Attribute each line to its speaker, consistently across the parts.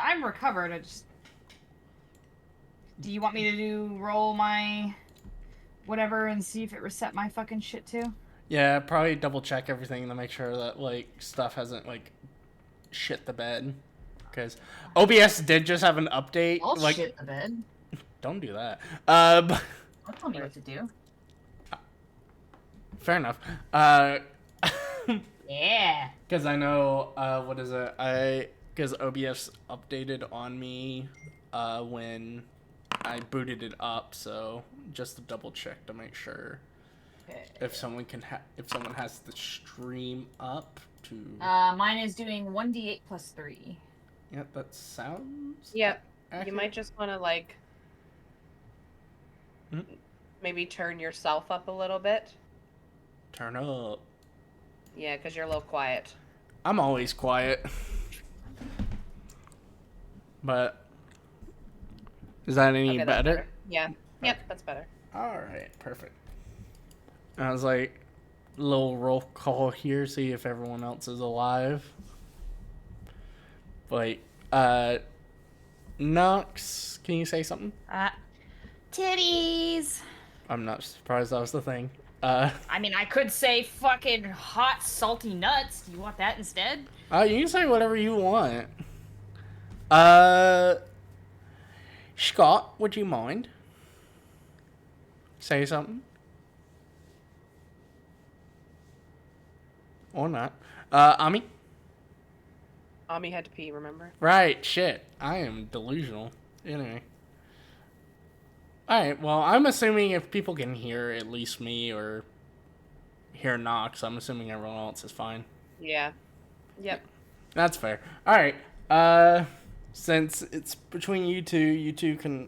Speaker 1: I'm recovered. Do you want me to roll my whatever and see if it reset my fucking shit too?
Speaker 2: Yeah, probably double check everything to make sure that like stuff hasn't like shit the bed. Because OBS did just have an update.
Speaker 1: I'll
Speaker 2: Like,
Speaker 1: shit the bed.
Speaker 2: don't do that.
Speaker 1: Don't tell me what to do.
Speaker 2: Fair enough.
Speaker 1: Yeah.
Speaker 2: Because I know, what is it? Because OBS updated on me when I booted it up, so just to double check to make sure
Speaker 1: Okay.
Speaker 2: if if someone has the stream up to.
Speaker 1: Mine is doing 1d8 plus 3.
Speaker 2: Yep, that sounds
Speaker 3: Yep. You
Speaker 2: accurate.
Speaker 3: might just want to, like, maybe turn yourself up a little bit.
Speaker 2: Turn up.
Speaker 3: Yeah, because you're a little quiet.
Speaker 2: I'm always quiet. But is that any
Speaker 3: Okay, that's
Speaker 2: better?
Speaker 3: better. Yeah. Yep, that's better.
Speaker 2: All right, perfect. I was like, little roll call here, see if everyone else is alive. Like, Nox, can you say something?
Speaker 1: Titties.
Speaker 2: I'm not surprised that was the thing.
Speaker 1: I mean, I could say fucking hot, salty nuts. Do you want that instead?
Speaker 2: You can say whatever you want. Scott, would you mind? Say something? Or not. Ami?
Speaker 3: Ami had to pee, remember?
Speaker 2: Right, shit. I am delusional. Anyway. Alright, well, I'm assuming if people can hear at least me or hear Nox, I'm assuming everyone else is fine.
Speaker 3: Yeah. Yep.
Speaker 2: That's fair. Alright, since it's between you two can...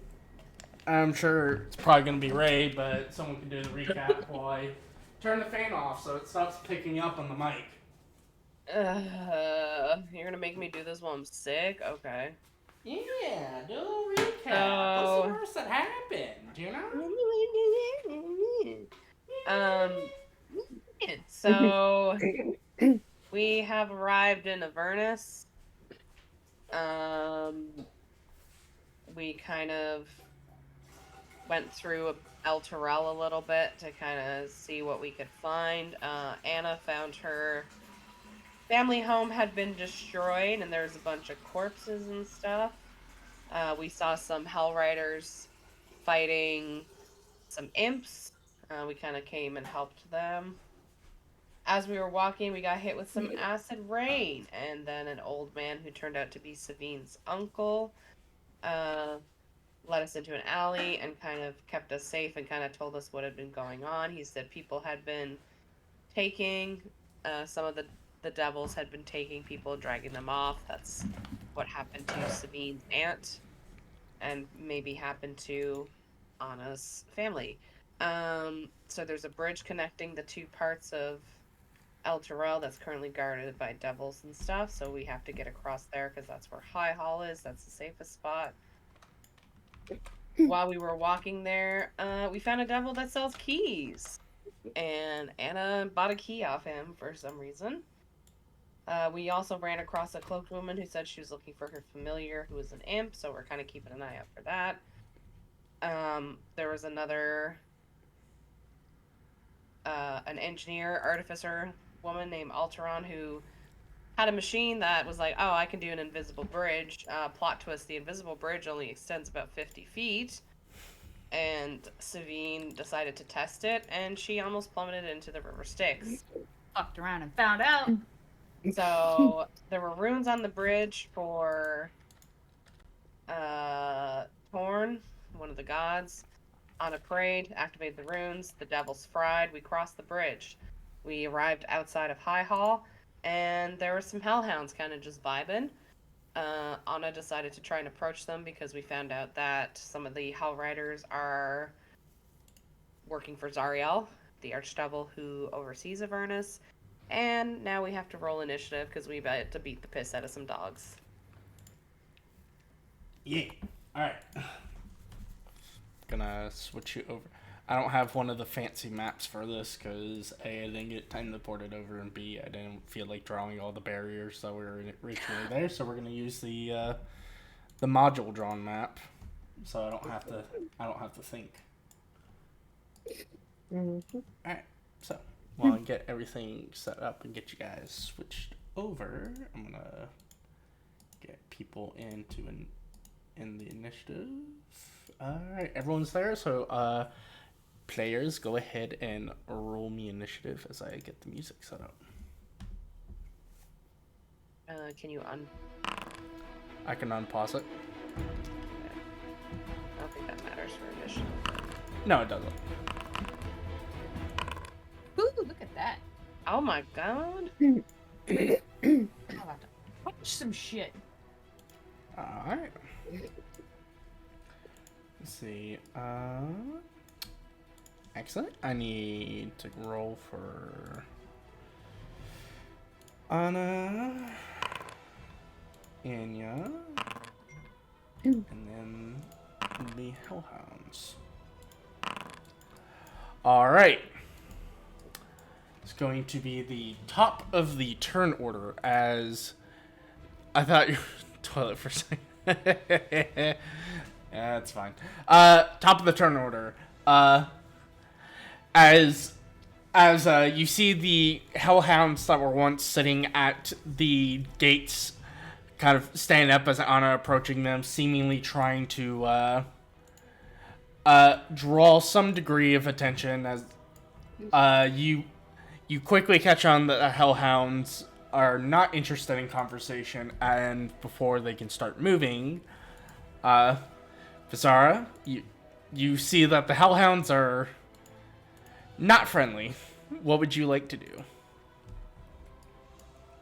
Speaker 2: I'm sure it's probably going to be Ray, but someone can do the recap while I turn the fan off so it stops picking up on the mic.
Speaker 3: You're gonna make me do this while I'm sick? Okay.
Speaker 2: Yeah, do a little recap. What's the worst that happened, you know?
Speaker 3: So we have arrived in Avernus. We kind of went through Elturel a little bit to kind of see what we could find. Anna found her family home had been destroyed, and there's a bunch of corpses and stuff. We saw some Hell Riders fighting some imps. We kind of came and helped them. As we were walking, we got hit with some acid rain, and then an old man who turned out to be Savine's uncle led us into an alley and kind of kept us safe and kind of told us what had been going on. He said people had been taking, some of the devils had been taking people, dragging them off. That's what happened to Sabine's aunt, and maybe happened to Anna's family. So there's a bridge connecting the two parts of Elturel that's currently guarded by devils and stuff, so we have to get across there because that's where High Hall is. That's the safest spot. While we were walking there, we found a devil that sells keys, and Anna bought a key off him for some reason. We also ran across a cloaked woman who said she was looking for her familiar, who was an imp, so we're kind of keeping an eye out for that. There was another, an engineer, artificer woman named Alteron who had a machine that was like, oh, I can do an invisible bridge. Plot twist, the invisible bridge only extends about 50 feet. And Savine decided to test it, and she almost plummeted into the river Styx.
Speaker 1: Fucked around and found out.
Speaker 3: So there were runes on the bridge for Torn, one of the gods. Anna prayed, activated the runes, the devils fried, we crossed the bridge. We arrived outside of High Hall, and there were some hellhounds kind of just vibing. Anna decided to try and approach them because we found out that some of the Hell Riders are working for Zariel, the Archdevil who oversees Avernus. And now we have to roll initiative because we had to beat the piss out of some dogs.
Speaker 2: Yeah. Alright. Gonna switch you over. I don't have one of the fancy maps for this because A, I didn't get time to port it over, and B, I didn't feel like drawing all the barriers that were originally there, so we're gonna use the the module drawn map, so I don't have to think.
Speaker 4: Mm-hmm.
Speaker 2: All right, so while I get everything set up and get you guys switched over, I'm gonna get people in the initiative. All right, everyone's there. So, players, go ahead and roll me initiative as I get the music set up.
Speaker 3: Can you
Speaker 2: I can unpause it.
Speaker 3: I don't think that matters for initiative.
Speaker 2: No, it doesn't.
Speaker 1: Ooh, look at that.
Speaker 3: Oh my god.
Speaker 1: I'm about to punch some shit.
Speaker 2: All right. Let's see. Excellent. I need to roll for Anna, Anya, and then the Hellhounds. All right. It's going to be the top of the turn order as I thought you were toilet for a second. Yeah, that's fine. Top of the turn order. As you see the hellhounds that were once sitting at the gates kind of stand up as Anna approaching them, seemingly trying to draw some degree of attention as you quickly catch on that the hellhounds are not interested in conversation, and before they can start moving, Visara, you see that the hellhounds are not friendly. What would you like to do?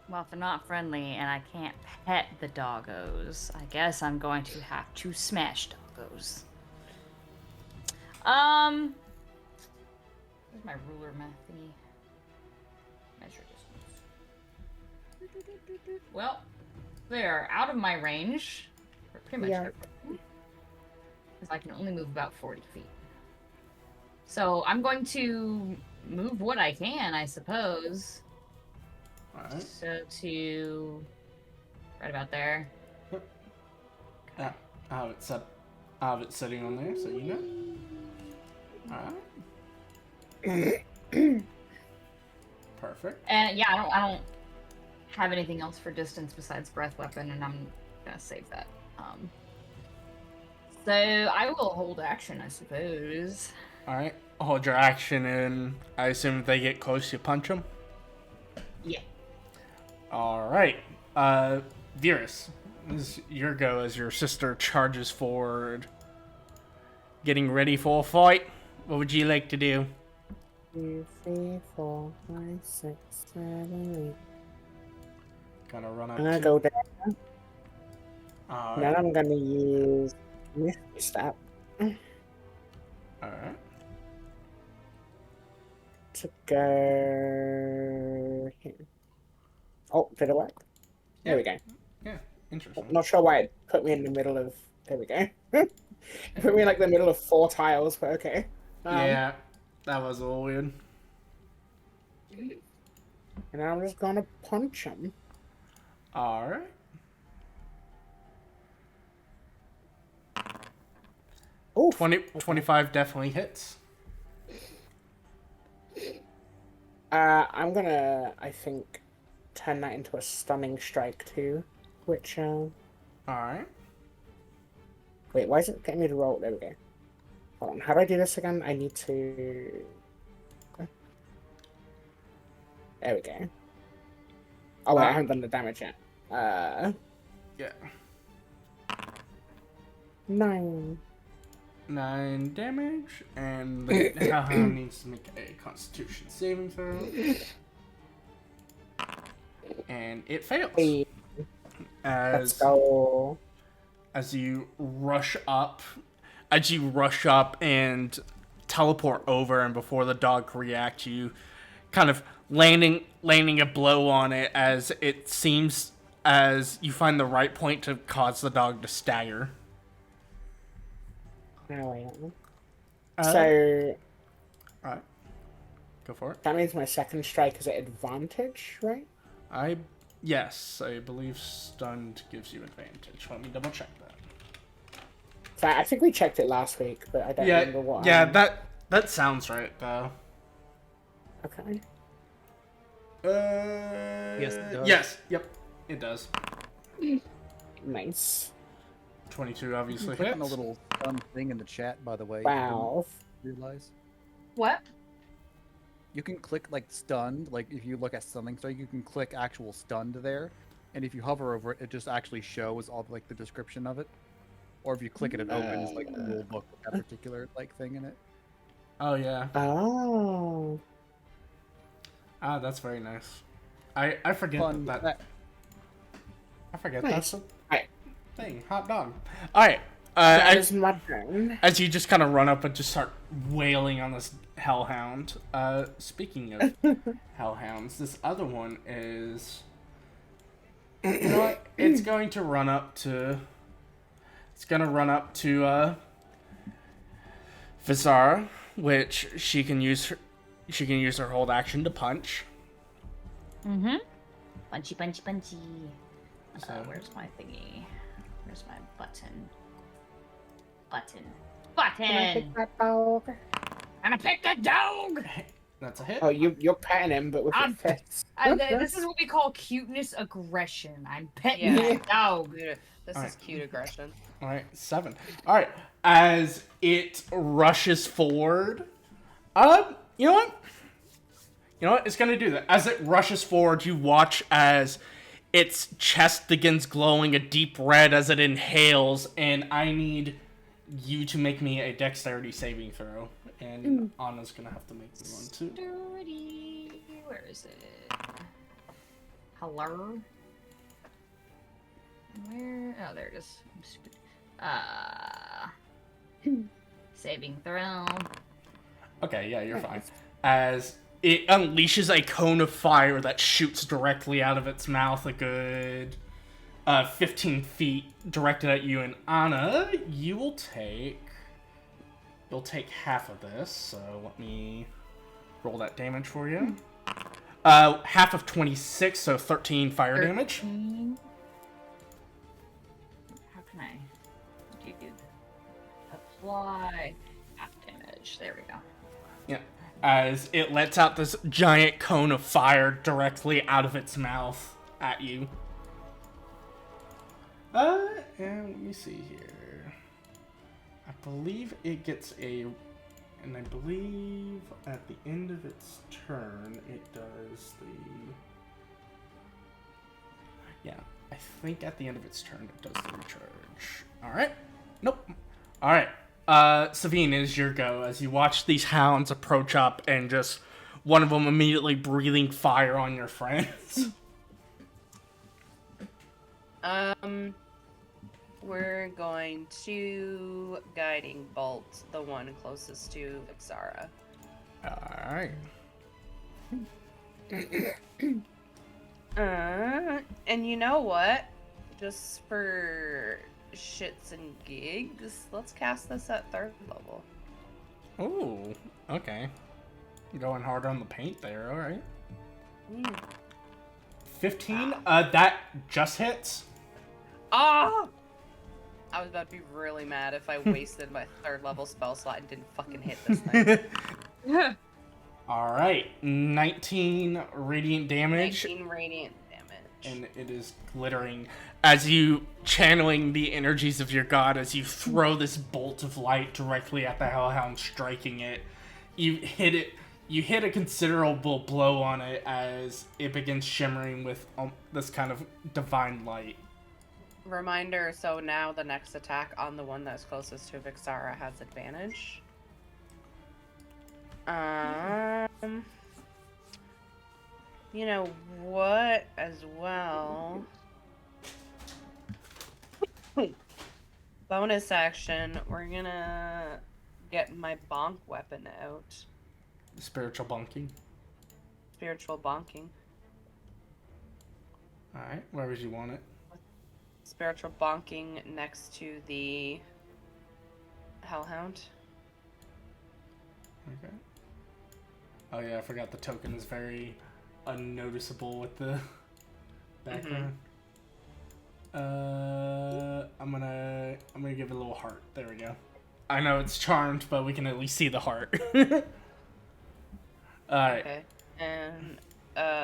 Speaker 5: Well, if they're not friendly and I can't pet the doggos, I guess I'm going to have to smash doggos. Where's my ruler thingy? Measure distance. Well, they're out of my range. Or pretty much
Speaker 4: Yeah.
Speaker 5: because I can only move about 40 feet. So I'm going to move what I can, I suppose.
Speaker 2: Alright.
Speaker 5: So to right about there.
Speaker 2: I have it set. I have it sitting on there, so you know. Alright. Perfect.
Speaker 5: And yeah, I don't have anything else for distance besides breath weapon, and I'm gonna save that. So I will hold action, I suppose.
Speaker 2: Alright. Hold your action, and I assume if they get close, you punch them.
Speaker 5: Yeah.
Speaker 2: Alright. Virus, this is your go as your sister charges forward, getting ready for a fight. What would you like to do?
Speaker 4: 2, 3, 4, 5, 6, 7, 8.
Speaker 2: Gonna run up
Speaker 4: I'm gonna
Speaker 2: to...
Speaker 4: go there.
Speaker 2: Alright.
Speaker 4: Then I'm gonna use Misty Step
Speaker 2: Alright.
Speaker 4: to go here. Oh, did it work? There we go.
Speaker 2: Yeah, interesting.
Speaker 4: Not sure why it put me in the middle of. There we go. It put me in like the middle of 4 tiles, but okay.
Speaker 2: Yeah, that was a little weird.
Speaker 4: And I'm just gonna punch him.
Speaker 2: Alright.
Speaker 4: Oh,
Speaker 2: 25 definitely hits.
Speaker 4: I'm gonna, I think, turn that into a stunning strike too. Which,
Speaker 2: Alright.
Speaker 4: wait, why is it getting me to roll? There we go. Hold on, how do I do this again? I need to. There we go. Oh wait, I haven't done the damage yet.
Speaker 2: Yeah.
Speaker 4: 9.
Speaker 2: 9 damage, and the hellhound needs to make a Constitution saving throw. And it fails.
Speaker 4: Hey, let's
Speaker 2: As
Speaker 4: go.
Speaker 2: as you rush up and teleport over, and before the dog can react, you kind of landing a blow on it as it seems as you find the right point to cause the dog to stagger.
Speaker 4: Now I am.
Speaker 2: Uh,
Speaker 4: So
Speaker 2: Alright. Go for it.
Speaker 4: that means my second strike is at advantage, right?
Speaker 2: Yes, I believe stunned gives you advantage. Let me double check that.
Speaker 4: I think we checked it last week, but I don't
Speaker 2: Yeah,
Speaker 4: remember what.
Speaker 2: yeah, that sounds right though.
Speaker 4: Okay.
Speaker 6: Yes, it does.
Speaker 2: Yes, yep, it does.
Speaker 4: Nice.
Speaker 2: 22
Speaker 6: You
Speaker 2: obviously
Speaker 6: can click
Speaker 2: hits.
Speaker 6: on the little stun thing in the chat, by the way.
Speaker 4: Wow.
Speaker 6: You didn't realize.
Speaker 5: What?
Speaker 6: You can click like stunned, like if you look at stunning strike, you can click actual stunned there, and if you hover over it, it just actually shows all like the description of it. Or if you click it, it opens like the rule book with that particular like thing in it.
Speaker 2: Oh yeah.
Speaker 4: Oh.
Speaker 2: Ah, that's very nice. I forget
Speaker 6: Fun
Speaker 2: that.
Speaker 6: fact.
Speaker 2: I forget
Speaker 4: Nice.
Speaker 2: that's a
Speaker 4: Alright.
Speaker 2: thing. Hot dog. All right.
Speaker 4: That is my turn.
Speaker 2: As you just kind of run up and just start wailing on this hellhound. Speaking of hellhounds, this other one is. You know what? It's going to run up to. It's gonna run up to Vizara, which she can use her hold action to punch.
Speaker 5: Mm-hmm. Punchy, punchy, punchy.
Speaker 2: So-
Speaker 5: Where's my thingy? Where's my button? Button.
Speaker 4: Can I pick
Speaker 5: Button!
Speaker 4: that dog?
Speaker 5: I'm gonna pick the dog!
Speaker 2: That's a hit.
Speaker 4: Oh, you're petting him, but with your
Speaker 5: I'm-
Speaker 4: fists.
Speaker 5: This is what we call cuteness aggression. I'm petting
Speaker 3: Yeah.
Speaker 5: that dog.
Speaker 3: This
Speaker 2: Alright.
Speaker 3: is cute aggression.
Speaker 2: All right, 7. All right, as it rushes forward, you know what? You know what? It's gonna do that. As it rushes forward, you watch as its chest begins glowing a deep red as it inhales, and I need you to make me a dexterity saving throw, and Anna's gonna have to make me one too.
Speaker 5: Dirty. Where is it? Hello? Where? Oh, there it is. I'm stupid. Saving throw.
Speaker 2: Okay, yeah, you're fine. As it unleashes a cone of fire that shoots directly out of its mouth a good 15 feet directed at you. And Anna, you'll take half of this. So let me roll that damage for you. Half of 26, so 13 fire damage.
Speaker 5: 13. How can I do apply half damage? There we go.
Speaker 2: Yeah. As it lets out this giant cone of fire directly out of its mouth at you. And let me see here. I believe it gets and I believe at the end of its turn, it does yeah, I think at the end of its turn, it does the recharge. Alright. Nope. Alright. Savine, it is your go as you watch these hounds approach up and just one of them immediately breathing fire on your friends.
Speaker 3: We're going to guiding bolt the one closest to Vixara.
Speaker 2: Alright.
Speaker 3: And you know what? Just for shits and gigs, let's cast this at 3rd level.
Speaker 2: Ooh, okay. Going hard on the paint there, alright. 15? That just hits.
Speaker 3: Ah! I was about to be really mad if I wasted my 3rd level spell slot and didn't fucking hit this thing.
Speaker 2: Alright, 19 radiant damage.
Speaker 3: 19 radiant damage.
Speaker 2: And it is glittering as you channeling the energies of your god as you throw this bolt of light directly at the hellhound, striking it. You hit a considerable blow on it as it begins shimmering with this kind of divine light.
Speaker 3: Reminder, so now the next attack on the one that's closest to Vixara has advantage. You know what, as well. Bonus action, we're gonna get my bonk weapon out.
Speaker 2: Spiritual bonking.
Speaker 3: Spiritual bonking.
Speaker 2: Alright, where would you want it?
Speaker 3: Spiritual bonking next to the Hellhound.
Speaker 2: Okay. Oh yeah, I forgot the token is very unnoticeable with the background. I'm gonna give it a little heart. There we go. I know it's charmed, but we can at least see the heart. Alright.
Speaker 3: Okay. And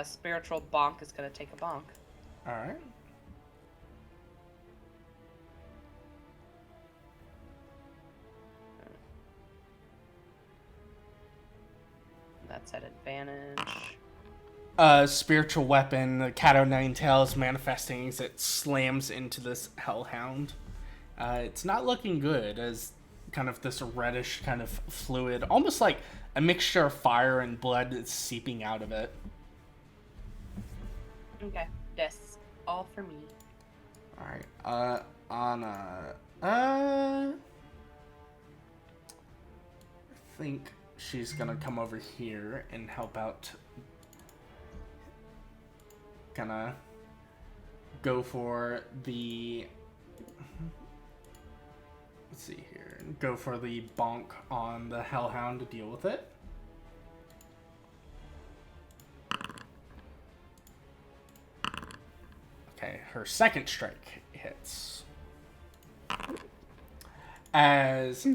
Speaker 3: spiritual bonk is gonna take a bonk.
Speaker 2: Alright.
Speaker 3: That's at advantage.
Speaker 2: Spiritual weapon, the cat o' nine tails manifesting as it slams into this hellhound. It's not looking good, as kind of this reddish kind of fluid, almost like a mixture of fire and blood is seeping out of it.
Speaker 3: Okay. That's all for me.
Speaker 2: Alright, Anna. I think she's gonna come over here and help out. Gonna go for the. Let's see here. Go for the bonk on the hellhound to deal with it. Okay, her second strike hits. As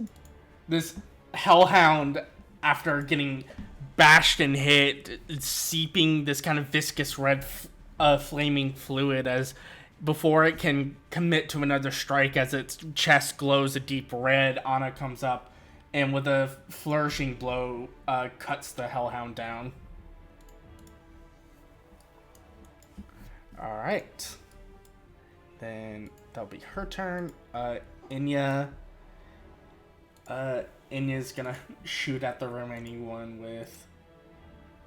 Speaker 2: this hellhound, after getting bashed and hit, it's seeping this kind of viscous red flaming fluid as before it can commit to another strike, as its chest glows a deep red. Anna comes up and with a flourishing blow cuts the hellhound down. Alright. Then that'll be her turn. Inya. Inya's gonna shoot at the remaining one with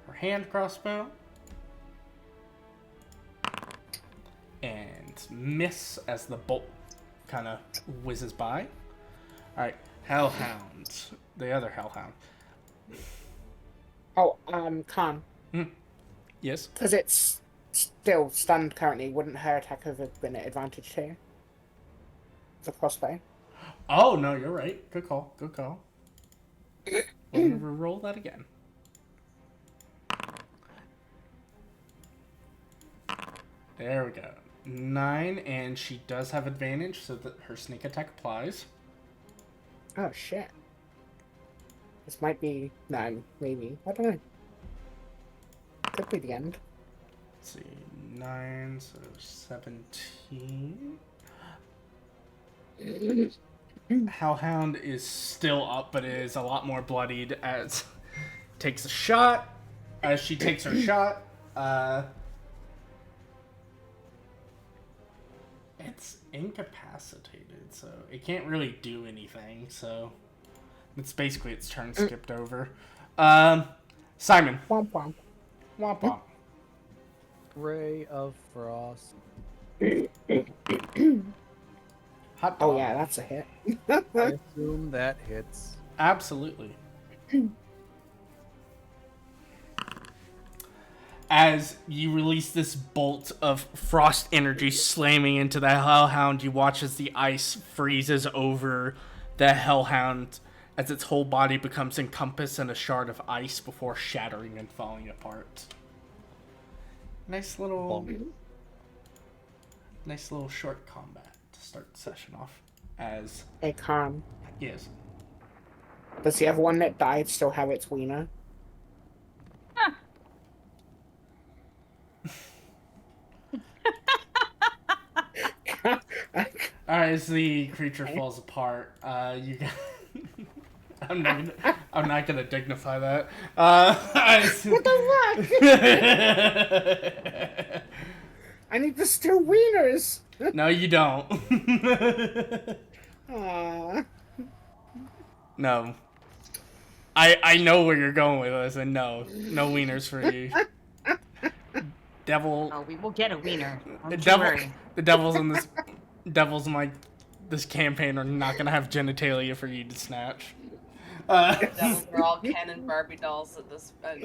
Speaker 2: her hand crossbow. And miss as the bolt kind of whizzes by. Alright, hellhound. The other hellhound.
Speaker 4: Oh, Khan.
Speaker 2: Yes?
Speaker 4: Because it's still stunned currently, wouldn't her attack have been at advantage here? The crossbow.
Speaker 2: Oh, no, you're right. Good call. Good call. We'll roll that again. There we go. 9, and she does have advantage, so that her sneak attack applies.
Speaker 4: Oh, shit. This might be... No, maybe. I don't know. Could be the end.
Speaker 2: Let's see. 9, so 17. Hellhound is still up, but is a lot more bloodied as takes a shot. As she takes her shot, it's incapacitated, so it can't really do anything. So it's basically its turn skipped over. Simon.
Speaker 4: Womp womp.
Speaker 2: Womp womp.
Speaker 6: Ray of Frost.
Speaker 2: Hot dog.
Speaker 4: Oh yeah, that's a hit.
Speaker 6: I assume that hits.
Speaker 2: Absolutely. As you release this bolt of frost energy slamming into the hellhound, you watch as the ice freezes over the hellhound as its whole body becomes encompassed in a shard of ice before shattering and falling apart. Nice little short combat to start the session off. As
Speaker 4: Hey, Khan.
Speaker 2: yes.
Speaker 4: Does the other one that died still have its wiener?
Speaker 2: Alright, as the creature falls apart, you got... I'm not gonna dignify that.
Speaker 4: What the fuck? I need the still wieners.
Speaker 2: No, you don't.
Speaker 4: Aww.
Speaker 2: No. I know where you're going with this, and no wieners for you. Devil.
Speaker 5: Oh, we will get a wiener.
Speaker 2: The
Speaker 5: Don't you
Speaker 2: devil.
Speaker 5: worry.
Speaker 2: The devils in this. Devils in like this campaign are not gonna have genitalia for you to snatch.
Speaker 3: Devils are all Ken and Barbie dolls at this going.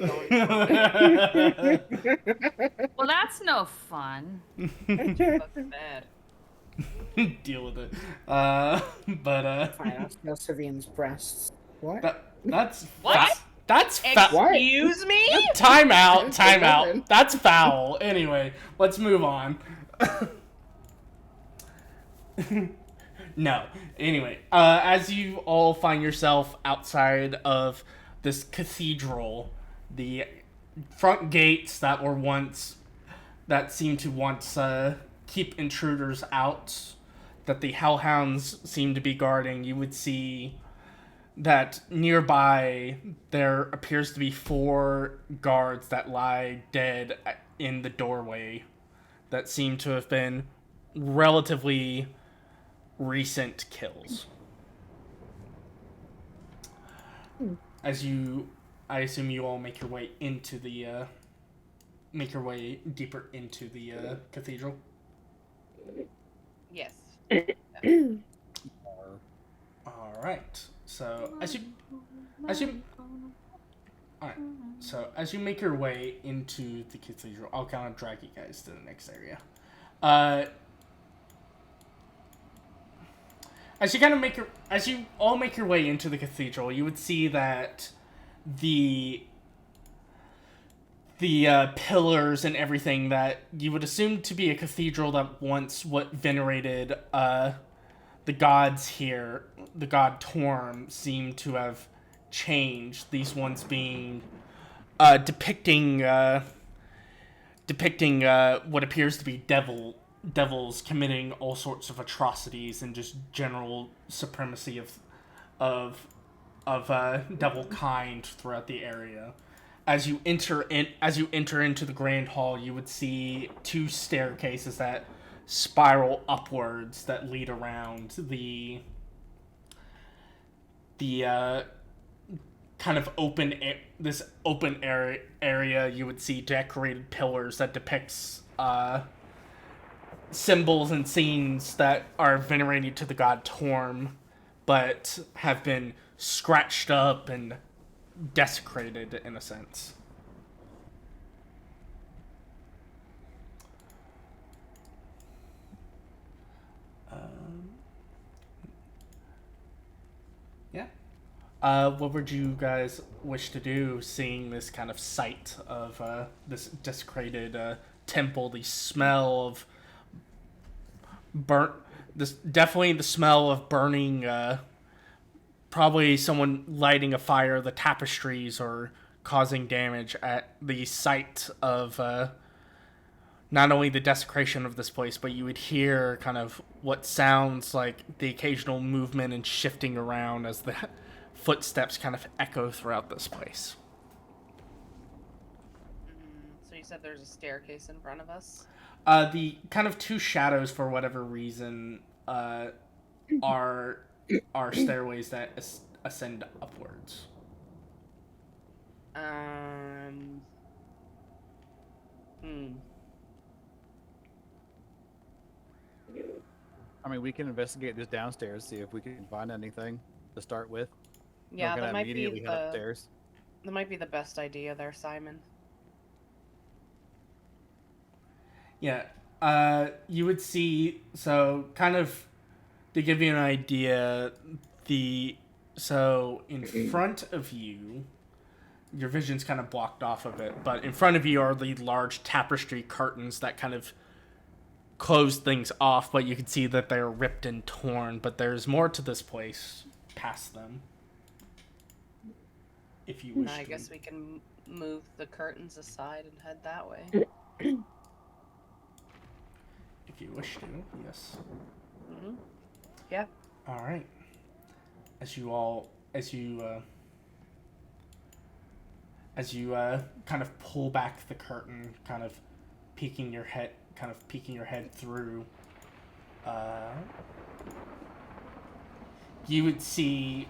Speaker 5: Well, that's no fun.
Speaker 3: Fucking bad.
Speaker 2: Deal with it. But
Speaker 4: Fine, that's no Savian's breasts. What?
Speaker 2: that's
Speaker 5: What?
Speaker 2: That's foul.
Speaker 3: Excuse me?
Speaker 2: Time out.
Speaker 4: Nothing.
Speaker 2: That's foul. Anyway, let's move on. No. Anyway, as you all find yourself outside of this cathedral, the front gates that seemed to once keep intruders out, that the hellhounds seem to be guarding, you would see that nearby there appears to be 4 guards that lie dead in the doorway that seem to have been relatively recent kills. I assume you all make your way deeper into the cathedral.
Speaker 3: Yes.
Speaker 2: All right. So as you make your way into the cathedral, I'll kind of drag you guys to the next area. As you all make your way into the cathedral, you would see that the pillars and everything that you would assume to be a cathedral that once what venerated the gods here, the god Torm, seem to have changed. These ones being depicting what appears to be devils committing all sorts of atrocities and just general supremacy of devil kind throughout the area. As you enter into the grand hall, you would see 2 staircases that spiral upwards that lead around the kind of open area. You would see decorated pillars that depicts symbols and scenes that are venerated to the god Torm, but have been scratched up and desecrated in a sense. Yeah. What would you guys wish to do, seeing this kind of sight of this desecrated temple? The smell of definitely the smell of burning. Probably someone lighting a fire, the tapestries, or causing damage at the sight of not only the desecration of this place, but you would hear kind of what sounds like the occasional movement and shifting around as the footsteps kind of echo throughout this place.
Speaker 3: So you said there's a staircase in front of us?
Speaker 2: The kind of 2 shadows, for whatever reason, are stairways that ascend upwards.
Speaker 3: I
Speaker 6: mean, we can investigate this downstairs, see if we can find anything to start with.
Speaker 3: Yeah, that might be
Speaker 6: immediately head upstairs.
Speaker 3: That might be the best idea there, Simon.
Speaker 2: Yeah. You would see, so kind of to give you an idea, so in front of you, your vision's kind of blocked off a bit, but in front of you are the large tapestry curtains that kind of close things off, but you can see that they're ripped and torn, but there's more to this place past them. If you wish
Speaker 3: I
Speaker 2: to.
Speaker 3: guess we can move the curtains aside and head that way.
Speaker 2: If you wish to, yes.
Speaker 3: Mm-hmm. Yeah.
Speaker 2: All right. As you kind of pull back the curtain, kind of peeking your head through, you would see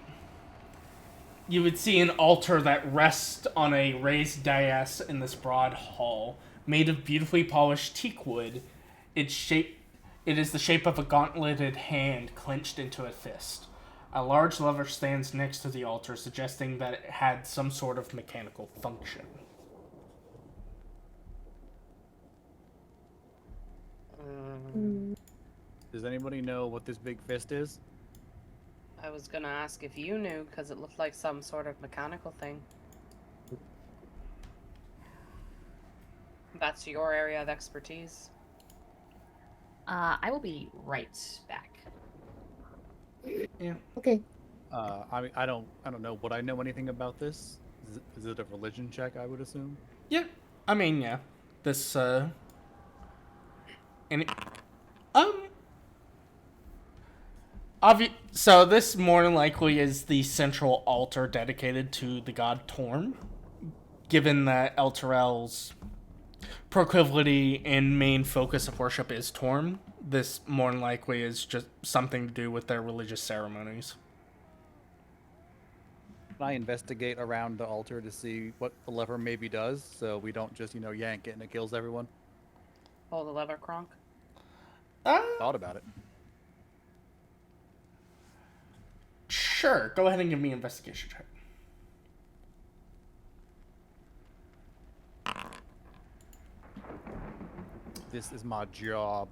Speaker 2: an altar that rests on a raised dais in this broad hall, made of beautifully polished teak wood. It is the shape of a gauntleted hand clenched into a fist. A large lever stands next to the altar, suggesting that it had some sort of mechanical function.
Speaker 6: Does anybody know what this big fist is?
Speaker 3: I was gonna ask if you knew, because it looked like some sort of mechanical thing. That's your area of expertise.
Speaker 5: I will be right back.
Speaker 2: Yeah.
Speaker 4: Okay.
Speaker 6: I mean, I don't know. Would I know anything about this? Is it a religion check? I would assume.
Speaker 2: Yeah. I mean, yeah. This and so this more than likely is the central altar dedicated to the god Torm, given that Elturel's proclivity and main focus of worship is Torm. This more than likely is just something to do with their religious ceremonies.
Speaker 6: Can I investigate around the altar to see what the lever maybe does, so we don't just yank it and it kills everyone?
Speaker 3: Pull the lever, Kronk.
Speaker 6: Thought about it.
Speaker 2: Sure. Go ahead and give me an investigation check.
Speaker 6: This is my job.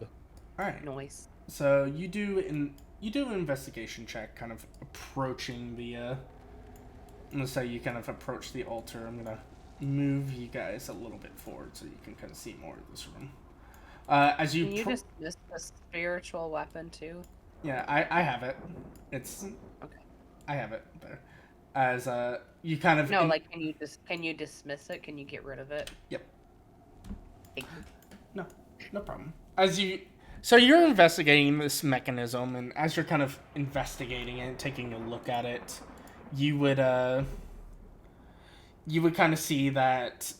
Speaker 2: All right.
Speaker 3: Noise.
Speaker 2: So you do an investigation check, kind of approaching the. I'm gonna say you kind of approach the altar. I'm gonna move you guys a little bit forward so you can kind of see more of this room. As you.
Speaker 3: Can you dismiss the spiritual weapon too?
Speaker 2: Yeah, I have it. It's.
Speaker 3: Okay.
Speaker 2: I have it there. As you kind of.
Speaker 3: No, like can you dismiss it? Can you get rid of it?
Speaker 2: Yep.
Speaker 3: Thank you.
Speaker 2: No problem. So you're investigating this mechanism, and as you're kind of investigating it, taking a look at it, you would kind of see that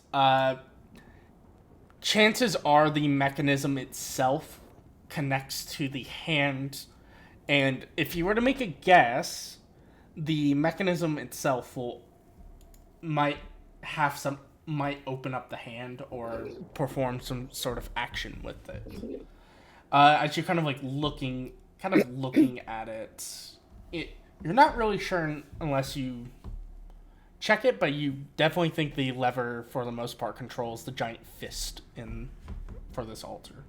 Speaker 2: chances are the mechanism itself connects to the hand, and if you were to make a guess, the mechanism itself might open up the hand or perform some sort of action with it. As you're kind of looking at it, you're not really sure unless you check it, but you definitely think the lever, for the most part, controls the giant fist for this altar.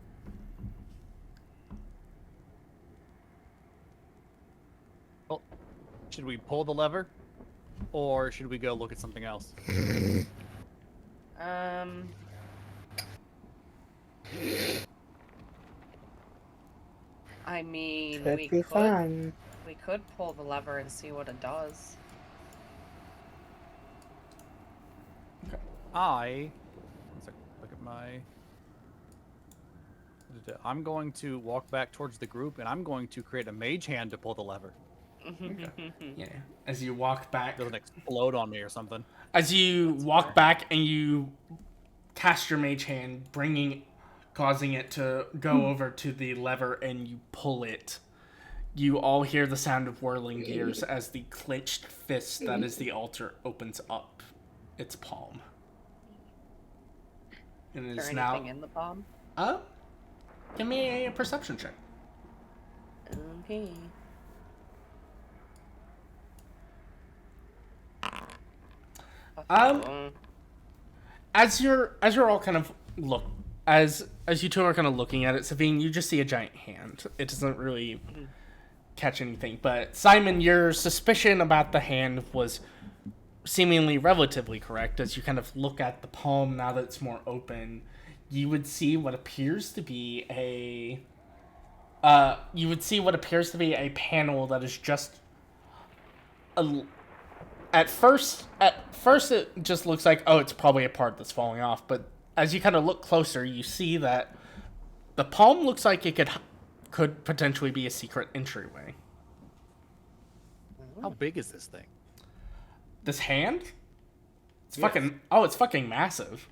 Speaker 6: Well, should we pull the lever, or should we go look at something else?
Speaker 3: I mean,
Speaker 4: Could
Speaker 3: we
Speaker 4: be
Speaker 3: could
Speaker 4: fun.
Speaker 3: pull the lever and see what it does.
Speaker 6: Look at my. I'm going to walk back towards the group, and I'm going to create a mage hand to pull the lever.
Speaker 2: Yeah. As you walk back,
Speaker 6: It doesn't explode on me or something.
Speaker 2: as you walk back and you cast your mage hand, causing it to go over to the lever, and you pull it. You all hear the sound of whirling gears as the clenched fist that is the altar opens up its palm. And it
Speaker 3: Is
Speaker 2: is
Speaker 3: there
Speaker 2: now.
Speaker 3: anything in the palm?
Speaker 2: Give me a perception check.
Speaker 3: Okay.
Speaker 2: As you're all kind of as you two are kind of looking at it, Savine, you just see a giant hand. It doesn't really catch anything. But Simon, your suspicion about the hand was seemingly relatively correct. As you kind of look at the palm now that it's more open, you would see what appears to be a panel that is just at first it just looks like, oh, it's probably a part that's falling off, but as you kind of look closer, you see that the palm looks like it could potentially be a secret entryway.
Speaker 6: How big is this thing?
Speaker 2: This hand? It's
Speaker 6: Yes.
Speaker 2: it's fucking massive.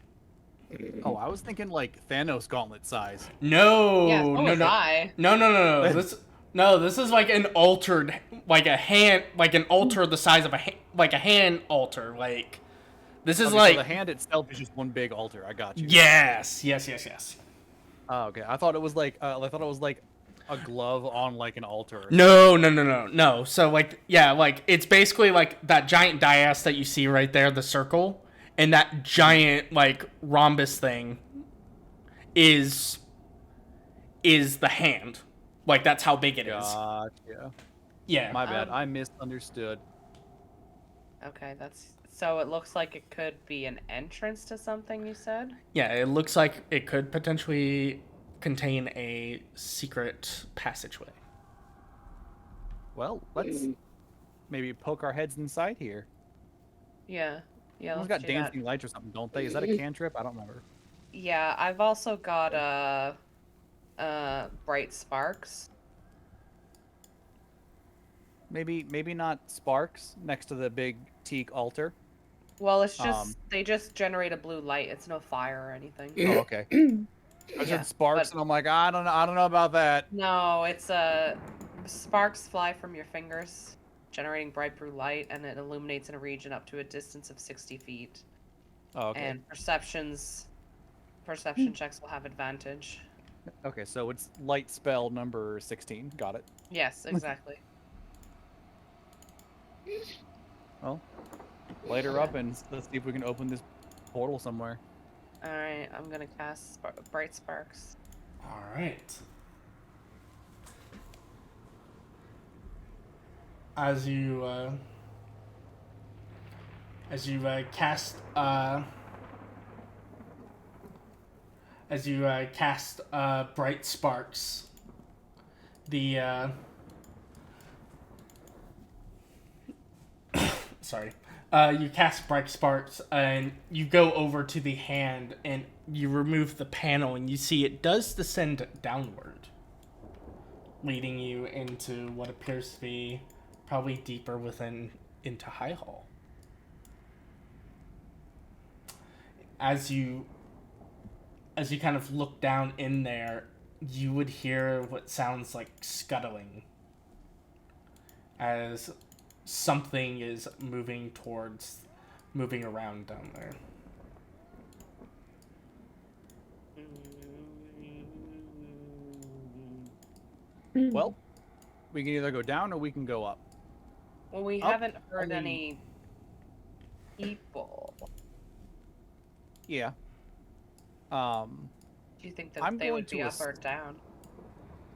Speaker 6: Oh, I was thinking like Thanos gauntlet size.
Speaker 2: No,
Speaker 3: Yeah, so
Speaker 2: no,
Speaker 3: was
Speaker 2: no.
Speaker 3: I.
Speaker 2: No. This is like an altered, like a hand, like an altar the size of like a hand altar. Like, this is
Speaker 6: Okay,
Speaker 2: like.
Speaker 6: so the hand itself is just one big altar. I got you.
Speaker 2: Yes.
Speaker 6: Oh, okay. I thought it was like a glove on like an altar.
Speaker 2: No. So like, yeah, like it's basically like that giant dais that you see right there, the circle, and that giant like rhombus thing is the hand. Like, that's how big it is.
Speaker 6: Gotcha.
Speaker 2: Yeah.
Speaker 6: My bad. I misunderstood.
Speaker 3: Okay, so it looks like it could be an entrance to something, you said?
Speaker 2: Yeah, it looks like it could potentially contain a secret passageway.
Speaker 6: Well, let's maybe poke our heads inside here.
Speaker 3: Yeah. Yeah,
Speaker 6: Someone's
Speaker 3: let's
Speaker 6: got
Speaker 3: do that.
Speaker 6: dancing lights or something, don't they? Is that a cantrip? I don't remember.
Speaker 3: Yeah, I've also got bright sparks.
Speaker 6: Maybe not sparks next to the big teak altar.
Speaker 3: Well, it's just they just generate a blue light. It's no fire or anything.
Speaker 6: Oh, okay. I
Speaker 3: Yeah,
Speaker 6: said sparks,
Speaker 3: but-
Speaker 6: and I'm like, I don't know about that.
Speaker 3: No, it's sparks fly from your fingers, generating bright blue light, and it illuminates in a region up to a distance of 60 feet.
Speaker 6: Oh, okay.
Speaker 3: And perception checks will have advantage.
Speaker 6: Okay, so it's light spell number 16. Got it.
Speaker 3: Yes, exactly.
Speaker 6: Well, light her up and let's see if we can open this portal somewhere.
Speaker 3: All right, I'm gonna cast bright sparks.
Speaker 2: All right. As you cast bright sparks, the sorry. You cast bright sparks and you go over to the hand and you remove the panel and you see it does descend downward, leading you into what appears to be probably deeper into High Hall. As you kind of look down in there, you would hear what sounds like scuttling as something is moving around down there.
Speaker 6: Well, we can either go down or we can go up.
Speaker 3: Well, we
Speaker 6: Up,
Speaker 3: haven't heard
Speaker 6: only-
Speaker 3: any people.
Speaker 6: Yeah.
Speaker 3: Do you think that
Speaker 6: I'm
Speaker 3: they
Speaker 6: going
Speaker 3: would be
Speaker 6: to
Speaker 3: up or down?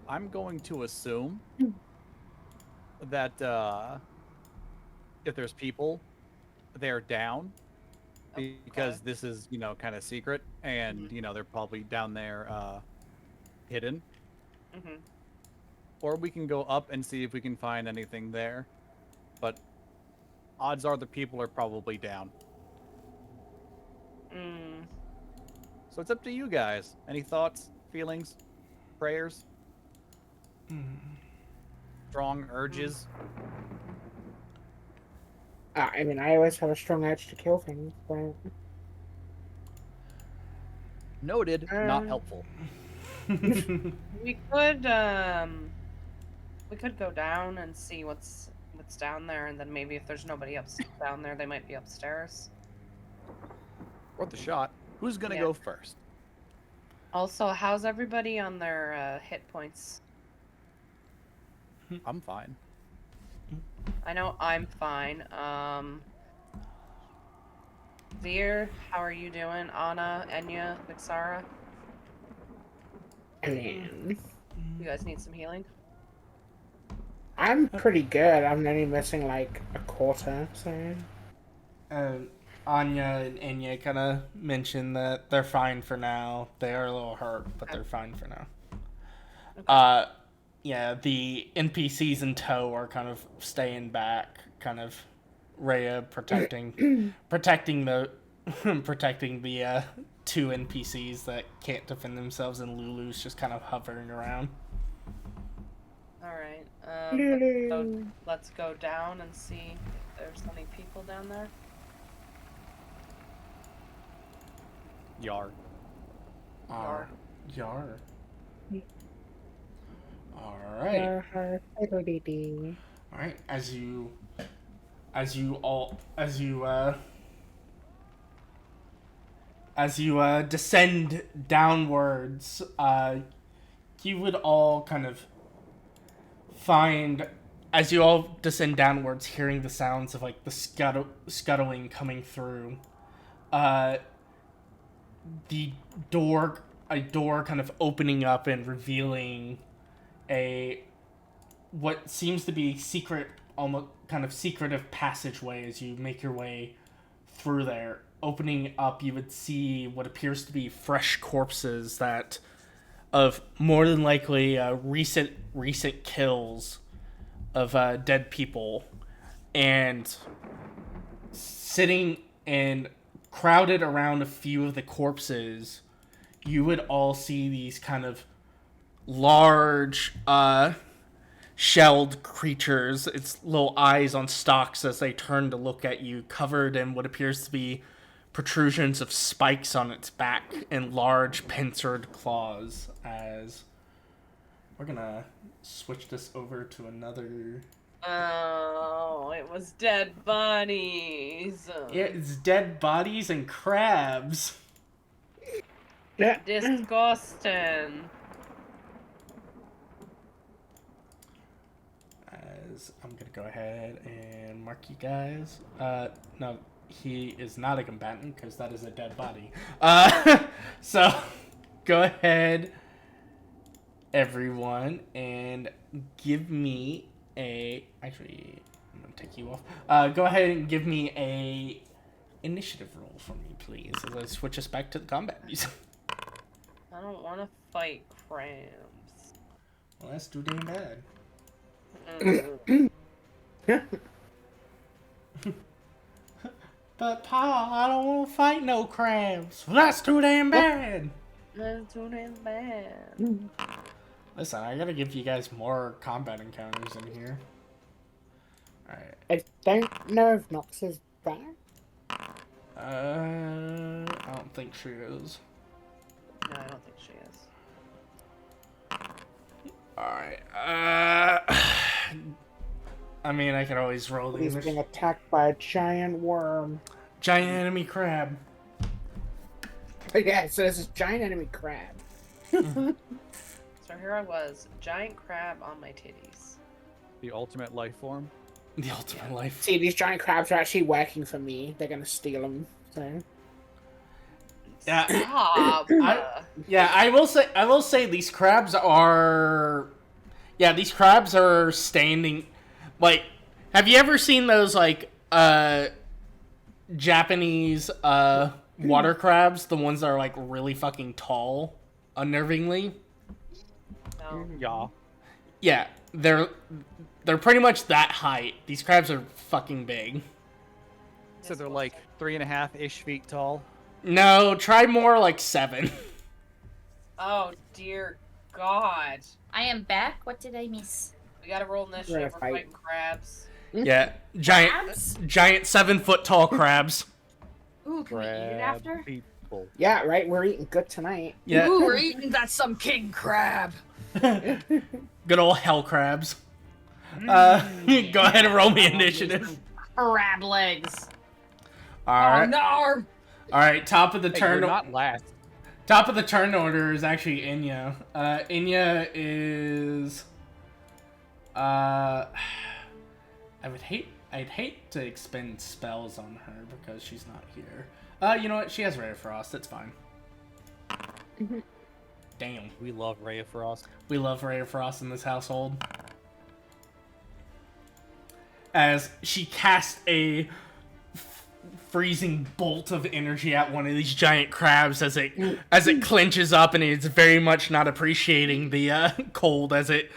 Speaker 6: I'm going to assume that if there's people, they're down because
Speaker 3: Okay.
Speaker 6: this is, kind of secret and, they're probably down there hidden.
Speaker 3: Mm-hmm.
Speaker 6: Or we can go up and see if we can find anything there. But odds are the people are probably down. So it's up to you guys. Any thoughts, feelings, prayers? Strong urges?
Speaker 4: I mean, I always have a strong urge to kill things, but
Speaker 6: Noted, not helpful.
Speaker 3: We could go down and see what's down there, and then maybe if there's nobody down there, they might be upstairs.
Speaker 6: Worth a shot. Who's gonna
Speaker 3: Yeah.
Speaker 6: go first?
Speaker 3: Also, how's everybody on their hit points?
Speaker 6: I'm fine.
Speaker 3: I know I'm fine. Veer, how are you doing? Anna, Enya, Vixara?
Speaker 4: I mean,
Speaker 3: You guys need some healing?
Speaker 4: I'm pretty good. I'm only missing like a quarter, so.
Speaker 2: Anya and Enya kind of mentioned that they're fine for now. They are a little hurt, but they're fine for now.
Speaker 3: Okay.
Speaker 2: Yeah, the NPCs in tow are kind of staying back, kind of Rhea protecting the two NPCs that can't defend themselves, and Lulu's just kind of hovering around.
Speaker 3: Alright.
Speaker 4: Lulu.
Speaker 3: Let's go down and see if there's any people down there.
Speaker 6: Yar.
Speaker 2: Yar. Alright. Alright, as you descend downwards, you would all kind of find, as you all descend downwards, hearing the sounds of like the scuttling coming through, a door kind of opening up and revealing what seems to be secret, almost kind of secretive passageway as you make your way through there. Opening up, you would see what appears to be fresh corpses of more than likely recent kills of dead people, and sitting and crowded around a few of the corpses, you would all see these kind of large shelled creatures, its little eyes on stalks as they turn to look at you, covered in what appears to be protrusions of spikes on its back and large pincered claws. As we're gonna switch this over to another.
Speaker 3: Oh, it was dead bodies.
Speaker 2: Yeah, it's dead bodies and crabs.
Speaker 4: Yeah.
Speaker 3: Disgusting.
Speaker 2: As I'm gonna go ahead and mark you guys. No, he is not a combatant because that is a dead body. So go ahead, everyone, and give me a. Actually, I'm gonna take you off. Go ahead and give me a initiative roll for me, please. As I switch us back to the combat music.
Speaker 3: I don't want to fight crabs.
Speaker 2: Well, that's too damn bad. But Pa, I don't want to fight no crabs. Well, that's too damn bad.
Speaker 3: That's too damn bad.
Speaker 2: Listen, I gotta give you guys more combat encounters in here. Alright.
Speaker 4: I don't know if Nox is back.
Speaker 2: I don't think she is.
Speaker 3: No, I don't think she is.
Speaker 2: Alright. I mean, I could always roll the
Speaker 4: He's being
Speaker 2: initiative.
Speaker 4: attacked by a giant worm.
Speaker 2: Giant enemy crab.
Speaker 4: Yeah, so there's this giant enemy crab.
Speaker 3: So here I was, giant crab on my titties.
Speaker 6: The ultimate life form.
Speaker 2: The ultimate life.
Speaker 4: See, these giant crabs are actually working for me. They're gonna steal them. So
Speaker 2: Yeah.
Speaker 3: Stop.
Speaker 2: Yeah, I will say these crabs are. Yeah, these crabs are standing. Like, have you ever seen those like Japanese water crabs? The ones that are like really fucking tall, unnervingly.
Speaker 3: No.
Speaker 6: Yeah.
Speaker 2: Yeah, they're pretty much that height. These crabs are fucking big.
Speaker 6: So they're like 3.5-ish feet tall.
Speaker 2: No, try more like 7.
Speaker 3: Oh dear God.
Speaker 5: I am back. What did I miss?
Speaker 3: We gotta roll initiative. We're
Speaker 4: Right.
Speaker 3: fighting crabs.
Speaker 2: Yeah, giant
Speaker 5: Crabs?
Speaker 2: 7-foot tall crabs.
Speaker 5: Ooh, can we eat it after?
Speaker 6: People.
Speaker 4: yeah, right. We're eating good tonight.
Speaker 2: Yeah,
Speaker 5: Ooh, we're eating that some king crab.
Speaker 2: good old hell crabs. Go ahead and roll me initiative.
Speaker 5: Crab legs.
Speaker 2: All
Speaker 5: Oh
Speaker 2: right,
Speaker 5: no!
Speaker 2: all right. Top of the
Speaker 6: Hey,
Speaker 2: turn.
Speaker 6: you're not last.
Speaker 2: Top of the turn order is actually Inya. Inya is. I'd hate to expend spells on her because she's not here. You know what? She has Ray of Frost. It's fine. Damn.
Speaker 6: We love Ray of Frost.
Speaker 2: We love Ray of Frost in this household. As she casts a freezing bolt of energy at one of these giant crabs as it clenches up, and it's very much not appreciating the cold as it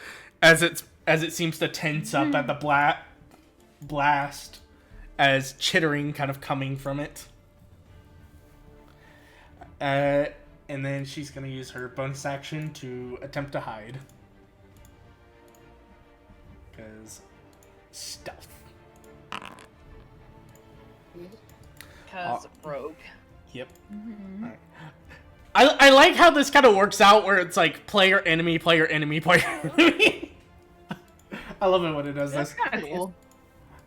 Speaker 2: seems to tense up at the blast, as chittering kind of coming from it. And then she's gonna use her bonus action to attempt to hide. Because stealth.
Speaker 3: Because rogue.
Speaker 2: Yep.
Speaker 5: Mm-hmm.
Speaker 2: Alright. I like how this kind of works out where it's like player, enemy, player, enemy, player, enemy. I love it when it does this.
Speaker 5: That's kind of cool.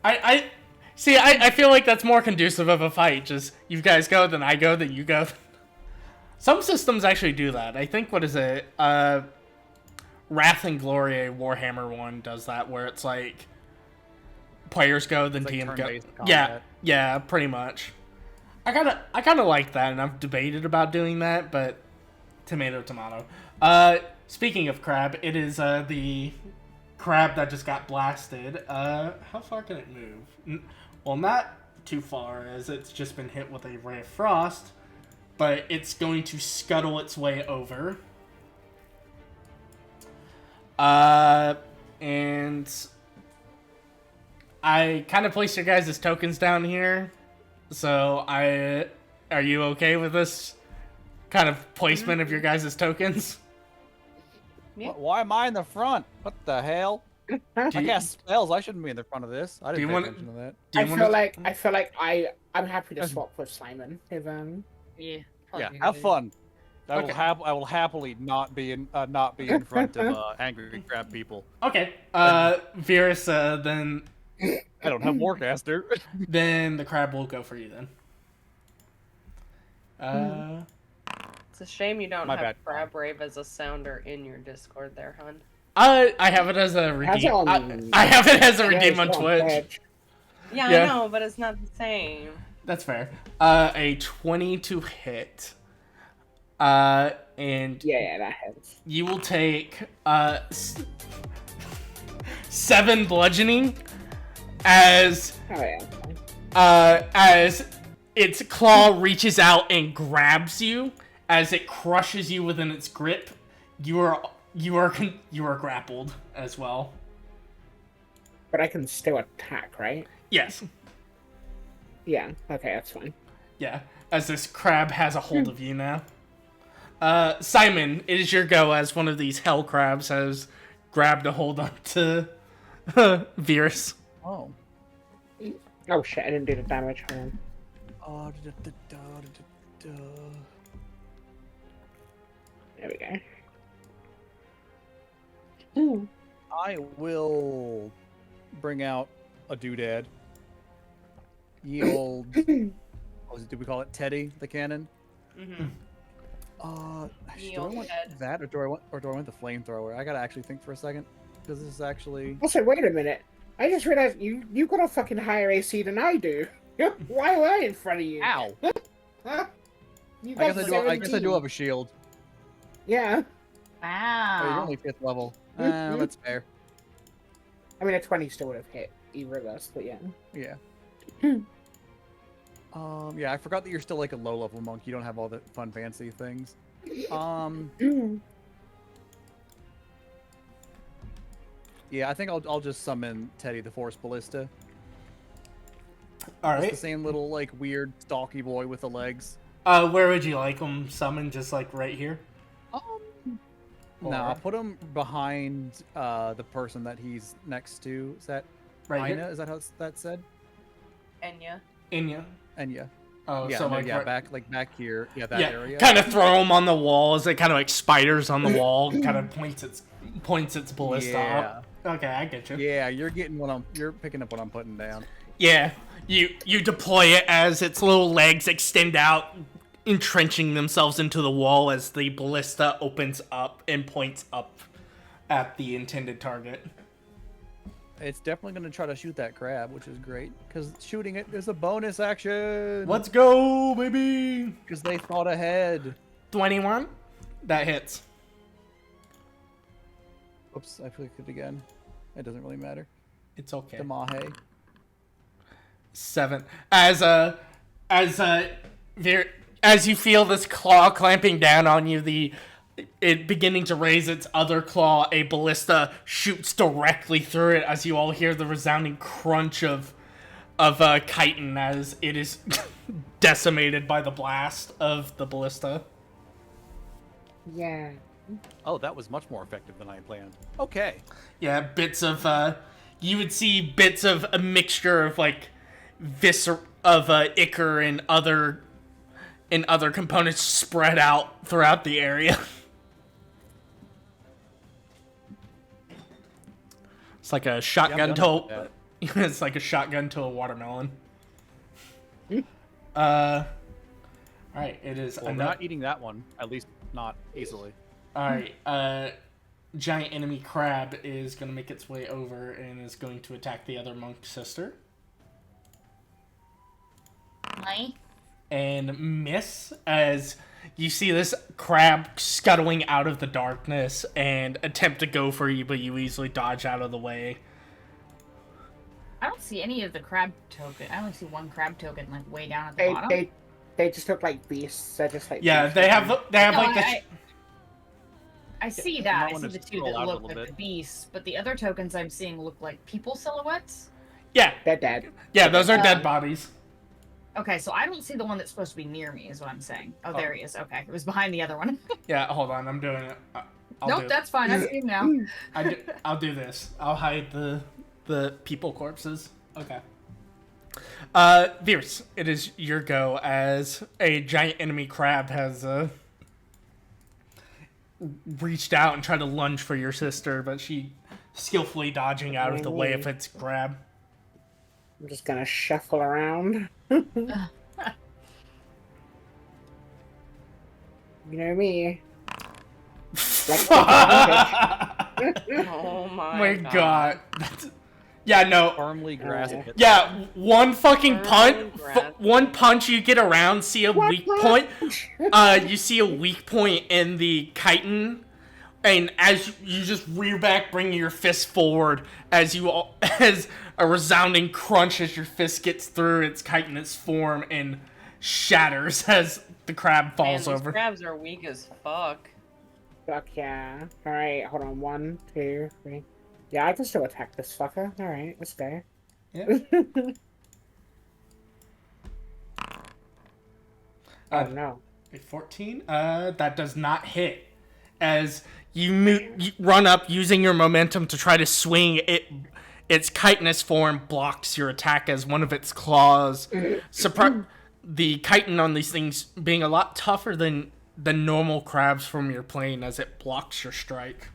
Speaker 2: I see, I feel like that's more conducive of a fight. Just, you guys go, then I go, then you go. Some systems actually do that. I think, what is it? Wrath and Glory, a Warhammer one, does that, where it's like, players go, then
Speaker 6: It's like
Speaker 2: TM go.
Speaker 6: turn-based
Speaker 2: Yeah,
Speaker 6: combat.
Speaker 2: yeah, pretty much. I kind of like that, and I've debated about doing that, but tomato, tomato. Speaking of crab, it is the crab that just got blasted. How far can it move? Well, not too far, as it's just been hit with a ray of frost, but it's going to scuttle its way over. And I kind of placed your guys' tokens down here, so are you okay with this kind of placement of your guys' tokens?
Speaker 3: Yeah.
Speaker 6: Why am I in the front? What the hell? I cast spells. I shouldn't be in the front of this. I didn't pay attention to that.
Speaker 2: Do you
Speaker 4: I feel like I'm happy to swap with Simon if
Speaker 5: Yeah.
Speaker 6: Yeah,
Speaker 5: probably
Speaker 6: have
Speaker 5: good.
Speaker 6: fun. I
Speaker 2: Okay.
Speaker 6: will happily not be in front of angry crab people.
Speaker 2: Okay. Virus, then
Speaker 6: I don't have Warcaster.
Speaker 2: then the crab will go for you then.
Speaker 3: It's a shame you don't
Speaker 6: My
Speaker 3: have
Speaker 6: bad.
Speaker 3: Crab Rave as a sounder in your Discord there, hun.
Speaker 2: I have it as a
Speaker 4: Has
Speaker 2: redeem.
Speaker 4: it on-
Speaker 2: I have it as a
Speaker 4: Yeah,
Speaker 2: redeem
Speaker 4: it's
Speaker 2: on
Speaker 4: on
Speaker 2: Twitch.
Speaker 4: Twitch.
Speaker 3: Yeah,
Speaker 2: Yeah.
Speaker 3: I know, but it's not the same.
Speaker 2: That's fair. A 20 to hit. And
Speaker 4: Yeah, that hits.
Speaker 2: you will take 7 bludgeoning as
Speaker 4: Oh yeah.
Speaker 2: as its claw reaches out and grabs you. As it crushes you within its grip, you are grappled as well.
Speaker 4: But I can still attack, right?
Speaker 2: Yes.
Speaker 4: Yeah. Okay, that's fine.
Speaker 2: Yeah. As this crab has a hold of you now. Simon, it is your go as one of these hell crabs has grabbed a hold onto Virus.
Speaker 6: Oh.
Speaker 4: Oh shit! I didn't do the damage. Hold on. There we go.
Speaker 6: I will bring out a doodad. Ye old. Did we call it Teddy the cannon?
Speaker 3: Mm-hmm.
Speaker 6: Do I want
Speaker 3: Ted.
Speaker 6: that or do I want the flamethrower? I gotta actually think for a second because this is actually.
Speaker 4: Also, wait a minute. I just realized you got a fucking higher AC than I do. Why am I in front of you?
Speaker 6: Ow!
Speaker 4: Huh? You
Speaker 6: I
Speaker 4: got
Speaker 6: guess I do
Speaker 4: 17.
Speaker 6: have a shield.
Speaker 4: Yeah.
Speaker 6: Oh, you're
Speaker 5: Wow.
Speaker 6: only 5th level.
Speaker 4: Mhm.
Speaker 6: That's fair.
Speaker 4: I mean, a 20 still would have hit either of us, but yeah.
Speaker 6: Yeah. Yeah, I forgot that you're still like a low level monk. You don't have all the fun fancy things. Yeah, I think I'll just summon Teddy the Force Ballista.
Speaker 2: All
Speaker 6: It's the
Speaker 2: right.
Speaker 6: same little like weird stalky boy with the legs.
Speaker 2: Where would you like him summoned? Just like right here?
Speaker 6: No,
Speaker 2: Or-
Speaker 6: I'll put him behind the person that he's next to. Is that
Speaker 2: Right
Speaker 6: Ina?
Speaker 2: here?
Speaker 6: Is that how that's said?
Speaker 3: Enya.
Speaker 2: Inya.
Speaker 6: Enya.
Speaker 2: Oh,
Speaker 6: Yeah,
Speaker 2: so
Speaker 6: no,
Speaker 2: like
Speaker 6: yeah,
Speaker 2: right-
Speaker 6: back here. Yeah, that
Speaker 2: yeah,
Speaker 6: area.
Speaker 2: kind of throw him on the wall as it kind of like spiders on the wall, kind of points its ballista up. Okay, I get you.
Speaker 6: Yeah, you're picking up what I'm putting down.
Speaker 2: Yeah, you deploy it as its little legs extend out, entrenching themselves into the wall as the ballista opens up and points up at the intended target.
Speaker 6: It's definitely going to try to shoot that crab, which is great because shooting it is a bonus action.
Speaker 2: Let's go, baby!
Speaker 6: Because they thought ahead.
Speaker 2: 21? That hits.
Speaker 6: Oops, I clicked it again. It doesn't really matter.
Speaker 2: It's okay.
Speaker 6: Damahe.
Speaker 2: 7. As you feel this claw clamping down on you, it beginning to raise its other claw, a ballista shoots directly through it as you all hear the resounding crunch of chitin as it is decimated by the blast of the ballista.
Speaker 4: Yeah.
Speaker 6: Oh, that was much more effective than I planned. Okay.
Speaker 2: Yeah, bits of you would see bits of a mixture of like ichor and other components spread out throughout the area. It's like a shotgun to it's like a shotgun to a watermelon. Alright, it is
Speaker 6: Well, we're not eating that one. At least not easily.
Speaker 2: Alright, giant enemy crab is gonna make its way over and is going to attack the other monk sister.
Speaker 5: Hi.
Speaker 2: And miss as you see this crab scuttling out of the darkness and attempt to go for you, but you easily dodge out of the way.
Speaker 5: I don't see any of the crab token. I only see one crab token, like way down at the bottom.
Speaker 4: They just look like beasts. They're just like
Speaker 2: Yeah,
Speaker 4: beasts.
Speaker 2: they have
Speaker 5: No,
Speaker 2: like the
Speaker 5: I see
Speaker 6: you
Speaker 5: that.
Speaker 6: might
Speaker 5: I see
Speaker 6: wanna
Speaker 5: the two
Speaker 6: scroll
Speaker 5: that
Speaker 6: out a
Speaker 5: look
Speaker 6: little
Speaker 5: like the
Speaker 6: bit.
Speaker 5: beasts, but the other tokens I'm seeing look like people silhouettes.
Speaker 2: Yeah.
Speaker 4: They're dead.
Speaker 2: Yeah, those are dead
Speaker 5: Um,
Speaker 2: bodies.
Speaker 5: Okay, so I don't see the one that's supposed to be near me, is what I'm saying. Oh,
Speaker 2: Oh.
Speaker 5: there he is. Okay, it was behind the other one.
Speaker 2: Yeah, hold on. I'm doing it. I'll do
Speaker 5: Nope,
Speaker 2: it.
Speaker 5: that's fine. I see him now.
Speaker 2: I'll do this. I'll hide the people corpses. Okay. Virus, it is your go as a giant enemy crab has reached out and tried to lunge for your sister, but she skillfully dodging out of the way of its grab.
Speaker 4: I'm just gonna shuffle around. You know me. Like,
Speaker 3: Oh
Speaker 2: My God. Yeah, no.
Speaker 6: Firmly grasp it.
Speaker 2: Yeah, one fucking punch.
Speaker 3: Grab.
Speaker 2: One punch you get around, see a weak point. You see a weak point in the chitin, and as you just rear back, bringing your fist forward, as a resounding crunch as your fist gets through its chitinous form and shatters as the crab falls
Speaker 3: Man, these
Speaker 2: over.
Speaker 3: crabs are weak as fuck.
Speaker 4: Fuck yeah. Alright, hold on. 1, 2, 3. Yeah, I can still attack this fucker. Alright, let's go.
Speaker 2: Yeah.
Speaker 4: Oh no.
Speaker 2: 14. That does not hit. As you run up using your momentum to try to swing it. Its chitinous form blocks your attack as one of its claws. The chitin on these things being a lot tougher than the normal crabs from your plane as it blocks your strike.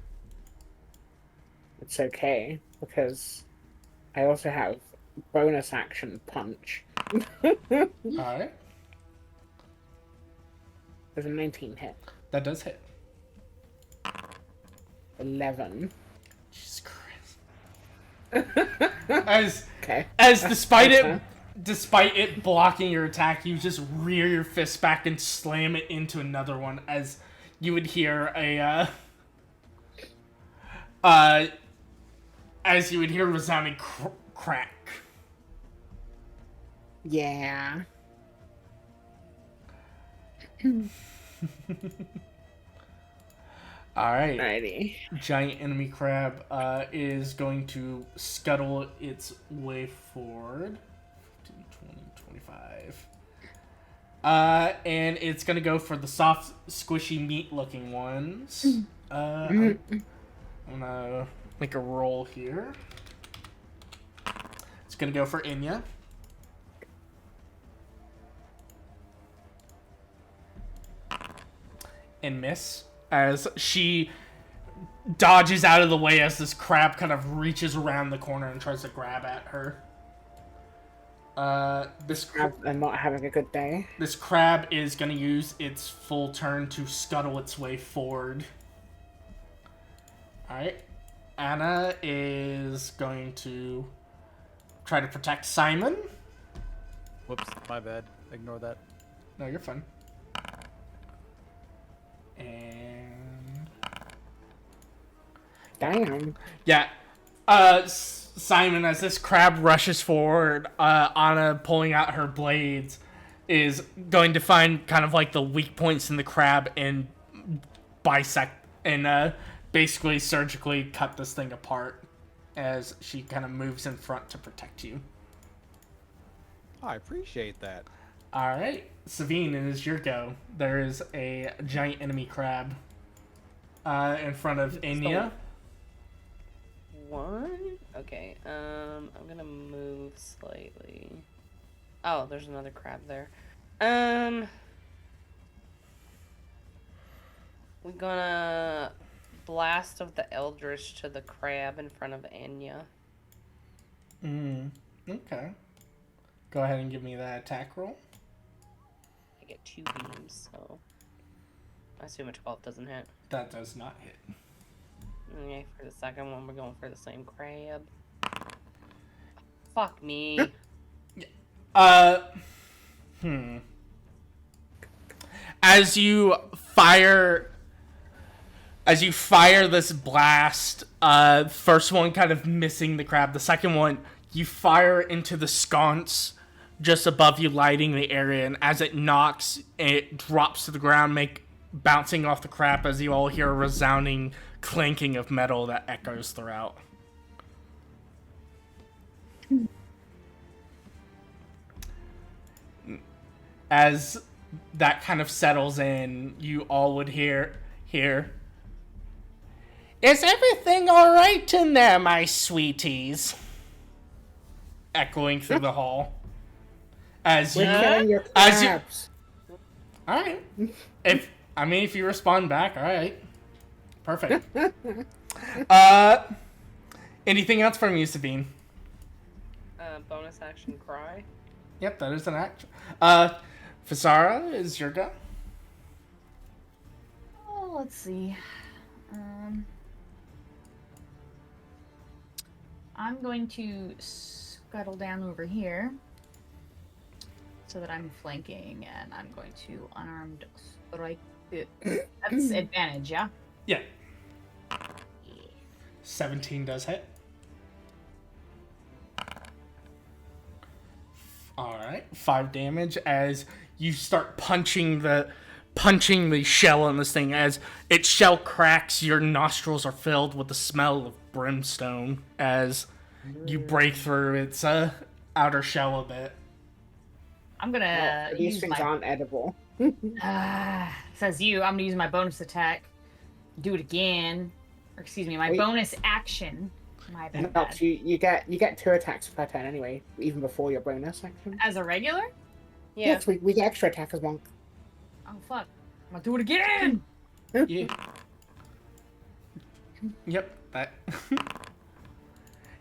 Speaker 4: It's okay, because I also have bonus action punch.
Speaker 2: Alright.
Speaker 4: There's a 19 hit.
Speaker 2: That does hit.
Speaker 4: 11.
Speaker 2: Jesus Christ.
Speaker 4: Okay.
Speaker 2: As despite it blocking your attack, you just rear your fist back and slam it into another one as you would hear a resounding crack.
Speaker 4: Yeah.
Speaker 2: Alright.
Speaker 4: Alrighty.
Speaker 2: Giant enemy crab is going to scuttle its way forward. 15, 20, 25. And it's going to go for the soft, squishy, meat-looking ones. I'm going to make a roll here. It's going to go for Inya. And miss. As she dodges out of the way as this crab kind of reaches around the corner and tries to grab at her.
Speaker 4: I'm not having a good day.
Speaker 2: This crab is going to use its full turn to scuttle its way forward. Alright. Anna is going to try to protect Simon.
Speaker 6: Whoops, my bad. Ignore that.
Speaker 2: No, you're fine. And
Speaker 4: Damn.
Speaker 2: yeah, Simon, as this crab rushes forward, Anna pulling out her blades is going to find kind of like the weak points in the crab and bisect and basically surgically cut this thing apart as she kind of moves in front to protect you.
Speaker 6: I appreciate that.
Speaker 2: All right, Savine, it is your go. There is a giant enemy crab in front of Enya.
Speaker 3: One? Okay, I'm gonna move slightly. Oh, there's another crab there. We're gonna blast of the Eldritch to the crab in front of Enya.
Speaker 2: Okay. Go ahead and give me that attack roll.
Speaker 3: I get 2 beams, so I assume a 12 doesn't hit.
Speaker 2: That does not hit.
Speaker 3: Okay, for the second one, we're going for the same crab. Fuck me.
Speaker 2: As you fire this blast, first one kind of missing the crab. The second one, you fire into the sconce just above you, lighting the area, and as it knocks, it drops to the ground, bouncing off the crab as you all hear a resounding clanking of metal that echoes throughout. as that kind of settles in, you all would hear, "Is everything alright in there, my sweeties?" Echoing through the hall. As you,
Speaker 4: We're killing your
Speaker 2: as you-
Speaker 4: crabs.
Speaker 2: alright. If you respond back, alright. Perfect. Anything else from you, Sabine?
Speaker 3: Bonus action cry.
Speaker 2: Yep, that is an action. Fasara, is your go?
Speaker 5: Oh, let's see. I'm going to scuttle down over here so that I'm flanking, and I'm going to unarmed strike. That's advantage, yeah?
Speaker 2: Yeah. 17 does hit. Alright, 5 damage as you start punching the shell on this thing. As its shell cracks, your nostrils are filled with the smell of brimstone as you break through its outer shell a bit.
Speaker 5: I'm gonna
Speaker 4: These
Speaker 5: use
Speaker 4: things
Speaker 5: my...
Speaker 4: aren't edible.
Speaker 5: Says you. I'm gonna use my bonus attack. Do it again. Or excuse me, my
Speaker 4: Wait.
Speaker 5: bonus action. My
Speaker 4: No,
Speaker 5: bad.
Speaker 4: you get 2 attacks per turn anyway, even before your bonus action.
Speaker 5: As a regular?
Speaker 3: Yeah.
Speaker 4: Yes, we get extra attack as monk.
Speaker 5: Oh fuck. I'm gonna do it again!
Speaker 2: Yeah. Yep, that.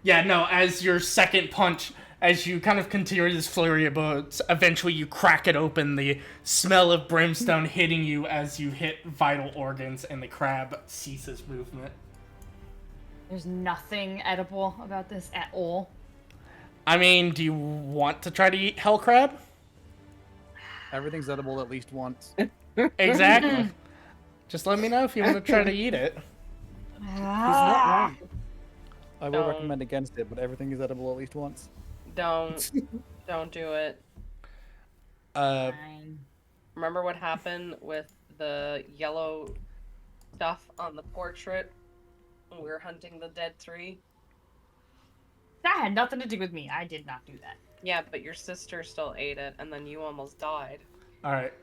Speaker 2: Yeah, no, as your second punch, as you kind of continue this flurry of bullets, eventually you crack it open, the smell of brimstone hitting you as you hit vital organs, and the crab ceases movement.
Speaker 5: There's nothing edible about this at all.
Speaker 2: I mean, do you want to try to eat hell crab?
Speaker 6: Everything's edible at least once.
Speaker 2: Exactly. Just let me know if you want to try to eat it.
Speaker 4: He's not wrong.
Speaker 6: I will
Speaker 3: Don't.
Speaker 6: recommend against it, but everything is edible at least once.
Speaker 3: Don't do it.
Speaker 5: Fine.
Speaker 3: Remember what happened with the yellow stuff on the portrait when we were hunting the dead tree?
Speaker 5: That had nothing to do with me. I did not do that.
Speaker 3: Yeah, but your sister still ate it, and then you almost died.
Speaker 2: Alright.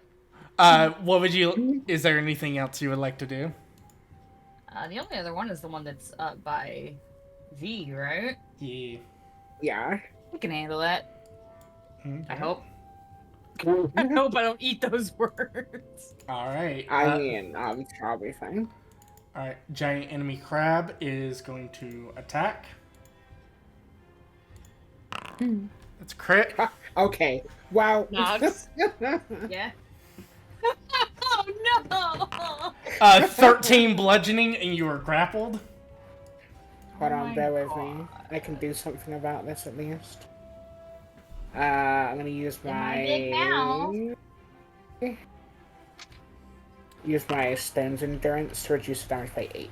Speaker 2: What would you... Is there anything else you would like to do?
Speaker 5: The only other one is the one that's up by V, right?
Speaker 2: Yeah.
Speaker 4: Yeah.
Speaker 5: We can handle that.
Speaker 2: Okay.
Speaker 5: I hope. I hope I don't eat those words.
Speaker 2: Alright.
Speaker 4: I mean, I'll be fine.
Speaker 2: Alright, giant enemy crab is going to attack. That's a crit.
Speaker 4: Okay. Wow.
Speaker 3: Nox.
Speaker 5: Yeah. Oh no!
Speaker 2: 13 bludgeoning, and you are grappled.
Speaker 4: Hold
Speaker 5: Oh
Speaker 4: on,
Speaker 5: my
Speaker 4: bear with me.
Speaker 5: God.
Speaker 4: I can do something about this at least. I'm gonna use
Speaker 5: In my big mouth.
Speaker 4: use my stone's endurance to reduce the damage by 8.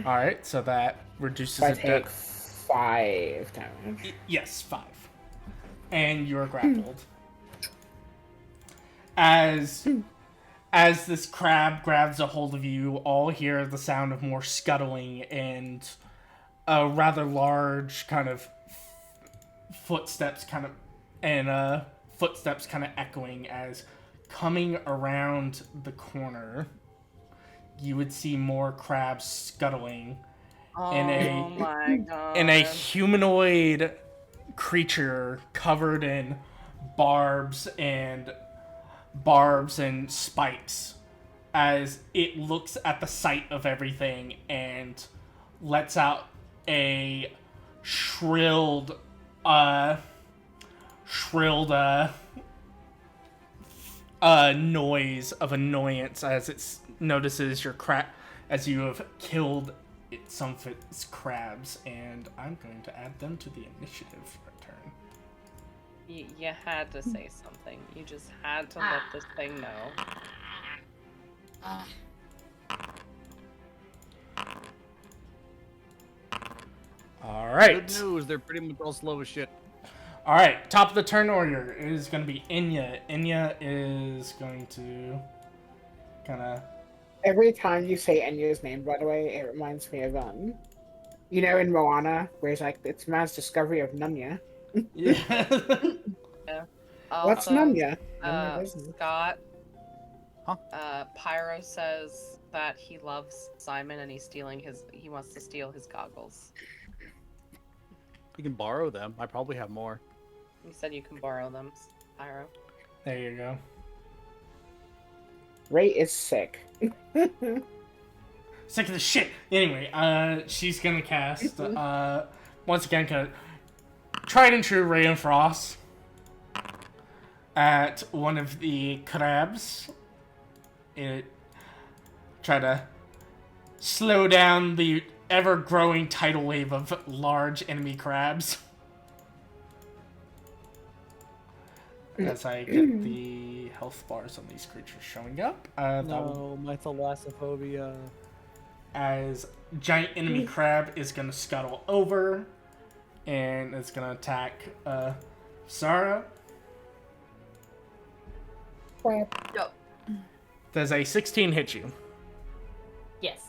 Speaker 2: Alright, so that reduces
Speaker 4: So I
Speaker 2: it
Speaker 4: take
Speaker 2: to...
Speaker 4: 5 damage.
Speaker 2: Yes, 5. And you are grappled. As this crab grabs a hold of you, all hear the sound of more scuttling and a rather large kind of footsteps kind of echoing as coming around the corner you would see more crabs scuttling
Speaker 3: Oh
Speaker 2: a-
Speaker 3: my god.
Speaker 2: in a humanoid creature covered in barbs and spikes as it looks at the sight of everything and lets out a shrilled noise of annoyance as it notices as you have killed some of its crabs, and I'm going to add them to the initiative return.
Speaker 3: You had to say something. You just had to let this thing know.
Speaker 2: All right.
Speaker 6: Good news, they're pretty much all slow as shit.
Speaker 2: All right. Top of the turn order is going to be Inya. Inya is going to kind of...
Speaker 4: Every time you say Enya's name, by the way, it reminds me of, you know, in Moana, where it's like, it's man's discovery of Nunya.
Speaker 2: Yeah.
Speaker 4: What's
Speaker 3: Also,
Speaker 4: Nunya? None of my business.
Speaker 3: Scott.
Speaker 6: Huh?
Speaker 3: Pyro says that he loves Simon and he wants to steal his goggles.
Speaker 6: You can borrow them. I probably have more.
Speaker 3: He said you can borrow them, Pyro.
Speaker 2: There you go.
Speaker 4: Ray is sick.
Speaker 2: Sick of the shit. Anyway, she's gonna cast, once again, kind of tried and true Ray and Frost at one of the crabs. It try to slow down the ever-growing tidal wave of large enemy crabs. As I get the health bars on these creatures showing up.
Speaker 6: No, my thalassophobia.
Speaker 2: As giant enemy crab is gonna scuttle over and it's gonna attack Sarah.
Speaker 3: Yep.
Speaker 2: Does a 16 hit you?
Speaker 5: Yes.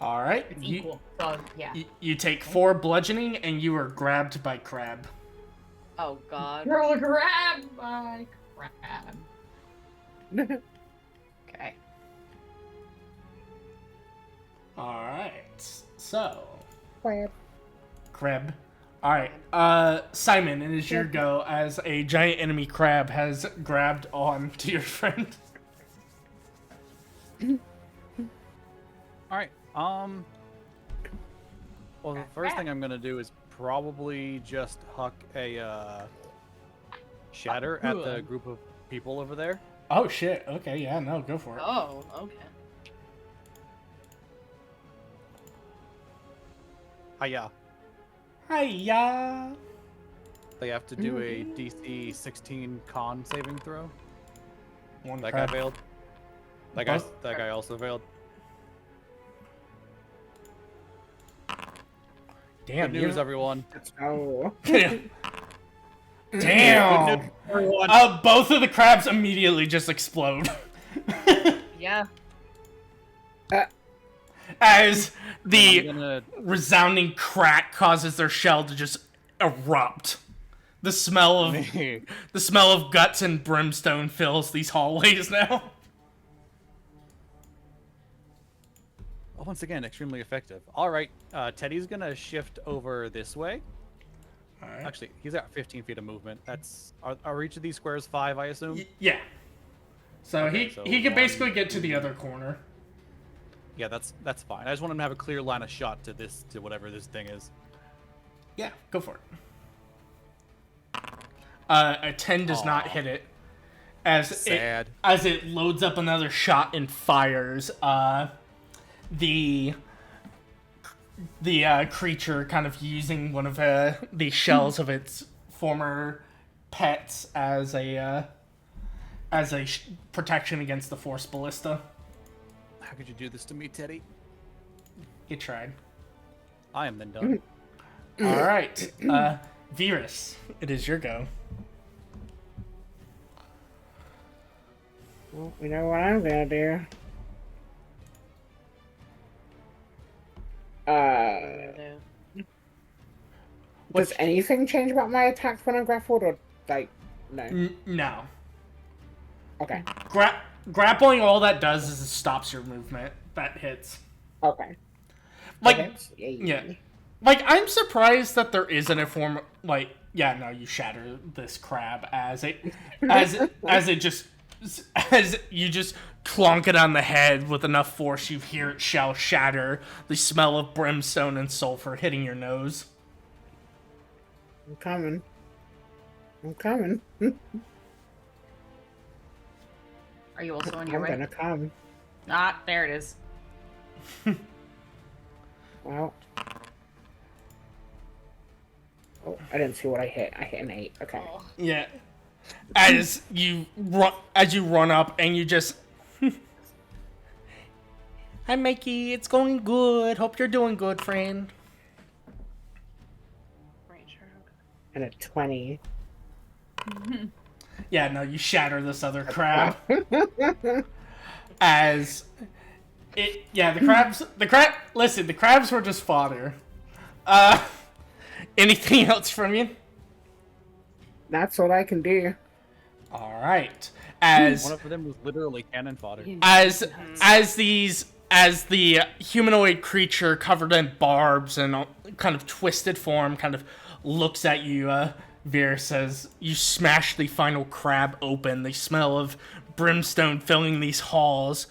Speaker 2: Alright.
Speaker 5: It's equal. So, yeah.
Speaker 2: You take 4 bludgeoning and you are grabbed by crab.
Speaker 3: Oh God.
Speaker 5: Girl, grab my crab. Okay.
Speaker 2: Alright. So.
Speaker 4: Crab.
Speaker 2: Crab. Alright. Simon, it is your go as a giant enemy crab has grabbed on to your friend.
Speaker 6: All right. Well, the first thing I'm gonna do is probably just huck a shatter at the group of people over there.
Speaker 2: Oh shit. Okay, yeah, no, go for it.
Speaker 3: Oh, okay.
Speaker 6: Hiya.
Speaker 2: Hiya.
Speaker 6: They have to do a DC 16 con saving throw.
Speaker 2: One
Speaker 6: That
Speaker 2: crab.
Speaker 6: guy failed. That guy also failed.
Speaker 2: Damn,
Speaker 6: Good news, everyone.
Speaker 4: Oh.
Speaker 2: Damn.
Speaker 6: Good news, everyone.
Speaker 2: Both of the crabs immediately just explode.
Speaker 3: Yeah.
Speaker 2: As
Speaker 6: I'm
Speaker 2: the
Speaker 6: gonna...
Speaker 2: resounding crack causes their shell to just erupt. The smell of guts and brimstone fills these hallways now.
Speaker 6: Once again, extremely effective. All right, Teddy's gonna shift over this way.
Speaker 2: All right.
Speaker 6: Actually, he's got 15 feet of movement. Are each of these squares 5, I assume?
Speaker 2: Yeah. So
Speaker 6: Okay,
Speaker 2: he can
Speaker 6: 1,
Speaker 2: basically get to the other corner.
Speaker 6: Yeah, that's fine. I just want him to have a clear line of shot to whatever this thing is.
Speaker 2: Yeah, go for it. A 10 does not
Speaker 6: Aw.
Speaker 2: hit it. As
Speaker 6: Sad.
Speaker 2: it loads up another shot and fires, the creature kind of using one of the shells of its former pets as a protection against the force ballista.
Speaker 6: How could you do this to me, Teddy?
Speaker 2: You tried.
Speaker 6: I am then done.
Speaker 2: All right, Virus, it is your go.
Speaker 4: Well, you know what I'm gonna do? Does anything change about my attacks when I'm grappled, or like, no?
Speaker 2: No.
Speaker 4: Okay.
Speaker 2: Grappling, all that does is it stops your movement. That hits.
Speaker 4: Okay.
Speaker 2: Like,
Speaker 4: Okay.
Speaker 2: yeah. Like, I'm surprised that there isn't a form, like, yeah, no, you shatter this crab as you just clonk it on the head with enough force you hear it shall shatter, the smell of brimstone and sulfur hitting your nose.
Speaker 4: I'm coming. I'm coming.
Speaker 5: Are you also on your
Speaker 4: I'm
Speaker 5: right?
Speaker 4: gonna come.
Speaker 5: Ah, there it is.
Speaker 4: Well. Oh, I didn't see what I hit. I hit an 8. Okay.
Speaker 2: Yeah. As you run up and you just Hi Mikey, it's going good. Hope you're doing good, friend.
Speaker 3: Ranger.
Speaker 4: And a 20.
Speaker 2: Yeah, no, you shatter this other crab. As it, yeah, the crabs were just fodder. Anything else from you?
Speaker 4: That's what I can do.
Speaker 2: All right. As
Speaker 6: One of them was literally cannon fodder.
Speaker 2: as the humanoid creature covered in barbs and kind of twisted form kind of looks at you, Veer, says, you smash the final crab open. The smell of brimstone filling these halls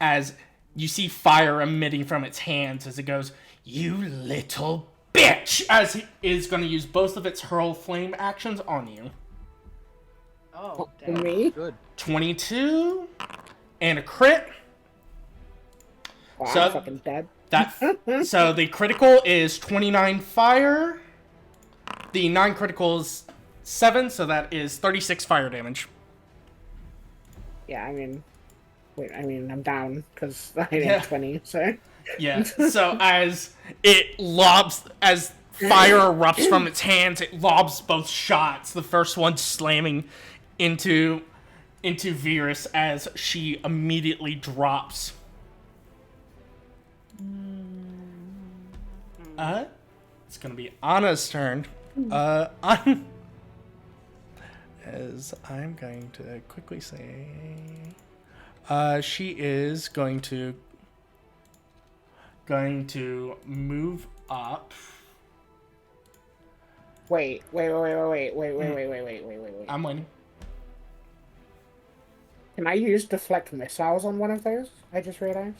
Speaker 2: as you see fire emitting from its hands as it goes, you little bitch, as he is going to use both of its hurl flame actions on you.
Speaker 3: Oh,
Speaker 4: For
Speaker 3: damn.
Speaker 4: me?
Speaker 6: Good.
Speaker 2: 22 and a crit.
Speaker 4: Wow,
Speaker 2: So-
Speaker 4: I'm fucking dead.
Speaker 2: So the critical is 29 fire. The non-critical is 7, so that is 36 fire damage.
Speaker 4: Yeah, I mean, I'm down because I did
Speaker 2: Yeah.
Speaker 4: 20. So
Speaker 2: Yeah. So as fire erupts from its hands, it lobs both shots. The first one slamming into Virus as she immediately drops. It's gonna be Anna's turn. As I'm going to quickly say, she is going to move up.
Speaker 4: wait.
Speaker 2: I'm waiting.
Speaker 4: Can I use deflect missiles on one of those? I just realized.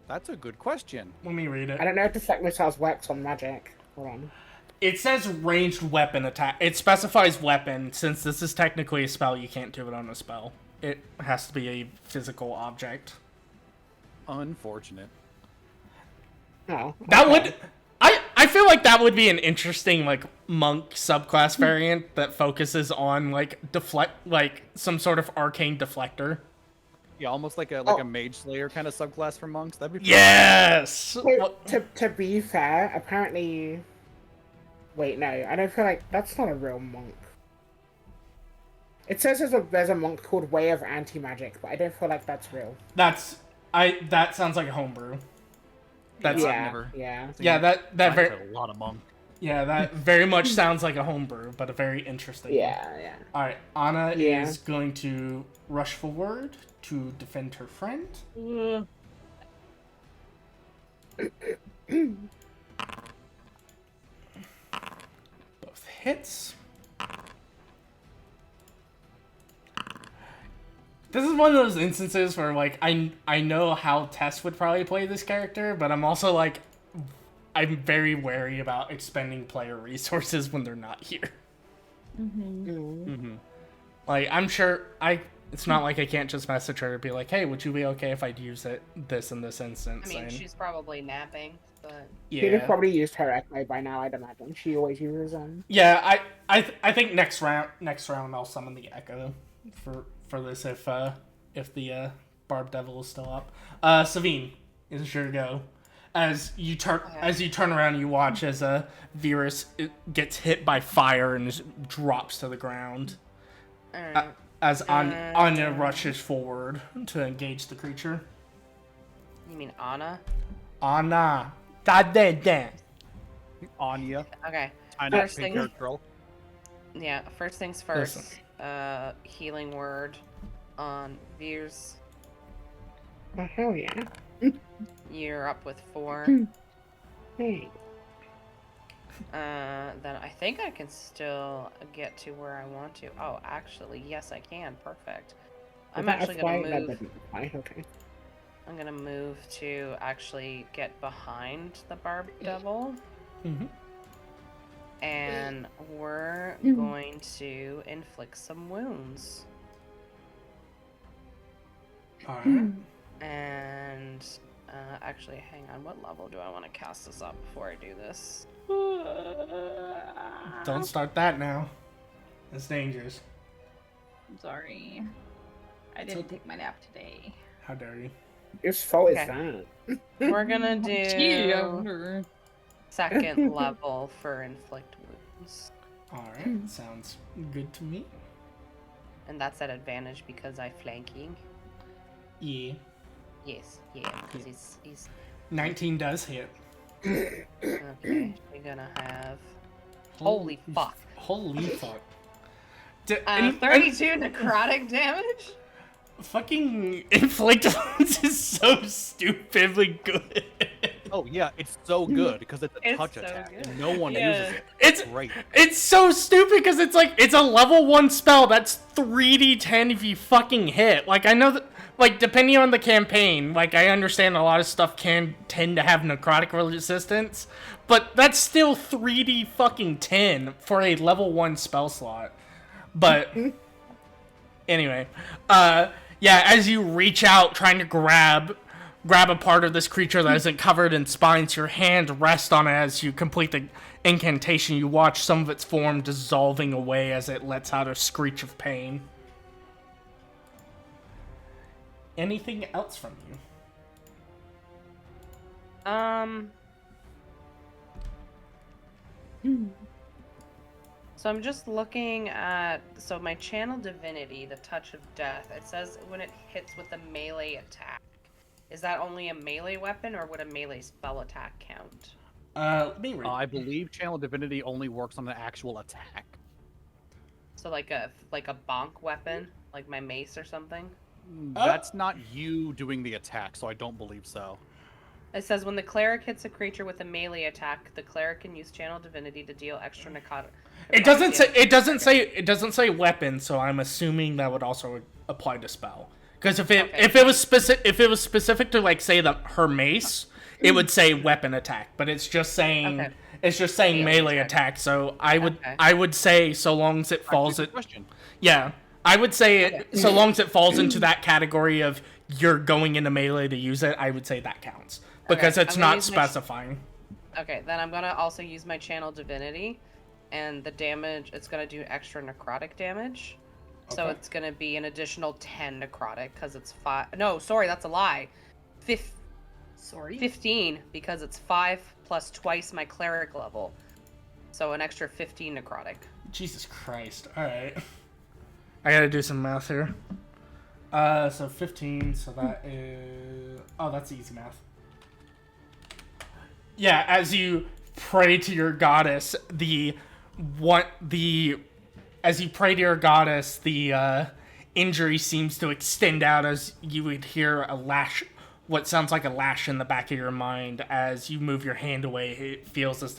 Speaker 6: That's a good question.
Speaker 2: Let me read it.
Speaker 4: I don't know if deflect missiles works on magic. Hold on.
Speaker 2: It says ranged weapon attack. It specifies weapon. Since this is technically a spell, you can't do it on a spell. It has to be a physical object.
Speaker 6: Unfortunate.
Speaker 4: Oh,
Speaker 2: That
Speaker 4: okay.
Speaker 2: would... I feel like that would be an interesting, like, monk subclass variant that focuses on, like, some sort of arcane deflector.
Speaker 6: Yeah, almost like a
Speaker 4: Oh.
Speaker 6: mage slayer kind of subclass for monks. That'd be pretty
Speaker 2: Yes!
Speaker 4: So, to be fair, apparently. Wait, no, I don't feel like that's not a real monk. It says there's a monk called Way of Anti-Magic, but I don't feel like that's real.
Speaker 2: That sounds like a homebrew. That's
Speaker 6: I've
Speaker 4: yeah,
Speaker 6: never
Speaker 4: yeah.
Speaker 2: yeah, that
Speaker 6: I've
Speaker 2: very
Speaker 6: played a lot of monk.
Speaker 2: yeah, that very much sounds like a homebrew, but a very interesting.
Speaker 4: Yeah.
Speaker 2: All right, Anna
Speaker 4: Yeah.
Speaker 2: is going to rush forward to defend her friend. Both hits. This is one of those instances where, like, I know how Tess would probably play this character, but I'm also, like, I'm very wary about expending player resources when they're not here. Like, I'm sure it's not like I can't just message her and be like, hey, would you be okay if I'd use this in this instance?
Speaker 3: I mean,
Speaker 2: And,
Speaker 3: she's probably napping, but
Speaker 4: She'd have
Speaker 2: yeah.
Speaker 4: probably used her echo by now, I'd imagine. She always uses
Speaker 2: Yeah, I think next round I'll summon the Echo for this if the Barb Devil is still up. Savine, is your go. As you turn around, you watch as Virus gets hit by fire and just drops to the ground.
Speaker 3: alright.
Speaker 2: As Anya rushes forward to engage the creature.
Speaker 3: You mean Anna?
Speaker 2: Anna, da da da.
Speaker 6: Anya.
Speaker 3: Okay.
Speaker 6: I know
Speaker 3: First thing-
Speaker 6: girl.
Speaker 3: Yeah, first things first. Healing word on Veers.
Speaker 4: Oh, hell yeah.
Speaker 3: You're up with 4.
Speaker 4: Hey.
Speaker 3: Then I think I can still get to where I want to. Oh, actually, yes, I can. Perfect. I'm actually gonna move.
Speaker 4: Okay.
Speaker 3: I'm gonna move to actually get behind the Barb Devil,
Speaker 2: Mm-hmm.
Speaker 3: and we're going to inflict some wounds.
Speaker 2: All right.
Speaker 3: And actually, hang on. What level do I want to cast this up before I do this?
Speaker 2: Don't start that now. It's dangerous.
Speaker 5: I'm sorry. I didn't take my nap today.
Speaker 2: How dare you?
Speaker 4: Whose fault is
Speaker 3: Okay.
Speaker 4: that?
Speaker 3: We're gonna
Speaker 5: Gee, I
Speaker 3: do
Speaker 5: wonder.
Speaker 3: second level for inflict wounds,
Speaker 2: All right, sounds good to me.
Speaker 3: and that's at advantage because I flanking.
Speaker 2: Yeah.
Speaker 3: Yes, yeah, because he's
Speaker 2: 19 does hit.
Speaker 3: okay. We're gonna have Holy fuck.
Speaker 2: Holy fuck.
Speaker 3: 32 necrotic damage?
Speaker 2: Fucking inflict wounds is so stupidly good.
Speaker 6: Oh yeah, it's so good because it's a
Speaker 3: It's
Speaker 6: touch
Speaker 3: so
Speaker 6: attack,
Speaker 3: good.
Speaker 6: and no one
Speaker 3: Yeah.
Speaker 6: uses it.
Speaker 2: It's
Speaker 6: Great.
Speaker 2: It's so stupid because it's a level 1 spell that's 3d10 if you fucking hit. Like, I know that, like, depending on the campaign, like, I understand a lot of stuff can tend to have necrotic resistance, but that's still 3d fucking 10 for a level 1 spell slot. But anyway, yeah, as you reach out trying to grab a part of this creature that isn't covered in spines, your hand rests on it as you complete the incantation. You watch some of its form dissolving away as it lets out a screech of pain. Anything else from you?
Speaker 3: So I'm just looking at, so my channel divinity, the touch of death, it says when it hits with a melee attack. Is that only a melee weapon, or would a melee spell attack count?
Speaker 2: Let me read.
Speaker 6: I believe Channel Divinity only works on an actual attack.
Speaker 3: So like a bonk weapon, like my mace or something?
Speaker 6: That's not you doing the attack, so I don't believe so.
Speaker 3: It says when the cleric hits a creature with a melee attack, the cleric can use channel divinity to deal extra necrotic.
Speaker 2: It doesn't say weapon, so I'm assuming that would also apply to spell. Because if it was specific to, like, say her mace, it would say weapon attack, but it's just saying melee attack. So I would say so long as it falls I would say so long as it falls into that category of you're going into melee to use it, I would say that counts because it's not specifying.
Speaker 3: Okay, then I'm gonna also use my channel divinity, and the damage it's gonna do extra necrotic damage. So
Speaker 2: Okay.
Speaker 3: it's gonna be an additional 10 necrotic because it's 5. No, sorry, that's a lie. 15 because it's 5 plus twice my cleric level. So an extra 15 necrotic.
Speaker 2: Jesus Christ! All right, I gotta do some math here. So 15. So that is that's easy math. Yeah, as you pray to your goddess, the injury seems to extend out as you would hear a lash, what sounds like a lash in the back of your mind as you move your hand away. It feels as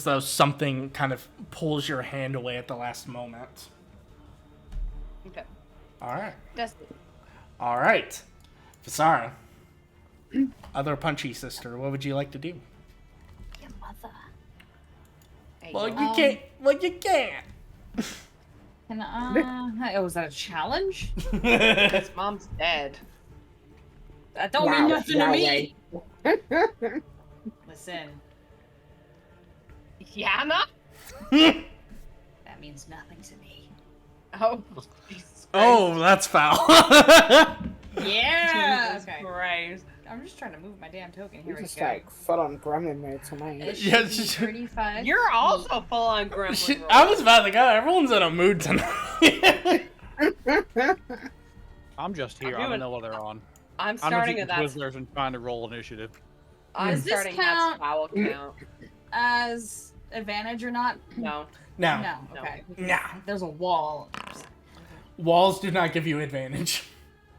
Speaker 2: though something kind of pulls your hand away at the last moment.
Speaker 3: Okay.
Speaker 2: All right.
Speaker 3: That's
Speaker 2: All right. Visara, other punchy sister, what would you like to do?
Speaker 5: Your mother.
Speaker 2: Well, you can't. Well, you can't.
Speaker 5: Can I? Oh, is that a challenge?
Speaker 3: his mom's dead.
Speaker 5: That don't mean nothing to me.
Speaker 4: Way.
Speaker 5: Listen,
Speaker 3: Yana?
Speaker 5: that means nothing to me.
Speaker 3: Oh, Jesus Christ.
Speaker 2: Oh, that's foul.
Speaker 5: Yeah.
Speaker 3: Jesus
Speaker 5: Okay.
Speaker 3: Christ.
Speaker 5: I'm just trying to move my damn token. Here
Speaker 4: You're
Speaker 5: we
Speaker 4: just
Speaker 5: go.
Speaker 4: like full on gremlin mode tonight.
Speaker 5: It
Speaker 2: Yeah,
Speaker 5: should be 35.
Speaker 3: You're also full on gremlin roll.
Speaker 2: I was about to go. Everyone's in a mood tonight.
Speaker 6: I'm just here.
Speaker 3: I'm
Speaker 6: I don't
Speaker 3: doing-
Speaker 6: know what they're on.
Speaker 3: I'm
Speaker 6: I'm
Speaker 3: starting
Speaker 6: just
Speaker 3: at that.
Speaker 6: Twizzlers and trying to roll initiative.
Speaker 3: I'm
Speaker 5: Does this
Speaker 3: starting
Speaker 5: count?
Speaker 3: that foul count.
Speaker 5: As advantage or not?
Speaker 3: No.
Speaker 2: No.
Speaker 5: No.
Speaker 3: No.
Speaker 5: Okay.
Speaker 2: No.
Speaker 5: There's a wall.
Speaker 2: Walls do not give you advantage.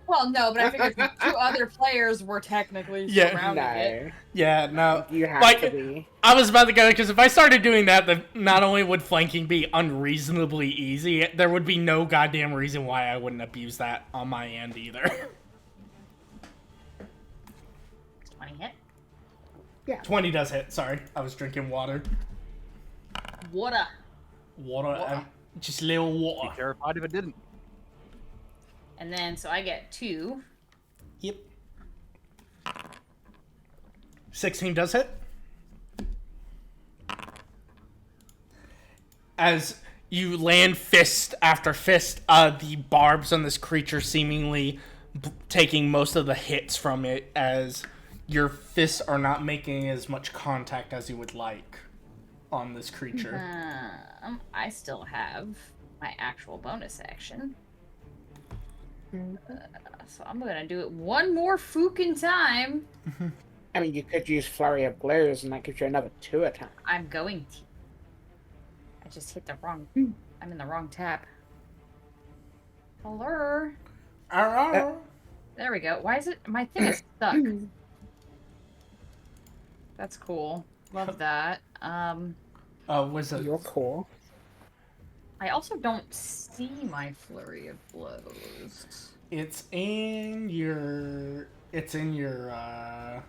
Speaker 5: Well, no, but I figured the 2 other players were technically
Speaker 2: Yeah.
Speaker 5: surrounding it.
Speaker 4: No,
Speaker 2: Yeah, no.
Speaker 4: you have
Speaker 2: Like,
Speaker 4: to be.
Speaker 2: I was about to go, because if I started doing that, then not only would flanking be unreasonably easy, there would be no goddamn reason why I wouldn't abuse that on my end either.
Speaker 5: 20 hit.
Speaker 2: 20 does hit. Sorry, I was drinking water.
Speaker 5: Water.
Speaker 2: Water. Just a little
Speaker 6: Be
Speaker 2: water.
Speaker 6: terrified if it didn't.
Speaker 5: And then, so I get 2.
Speaker 2: Yep. 16 does hit. As you land fist after fist, the barbs on this creature seemingly taking most of the hits from it, as your fists are not making as much contact as you would like on this creature.
Speaker 5: I still have my actual bonus action. So I'm gonna do it one more fucking time.
Speaker 4: I mean, you could use Flurry of Blows, and that gives you another 2 attack.
Speaker 5: I'm going to. just hit the wrong. I'm in the wrong tab. Hello. There we go. Why is it? My thing is stuck. That's cool. Love that.
Speaker 2: Was it?
Speaker 4: You're cool.
Speaker 5: I also don't see my flurry of blows.
Speaker 2: It's in your. It's in your.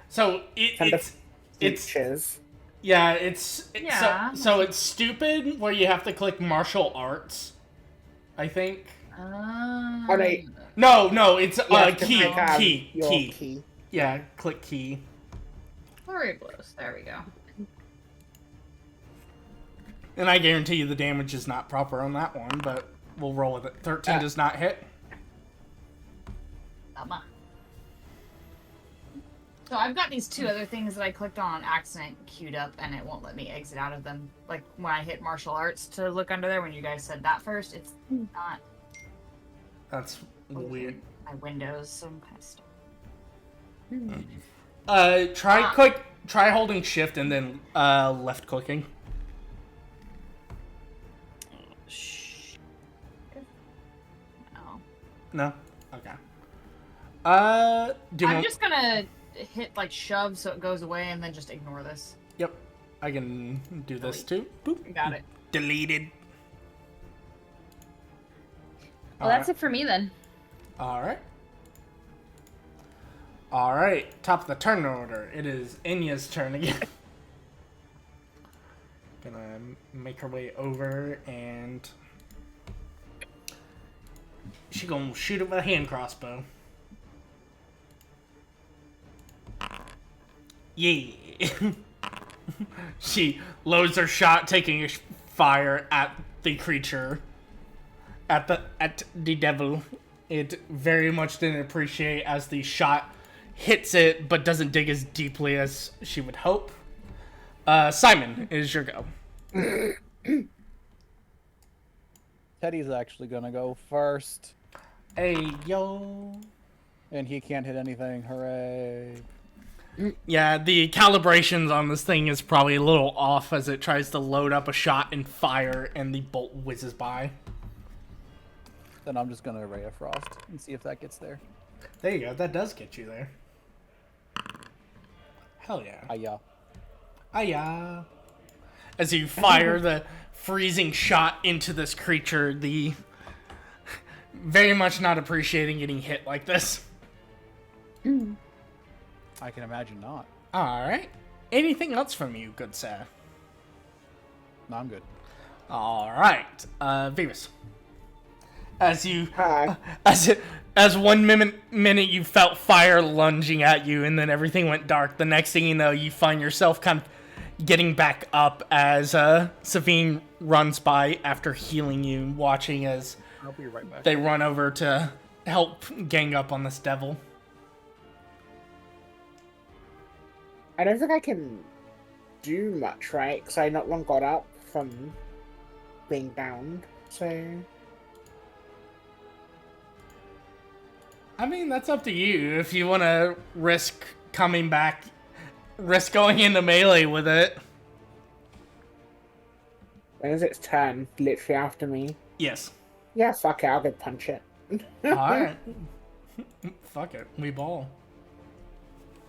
Speaker 2: So it's
Speaker 4: Features.
Speaker 2: yeah. It's
Speaker 5: Yeah.
Speaker 2: So it's stupid where you have to click martial arts. I think.
Speaker 4: Oh,
Speaker 2: No. It's
Speaker 4: you have to
Speaker 2: key.
Speaker 4: click, your
Speaker 2: Key.
Speaker 4: key.
Speaker 2: Yeah. Click key.
Speaker 5: Flurry of blows. There we go.
Speaker 2: And I guarantee you the damage is not proper on that one, but we'll roll with it. 13 does not hit.
Speaker 5: So I've got these two other things that I clicked on accident queued up, and it won't let me exit out of them. Like when I hit martial arts to look under there, when you guys said that first, it's not
Speaker 2: That's weird.
Speaker 5: my windows, so I'm kind of stuck.
Speaker 2: Try holding shift and then left clicking.
Speaker 5: No.
Speaker 2: No? Okay.
Speaker 5: I'm just gonna hit like shove so it goes away, and then just ignore this.
Speaker 2: Yep. I can do this too. Boop.
Speaker 5: Got it.
Speaker 2: Deleted.
Speaker 5: Well, that's it for me then.
Speaker 2: Alright. Alright. Top of the turn order. It is Enya's turn again. Gonna make her way over and she gonna shoot it with a hand crossbow. Yeah. She loads her shot, taking a fire at the creature. At the devil. It very much didn't appreciate as the shot hits it, but doesn't dig as deeply as she would hope. Simon, is your go.
Speaker 6: Teddy's actually gonna go first,
Speaker 2: Hey, yo.
Speaker 6: and he can't hit anything. Hooray!
Speaker 2: Yeah, the calibrations on this thing is probably a little off as it tries to load up a shot and fire, and the bolt whizzes by.
Speaker 6: Then I'm just gonna Ray of Frost and see if that gets there.
Speaker 2: There you go. That does get you there. Hell yeah.
Speaker 6: Hiya.
Speaker 2: Hiya. As you fire the freezing shot into this creature, the very much not appreciating getting hit like this.
Speaker 6: I can imagine not.
Speaker 2: Alright. Anything else from you, good sir?
Speaker 6: No, I'm good.
Speaker 2: Alright. Venus. As you
Speaker 4: Hi.
Speaker 2: as 1 minute you felt fire lunging at you and then everything went dark. The next thing you know, you find yourself kind of getting back up as Savine runs by after healing you, watching as
Speaker 6: I'll be right back.
Speaker 2: they run over to help gang up on this devil.
Speaker 4: I don't think I can do much, right? Because I not long got up from being downed, so...
Speaker 2: I mean, that's up to you. If you want to risk coming back, risk going into melee with it.
Speaker 4: When is its turn? Literally after me.
Speaker 2: Yes.
Speaker 4: Yeah, fuck it, I'll go punch it.
Speaker 2: Alright. Fuck it. We ball.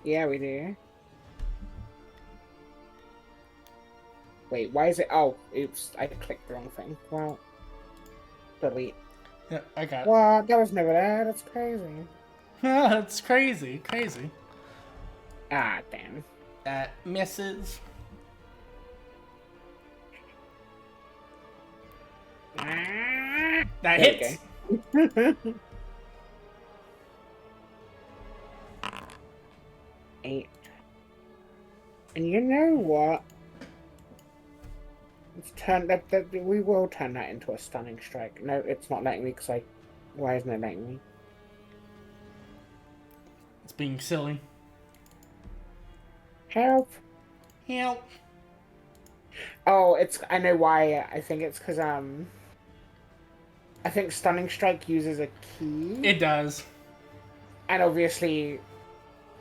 Speaker 4: Yeah, we do. Wait, why is it... Oh, oops, I clicked the wrong thing. Well, delete.
Speaker 2: Yeah, I got it.
Speaker 4: What? That was never there. That's crazy.
Speaker 2: It's crazy. Crazy.
Speaker 4: Ah, damn.
Speaker 2: That misses. That
Speaker 4: There
Speaker 2: hits.
Speaker 4: we go. 8. And you know what? Let's turn that. We will turn that into a stunning strike. No, it's not letting me because I. Why isn't it letting me?
Speaker 2: It's being silly.
Speaker 4: Help!
Speaker 2: Help.
Speaker 4: Oh, it's. I know why. I think it's because I think stunning strike uses a key.
Speaker 2: It does.
Speaker 4: And obviously,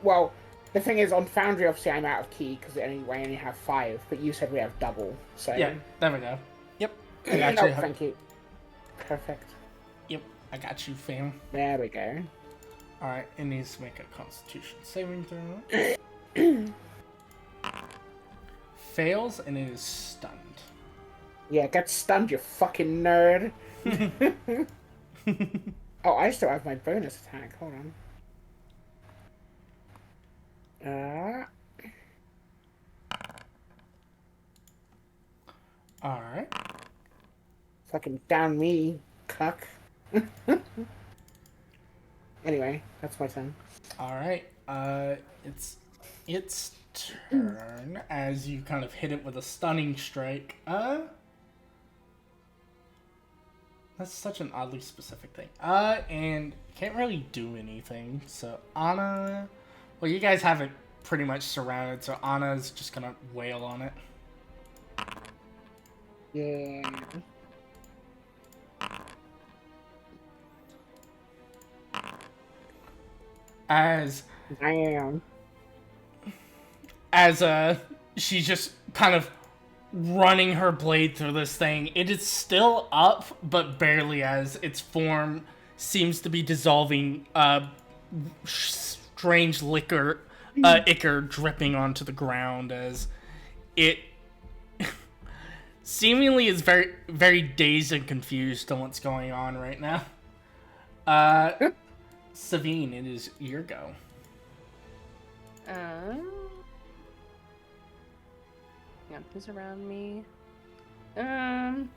Speaker 4: well, The thing is, on Foundry, obviously, I'm out of key because we only have 5. But you said we have double, so
Speaker 2: Yeah, there we go. Yep, I got
Speaker 4: no,
Speaker 2: you.
Speaker 4: thank you. Perfect.
Speaker 2: Yep, I got you, fam.
Speaker 4: There we go.
Speaker 2: Alright, it needs to make a Constitution saving throw. Fails, and it is stunned.
Speaker 4: Yeah, get stunned, you fucking nerd. Oh, I still have my bonus attack. Hold on.
Speaker 2: Alright.
Speaker 4: Fucking down me, cuck. Anyway, that's my turn.
Speaker 2: Alright. It's turn as you kind of hit it with a stunning strike. That's such an oddly specific thing. And can't really do anything. So Anna, well, you guys have it pretty much surrounded. So Anna's just gonna wail on it.
Speaker 4: Yeah.
Speaker 2: As
Speaker 4: Damn.
Speaker 2: she's just kind of running her blade through this thing. It is still up, but barely, as its form seems to be dissolving. Strange ichor dripping onto the ground as it seemingly is very, very dazed and confused on what's going on right now. Savine, it is your go.
Speaker 3: Hang on, who's around me? Hang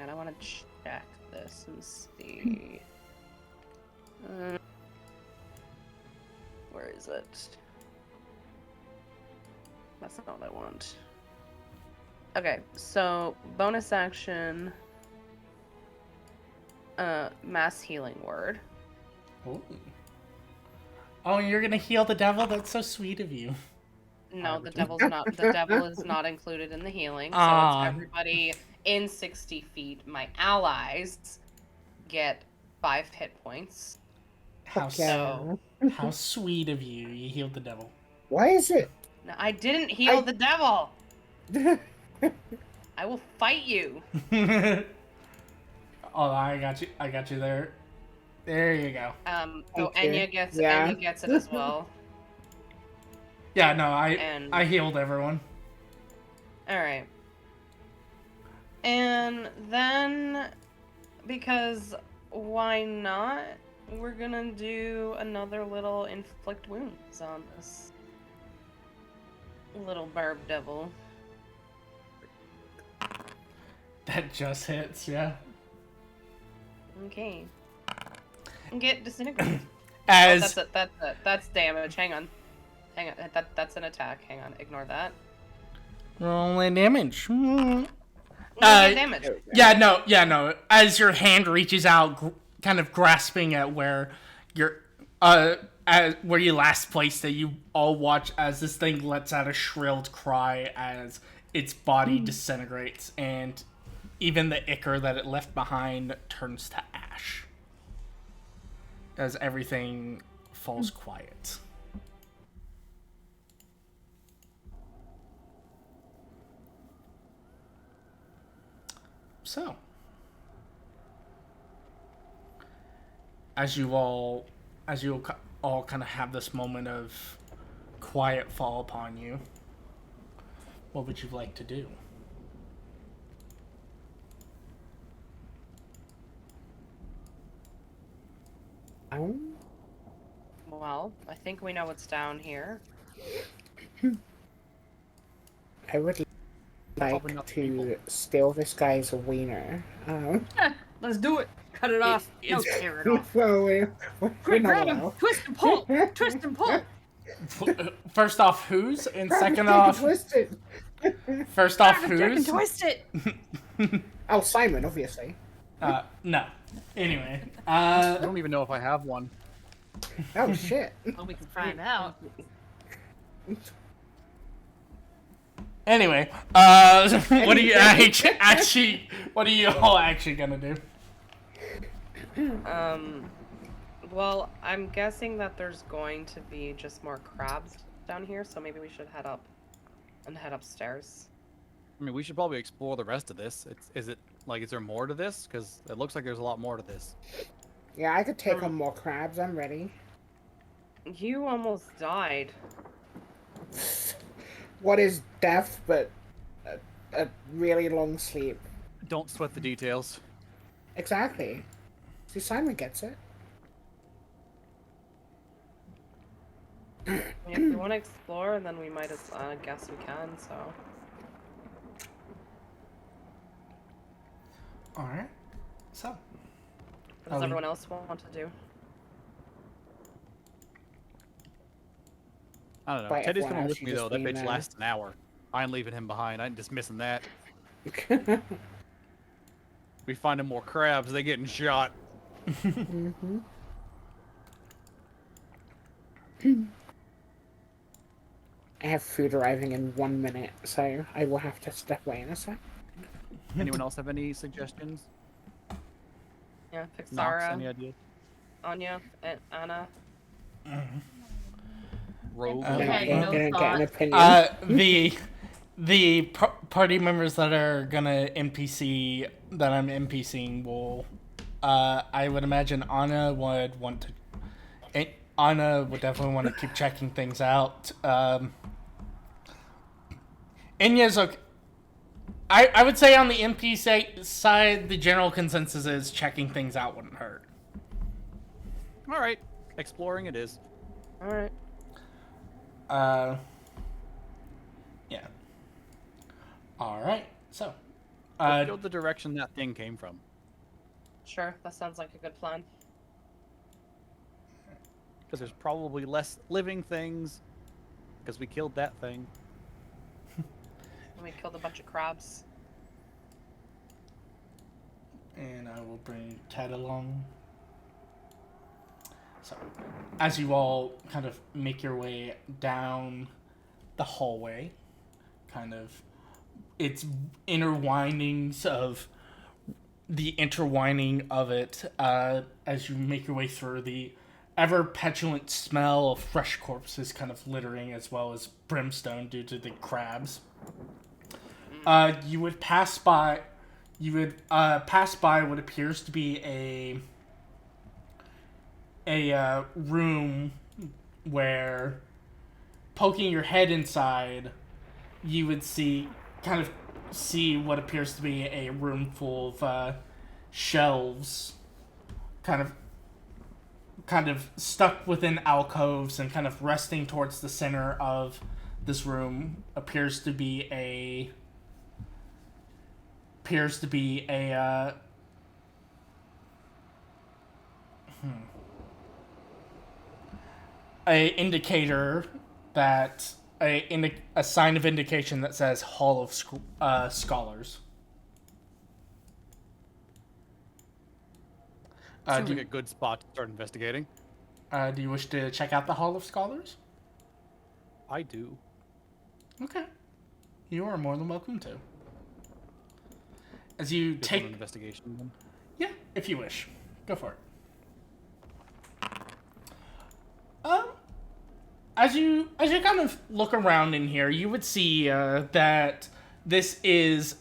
Speaker 3: on, I want to check this and see. Where is it? That's not what I want. Okay, so bonus action. Mass healing word.
Speaker 2: Ooh. Oh, you're gonna heal the devil? That's so sweet of you.
Speaker 3: No, the devil is not included in the healing. So
Speaker 2: Ah.
Speaker 3: it's everybody in 60 feet. My allies get 5 hit points.
Speaker 2: How
Speaker 4: Okay.
Speaker 3: So
Speaker 2: how sweet of you. You healed the devil.
Speaker 4: Why is it?
Speaker 3: no, I didn't heal the devil. I will fight you.
Speaker 2: Oh, I got you there. There you go.
Speaker 3: So
Speaker 4: Thank you.
Speaker 3: Enya gets
Speaker 4: Yeah.
Speaker 3: Enya gets it as well.
Speaker 2: Yeah, no,
Speaker 3: And
Speaker 2: I healed everyone.
Speaker 3: all right. And then, because why not? We're gonna do another little inflict wounds on this little barb devil.
Speaker 2: That just hits, yeah.
Speaker 3: Okay. And get disintegrated.
Speaker 2: As
Speaker 3: That's damage. Hang on. That's an attack. Hang on. Ignore that.
Speaker 2: rolling damage.
Speaker 3: You get damage.
Speaker 2: Yeah, no. As your hand reaches out, kind of grasping at where where you last placed it, you all watch as this thing lets out a shrilled cry as its body disintegrates, and even the ichor that it left behind turns to ash as everything falls quiet. So, as you all kind of have this moment of quiet fall upon you, what would you like to do?
Speaker 3: Well, I think we know what's down here.
Speaker 4: I would
Speaker 6: Probably
Speaker 4: like
Speaker 6: not
Speaker 4: to steal this guy's wiener.
Speaker 5: Let's do it. Cut it off. No,
Speaker 2: it's-
Speaker 5: tear it off.
Speaker 4: Well, we're
Speaker 5: Quick,
Speaker 4: not
Speaker 5: grab him.
Speaker 4: allowed.
Speaker 5: Twist and pull. Twist and pull.
Speaker 2: First off, whose? And second
Speaker 4: Take
Speaker 2: off,
Speaker 4: it twisted.
Speaker 2: first off,
Speaker 5: Grab it, Jack, and
Speaker 2: whose?
Speaker 5: twist it.
Speaker 4: Oh, Simon, obviously.
Speaker 2: No. Anyway,
Speaker 6: I don't even know if I have one.
Speaker 4: Oh shit.
Speaker 5: Well, we can find out.
Speaker 2: anyway, what are you actually? What are you all actually gonna do?
Speaker 3: Well, I'm guessing that there's going to be just more crabs down here, so maybe we should head up and head upstairs.
Speaker 6: I mean, we should probably explore the rest of this. Is there more to this? Because it looks like there's a lot more to this.
Speaker 4: Yeah, I could take on more crabs. I'm ready.
Speaker 3: You almost died.
Speaker 4: What is death but a really long sleep?
Speaker 6: Don't sweat the details.
Speaker 4: Exactly. See, Simon gets it.
Speaker 3: If we want to explore, then we might as guess we can, so.
Speaker 2: Alright. So.
Speaker 3: What does everyone else want to do?
Speaker 6: I don't know.
Speaker 4: By
Speaker 6: Teddy's
Speaker 4: everyone
Speaker 6: coming
Speaker 4: else,
Speaker 6: with
Speaker 4: you
Speaker 6: me,
Speaker 4: just
Speaker 6: though. That
Speaker 4: being
Speaker 6: bitch
Speaker 4: there.
Speaker 6: lasts an hour. I ain't leaving him behind. I'm just missing that. We finding more crabs. They getting shot.
Speaker 4: Mm-hmm. I have food arriving in 1 minute, so I will have to step away in a sec.
Speaker 6: Anyone else have any suggestions?
Speaker 3: Yeah,
Speaker 6: Nox,
Speaker 3: Pixara,
Speaker 6: any ideas?
Speaker 3: Anya, and Anna.
Speaker 6: Rogue.
Speaker 5: Okay,
Speaker 4: Gonna
Speaker 5: no
Speaker 4: get an
Speaker 5: thought.
Speaker 4: opinion.
Speaker 2: The party members that are gonna NPC that I'm NPCing will, I would imagine Anna would want to. Anna would definitely want to keep checking things out. Inya's okay. I would say on the NPC side, the general consensus is checking things out wouldn't hurt.
Speaker 6: All right, exploring it is.
Speaker 3: All right.
Speaker 2: Yeah. All right. So,
Speaker 6: Let's go the direction that thing came from.
Speaker 3: Sure, that sounds like a good plan.
Speaker 6: Because there's probably less living things. Because we killed that thing.
Speaker 3: And we killed a bunch of crabs.
Speaker 2: and I will bring Ted along. So, as you all kind of make your way down the hallway, kind of its interwindings of the intertwining of it, as you make your way through the ever petulant smell of fresh corpses kind of littering, as well as brimstone due to the crabs. You would pass by what appears to be a room where, poking your head inside, you would see what appears to be a room full of shelves, kind of stuck within alcoves and kind of resting towards the center of this room appears to be a indicator that a sign of indication that says Hall of Scholars.
Speaker 6: Seems like a good spot to start investigating.
Speaker 2: Do you wish to check out the Hall of Scholars?
Speaker 6: I do.
Speaker 2: Okay. You are more than welcome to. As you
Speaker 6: Just
Speaker 2: take
Speaker 6: an investigation then.
Speaker 2: Yeah, if you wish. Go for it. As you kind of look around in here, you would see that this is,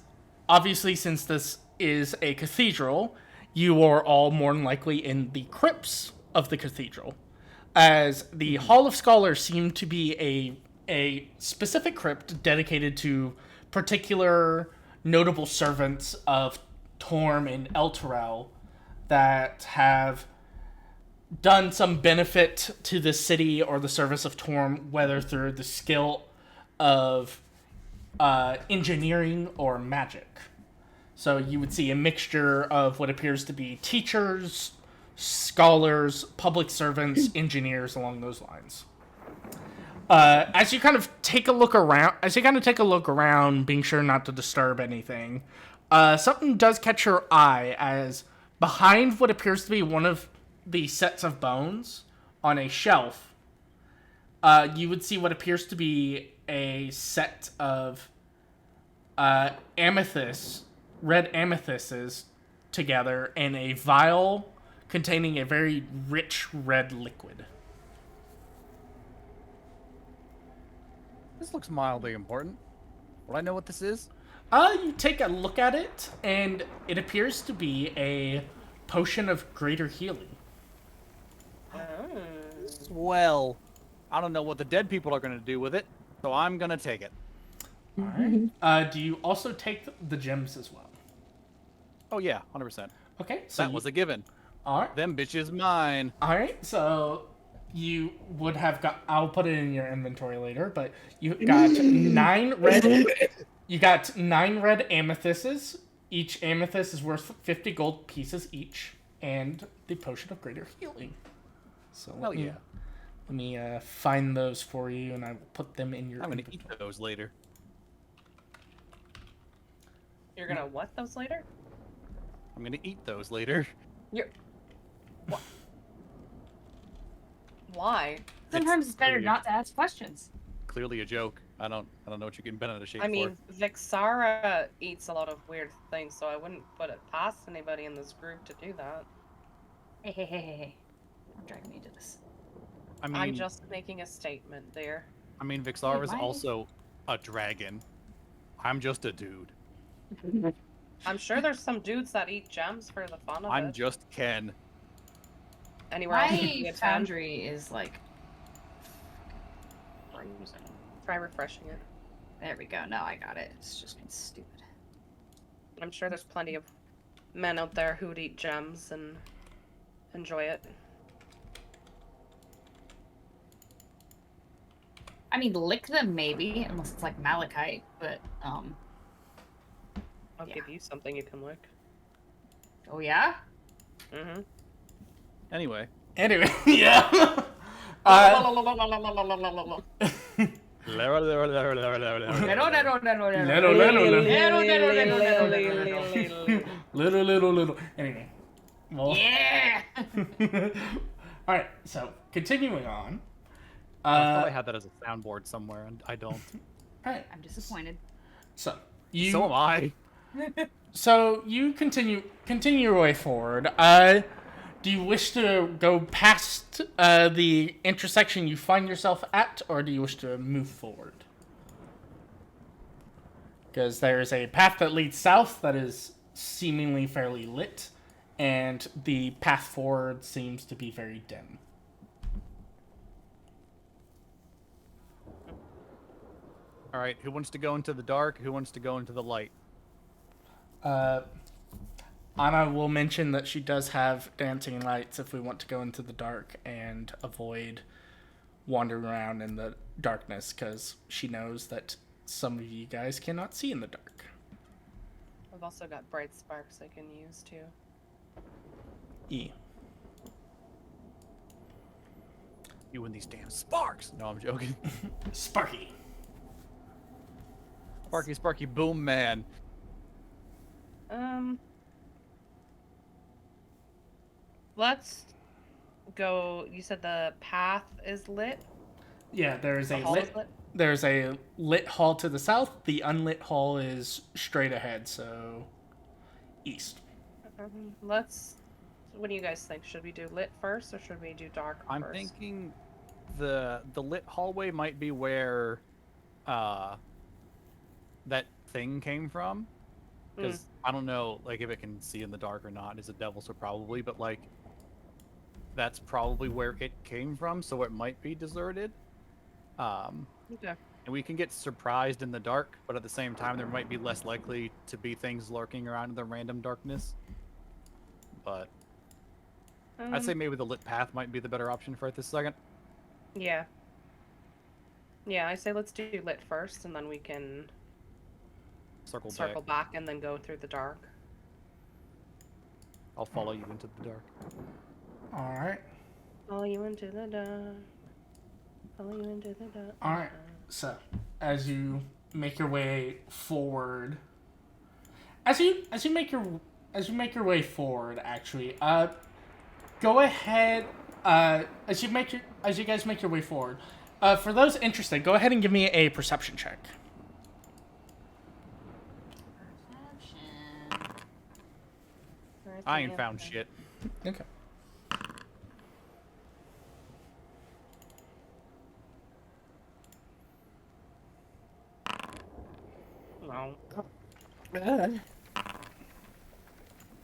Speaker 2: obviously since this is a cathedral, you are all more than likely in the crypts of the cathedral. As the Hall of Scholars seem to be a specific crypt dedicated to particular notable servants of Torm and Elturel that have done some benefit to the city or the service of Torm, whether through the skill of engineering or magic. So you would see a mixture of what appears to be teachers, scholars, public servants, engineers, along those lines. As you kind of take a look around, being sure not to disturb anything, something does catch your eye as behind what appears to be one of the sets of bones on a shelf, you would see what appears to be a set of red amethysts together in a vial containing a very rich red liquid.
Speaker 6: This looks mildly important. Will I know what this is?
Speaker 2: You take a look at it, and it appears to be a potion of greater healing.
Speaker 3: Oh.
Speaker 6: Well, I don't know what the dead people are going to do with it, so I'm going to take it.
Speaker 2: All right. Do you also take the gems as well?
Speaker 6: Oh, yeah, 100%.
Speaker 2: Okay, so
Speaker 6: That was a given.
Speaker 2: all right.
Speaker 6: Them bitches mine.
Speaker 2: All right, so you would have got. I'll put it in your inventory later, but you got 9 red. You got 9 red amethysts. Each amethyst is worth 50 gold pieces each, and the potion of greater healing. So
Speaker 6: Hell yeah.
Speaker 2: let me find those for you, and I will put them in your.
Speaker 6: I'm going to
Speaker 2: inventory.
Speaker 6: eat those later.
Speaker 3: You're gonna what those later?
Speaker 6: I'm going to eat those later.
Speaker 3: You're. What? Why?
Speaker 1: Sometimes it's better
Speaker 6: clearly-
Speaker 1: not to ask questions.
Speaker 6: Clearly a joke. I don't know what you're getting bent out of shape
Speaker 3: I mean,
Speaker 6: for.
Speaker 3: Vixara eats a lot of weird things, so I wouldn't put it past anybody in this group to do that.
Speaker 5: Hey. Don't drag me into this.
Speaker 6: I mean,
Speaker 3: I'm just making a statement there.
Speaker 6: Vixar is
Speaker 5: why-
Speaker 6: also a dragon. I'm just a dude.
Speaker 3: I'm sure there's some dudes that eat gems for the fun of
Speaker 6: I'm
Speaker 3: it.
Speaker 6: just Ken.
Speaker 3: Anywhere else you
Speaker 5: My
Speaker 3: can attend,
Speaker 5: foundry is like frozen.
Speaker 3: try refreshing it.
Speaker 5: There we go. Now I got it. It's just been stupid.
Speaker 3: I'm sure there's plenty of men out there who'd eat gems and enjoy it.
Speaker 5: I mean, lick them maybe, unless it's like malachite, but
Speaker 3: I'll
Speaker 5: Yeah.
Speaker 3: give you something you can lick.
Speaker 5: oh yeah.
Speaker 3: Mm-hmm.
Speaker 6: Anyway,
Speaker 2: Anyway, yeah. Little. Anyway. Well,
Speaker 5: Yeah.
Speaker 2: all right, so continuing on.
Speaker 6: I thought I had that as a soundboard somewhere, and I don't.
Speaker 2: All right,
Speaker 5: I'm disappointed.
Speaker 2: so you.
Speaker 6: So am I.
Speaker 2: So you continue your way forward. Do you wish to go past the intersection you find yourself at, or do you wish to move forward? Because there's a path that leads south that is seemingly fairly lit, and the path forward seems to be very dim.
Speaker 6: All right, who wants to go into the dark? Who wants to go into the light?
Speaker 2: Anna will mention that she does have dancing lights if we want to go into the dark and avoid wandering around in the darkness, because she knows that some of you guys cannot see in the dark.
Speaker 3: I've also got bright sparks I can use too.
Speaker 2: E.
Speaker 6: You and these damn sparks. No, I'm joking.
Speaker 2: Sparky.
Speaker 6: Sparky, boom, man.
Speaker 3: Let's go. You said the path is lit?
Speaker 2: Yeah, there's
Speaker 3: The
Speaker 2: a
Speaker 3: hall
Speaker 2: lit.
Speaker 3: is lit?
Speaker 2: There's a lit hall to the south. The unlit hall is straight ahead, so east.
Speaker 3: Let's. What do you guys think? Should we do lit first or should we do dark
Speaker 6: I'm
Speaker 3: first?
Speaker 6: thinking the lit hallway might be where that thing came from. Because I don't know, like, if it can see in the dark or not. Is a devil, so probably, but like, that's probably where it came from, so it might be deserted.
Speaker 3: Okay.
Speaker 6: And we can get surprised in the dark, but at the same time, there might be less likely to be things lurking around in the random darkness. But I'd say maybe the lit path might be the better option for it this second.
Speaker 3: Yeah. Yeah, I say let's do lit first, and then we can circle back and then go through the dark.
Speaker 6: I'll follow you into the dark.
Speaker 2: All right.
Speaker 3: Follow you into the dark. Follow you into the dark.
Speaker 2: All right. So, as you make your way forward, as you make your way forward, actually, go ahead. As you guys make your way forward, for those interested, go ahead and give me a perception check.
Speaker 6: I ain't found shit.
Speaker 2: Okay.
Speaker 3: know.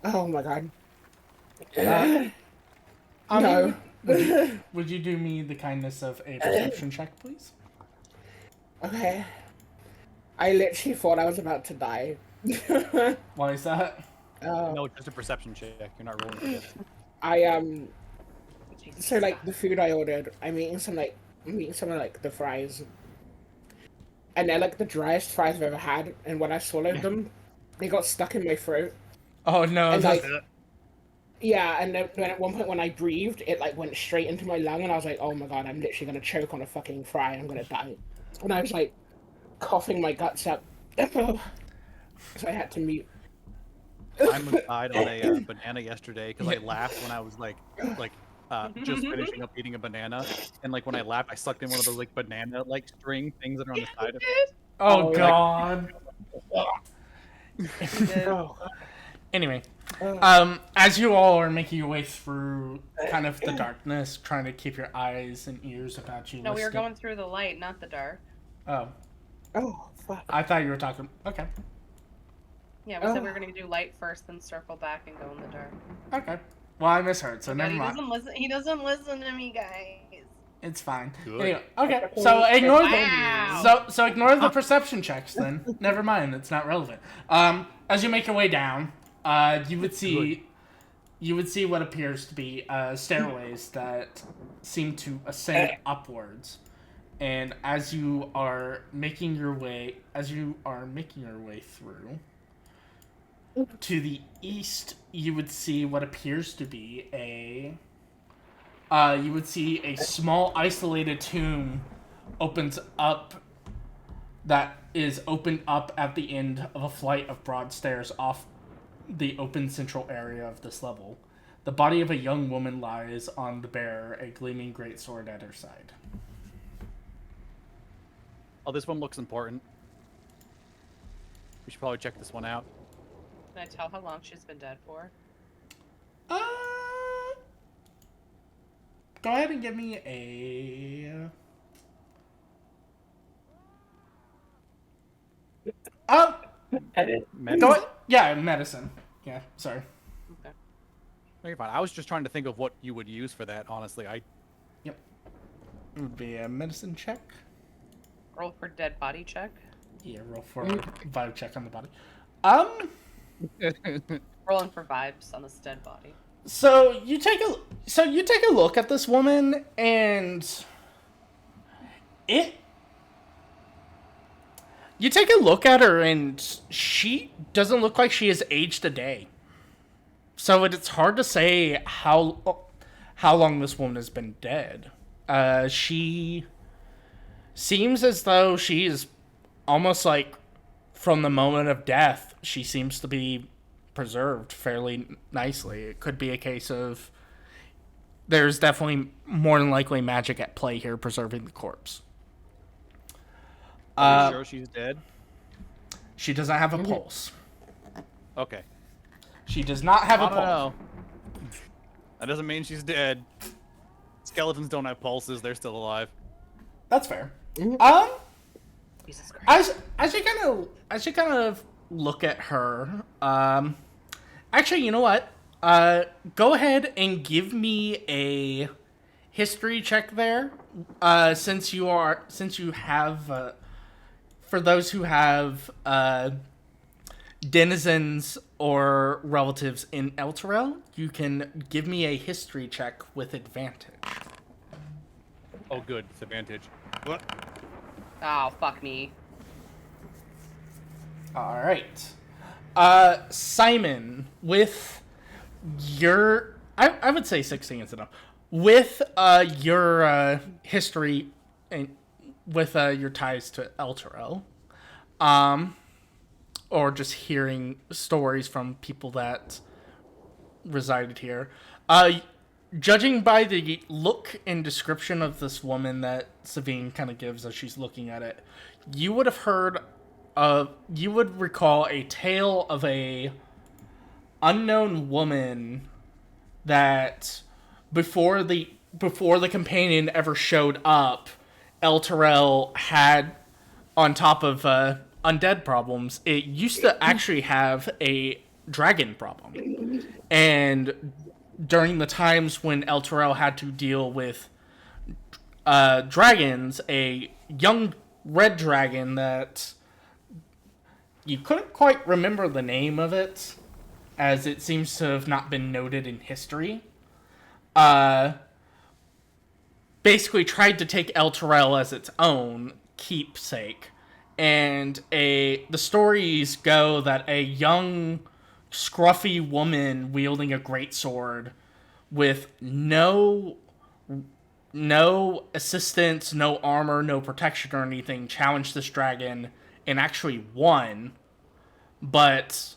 Speaker 4: Oh my god.
Speaker 2: No.
Speaker 4: No.
Speaker 2: Would you do me the kindness of a perception check, please?
Speaker 4: Okay. I literally thought I was about to die.
Speaker 2: Why is that?
Speaker 6: No, just a perception check. You're not rolling for it.
Speaker 4: I
Speaker 3: Jesus
Speaker 4: so like
Speaker 3: God.
Speaker 4: the food I ordered, I'm eating some of like the fries. And they're like the driest fries I've ever had, and when I swallowed them, they got stuck in my throat.
Speaker 2: Oh no,
Speaker 4: And
Speaker 2: that's
Speaker 4: like yeah, and then at one point when I breathed, it like went straight into my lung and I was like, oh my god, I'm literally gonna choke on a fucking fry, I'm gonna die. And I was like coughing my guts up. So I had to mute.
Speaker 6: I almost died on a banana yesterday because I laughed when I was just finishing up eating a banana, and like when I laughed, I sucked in one of those like banana like string things that are on the side of it.
Speaker 2: Oh
Speaker 4: Oh,
Speaker 2: god.
Speaker 3: You did.
Speaker 4: Oh,
Speaker 2: Anyway,
Speaker 4: god.
Speaker 2: as you all are making your way through kind of the darkness, trying to keep your eyes and ears about you.
Speaker 3: No, we were
Speaker 2: listening-
Speaker 3: going through the light, not the dark.
Speaker 2: Oh,
Speaker 4: Oh, fuck.
Speaker 2: I thought you were talking. Okay,
Speaker 3: Yeah, we said we were gonna do light first, then circle back and go in the dark.
Speaker 2: okay. Well, I misheard, so
Speaker 3: God,
Speaker 2: never
Speaker 3: he
Speaker 2: mind.
Speaker 3: doesn't listen. He doesn't listen to me, guys.
Speaker 2: It's fine.
Speaker 6: Good.
Speaker 2: Anyway, okay. So ignore
Speaker 3: Wow.
Speaker 2: so ignore the perception checks then. Never mind. It's not relevant. As you make your way down, you would see what appears to be stairways that seem to ascend upwards. And as you are making your way through, to the east, you would see what appears to be a small isolated tomb that is opened up at the end of a flight of broad stairs off the open central area of this level. The body of a young woman lies on the bearer, a gleaming greatsword at her side.
Speaker 6: Oh, this one looks important. We should probably check this one out.
Speaker 3: Can I tell how long she's been dead for?
Speaker 2: Go ahead and give me a.
Speaker 6: Medicine?
Speaker 2: Yeah, medicine. Yeah, sorry.
Speaker 3: Okay.
Speaker 6: No, you're fine. I was just trying to think of what you would use for that. Honestly,
Speaker 2: It would be a medicine check.
Speaker 3: Roll for dead body check.
Speaker 2: Yeah, roll for a vibe check on the body.
Speaker 3: Rolling for vibes on this dead body.
Speaker 2: So you take a look at this woman, and you take a look at her, and she doesn't look like she has aged a day. So it's hard to say how long this woman has been dead. She seems as though she is almost like from the moment of death. She seems to be preserved fairly nicely. It could be a case of there's definitely more than likely magic at play here preserving the corpse.
Speaker 6: are you sure she's dead?
Speaker 2: She doesn't have a pulse.
Speaker 6: Okay.
Speaker 2: She does not have a
Speaker 6: I don't
Speaker 2: pulse.
Speaker 6: know. That doesn't mean she's dead. Skeletons don't have pulses. They're still alive.
Speaker 2: That's fair.
Speaker 3: Jesus Christ.
Speaker 2: As you kind of look at her, actually, you know what? Go ahead and give me a history check there. Since you have for those who have denizens or relatives in Elturel, you can give me a history check with advantage.
Speaker 6: Oh, good. It's advantage. What?
Speaker 3: Oh, fuck me.
Speaker 2: All right. Simon, with your... I would say 16 is enough. With your history and with your ties to Elturel, or just hearing stories from people that resided here, judging by the look and description of this woman that Savine kind of gives as she's looking at it, you would recall a tale of a unknown woman that before the companion ever showed up, Elturel had on top of undead problems, it used to actually have a dragon problem. And during the times when Elturel had to deal with dragons, a young red dragon that you couldn't quite remember the name of it, as it seems to have not been noted in history, basically tried to take Elturel as its own keepsake. And the stories go that a young, scruffy woman wielding a greatsword with no assistance, no armor, no protection or anything challenged this dragon and actually won. But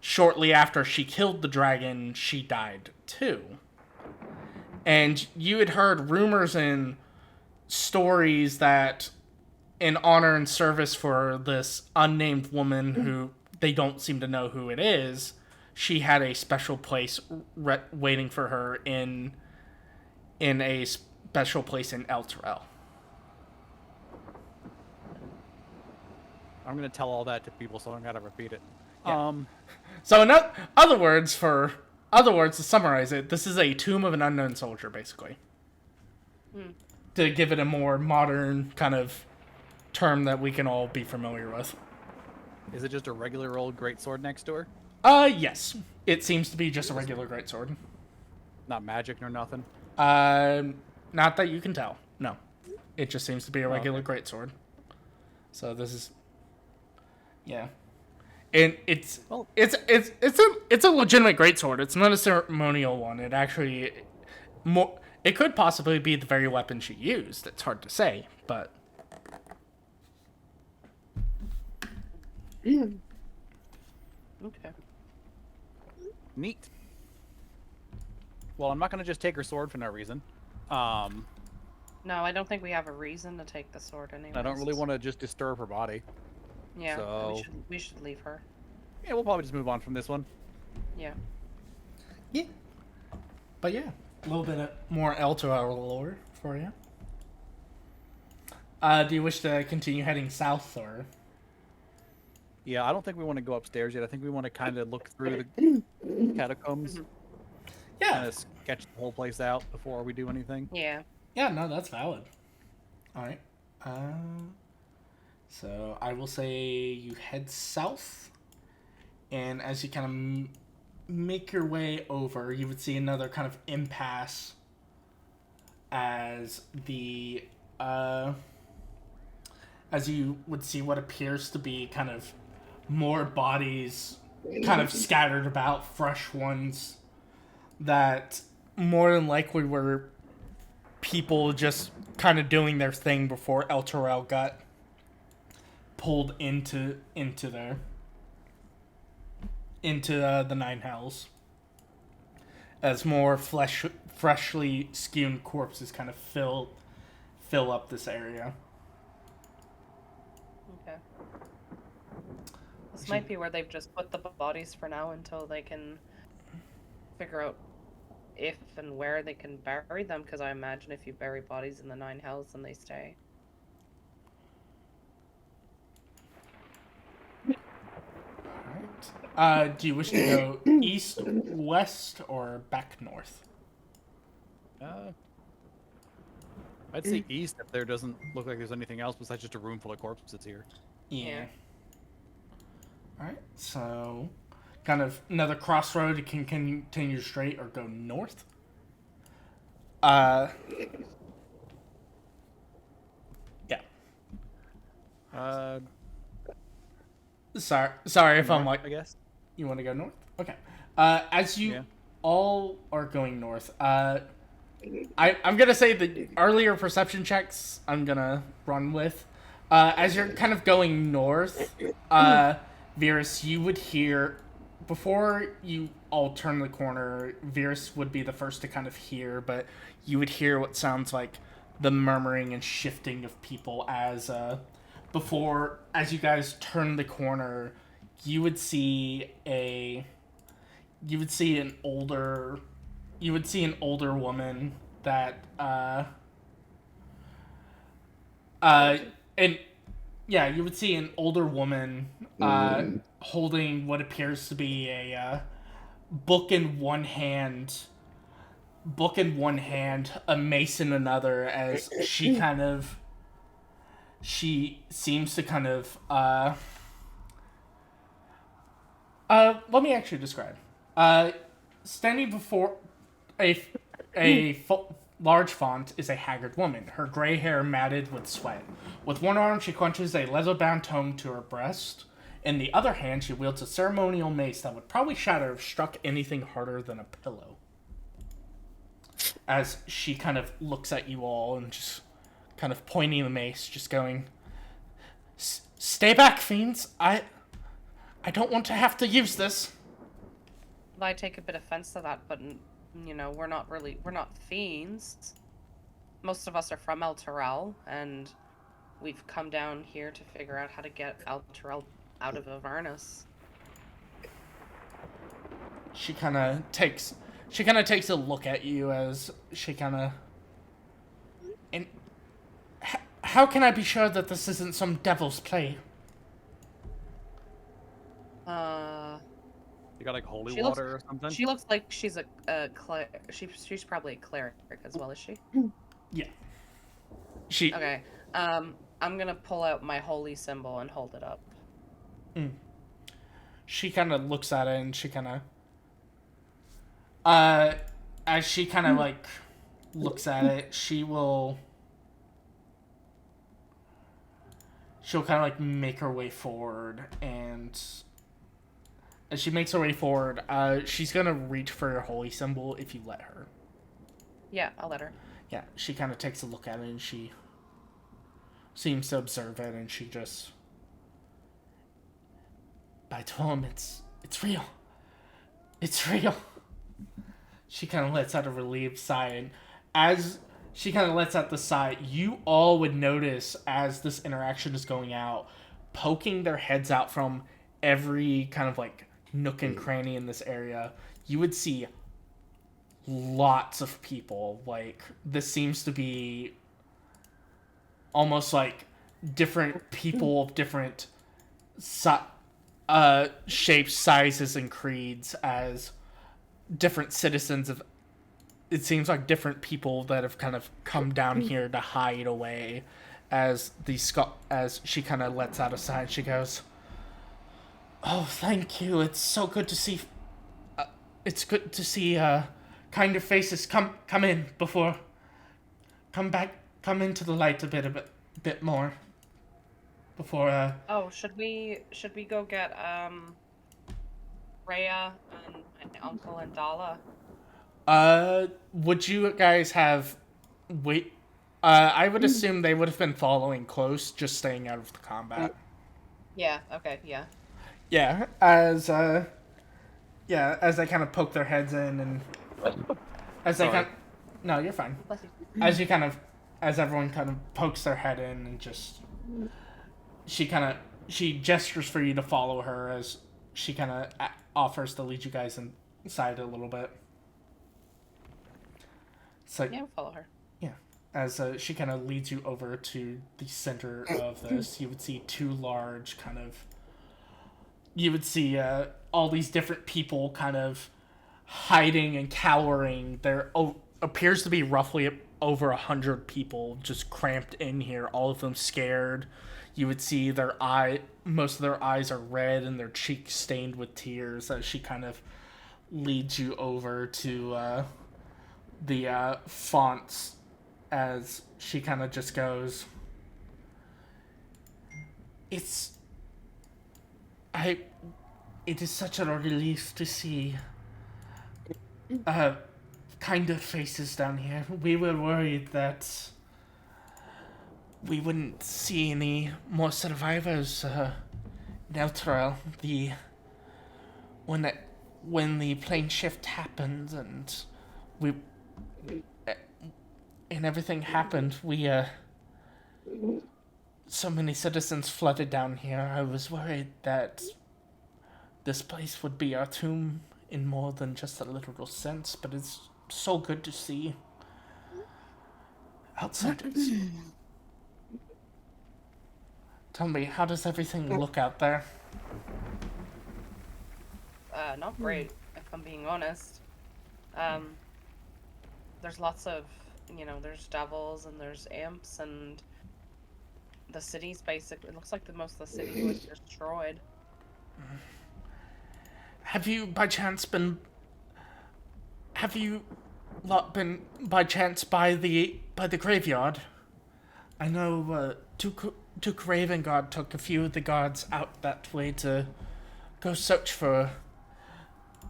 Speaker 2: shortly after she killed the dragon, she died too. And you had heard rumors and stories that in honor and service for this unnamed woman who they don't seem to know who it is, she had a special place waiting for her in a special place in Elturel.
Speaker 6: I'm gonna tell all that to people, so I don't gotta repeat it.
Speaker 2: Yeah. So in other words, to summarize it, this is a tomb of an unknown soldier, basically. To give it a more modern kind of term that we can all be familiar with.
Speaker 6: Is it just a regular old greatsword next door?
Speaker 2: Yes. It seems to be just a regular greatsword.
Speaker 6: Not magic nor nothing?
Speaker 2: Not that you can tell. No. It just seems to be a regular greatsword. So this is... Yeah. And it's a legitimate greatsword. It's not a ceremonial one. It actually... It could possibly be the very weapon she used. It's hard to say, but...
Speaker 3: Okay.
Speaker 6: Neat. Well, I'm not gonna just take her sword for no reason.
Speaker 3: No, I don't think we have a reason to take the sword anyway.
Speaker 6: I don't really want to just disturb her body.
Speaker 3: Yeah,
Speaker 6: so...
Speaker 3: we should leave her.
Speaker 6: Yeah, we'll probably just move on from this one.
Speaker 3: Yeah.
Speaker 2: Yeah. But yeah, a little bit more Elturel lore for you. Do you wish to continue heading south, or...?
Speaker 6: Yeah, I don't think we want to go upstairs yet. I think we want to kind of look through the catacombs.
Speaker 2: Yeah.
Speaker 6: Kind of sketch the whole place out before we do anything.
Speaker 3: Yeah.
Speaker 2: Yeah, no, that's valid. Alright. So I will say you head south, and as you kind of make your way over, you would see another kind of impasse as as you would see what appears to be kind of more bodies kind of scattered about, fresh ones that more than likely were people just kind of doing their thing before Elturel got pulled into the Nine Hells, as more freshly skewn corpses kind of fill up this area.
Speaker 3: Okay. This might be where they've just put the bodies for now until they can figure out if and where they can bury them, because I imagine if you bury bodies in the Nine Hells, then they stay.
Speaker 2: Alright. Do you wish to go east, west, or back north?
Speaker 6: I'd say east if there doesn't look like there's anything else besides just a room full of corpses here.
Speaker 2: Yeah. Alright, so kind of another crossroad. You can continue straight or go north. Yeah. Sorry if I'm like,
Speaker 6: I guess.
Speaker 2: you want to go north? Okay. As you all are going north, I'm gonna say the earlier perception checks I'm gonna run with. As you're kind of going north, Virus, you would hear, before you all turn the corner, Virus would be the first to kind of hear, but you would hear what sounds like the murmuring and shifting of people as you guys turn the corner, you would see an older woman that and yeah, you would see an older woman holding what appears to be a book in one hand, a mace in another, as she seems to kind of let me actually describe. Standing before a large font is a haggard woman, her gray hair matted with sweat. With one arm, she clutches a leather-bound tome to her breast. In the other hand, she wields a ceremonial mace that would probably shatter if struck anything harder than a pillow. As she kind of looks at you all and just kind of pointing the mace, just going, "Stay back, fiends! I don't want to have to use this."
Speaker 3: I take a bit offense to that, but you know, we're not fiends. Most of us are from Elturel, and we've come down here to figure out how to get Elturel out of Avernus.
Speaker 2: She kind of takes a look at you as she kind of, and how can I be sure that this isn't some devil's play?
Speaker 6: You got like holy
Speaker 3: She
Speaker 6: water or something?
Speaker 3: She looks like she's she's probably a cleric as well, is she?
Speaker 2: Yeah.
Speaker 3: Okay. I'm gonna pull out my holy symbol and hold it up.
Speaker 2: She kind of looks at it and she kind of, as she kind of like looks at it, she'll kind of like make her way forward, and as she makes her way forward, she's gonna reach for your holy symbol if you let her.
Speaker 3: Yeah, I'll let her.
Speaker 2: Yeah, she kind of takes a look at it and she seems to observe it, and she just, by Tom, it's real. It's real. She kind of lets out a relieved sigh, and as she kind of lets out the sigh, you all would notice as this interaction is going out, poking their heads out from every kind of like nook and cranny in this area, you would see lots of people. Like, this seems to be almost like different people of different shapes, sizes, and creeds, as different citizens of, it seems like different people that have kind of come down here to hide away. As she kind of lets out a sigh, she goes, "Oh, thank you. It's so good to see. It's good to see kinder faces. Come in before. Come into the light a bit more. Before
Speaker 3: Oh, should we go get Rhea and my uncle and Dala?
Speaker 2: Would you guys have wait? I would assume they would have been following close, just staying out of the combat.
Speaker 3: Yeah. Okay. Yeah.
Speaker 2: Yeah, as they kind of poke their heads in, and as they kind, no, you're fine.
Speaker 3: Bless you.
Speaker 2: As everyone kind of pokes their head in, and just, she gestures for you to follow her, as she kind of offers to lead you guys inside a little bit. So
Speaker 3: Yeah, we'll follow her.
Speaker 2: yeah, as she kind of leads you over to the center of this, you would see two large kind of. You would see all these different people kind of hiding and cowering. There appears to be roughly over 100 people just cramped in here, all of them scared. You would see most of their eyes are red and their cheeks stained with tears, as she kind of leads you over to the fonts, as she kind of just goes, it is such a relief to see kind of faces down here. We were worried that we wouldn't see any more survivors in Elturel. When the plane shift happened and everything happened, so many citizens flooded down here. I was worried that this place would be our tomb in more than just a literal sense, but it's so good to see outsiders. Tell me, how does everything look out there?
Speaker 3: Not great, if I'm being honest. There's lots of, there's devils and there's imps, and the city's basically, it looks like most of the city was destroyed.
Speaker 2: Have you by chance been by chance by the graveyard? I know Duke Ravengard took a few of the guards out that way to go search for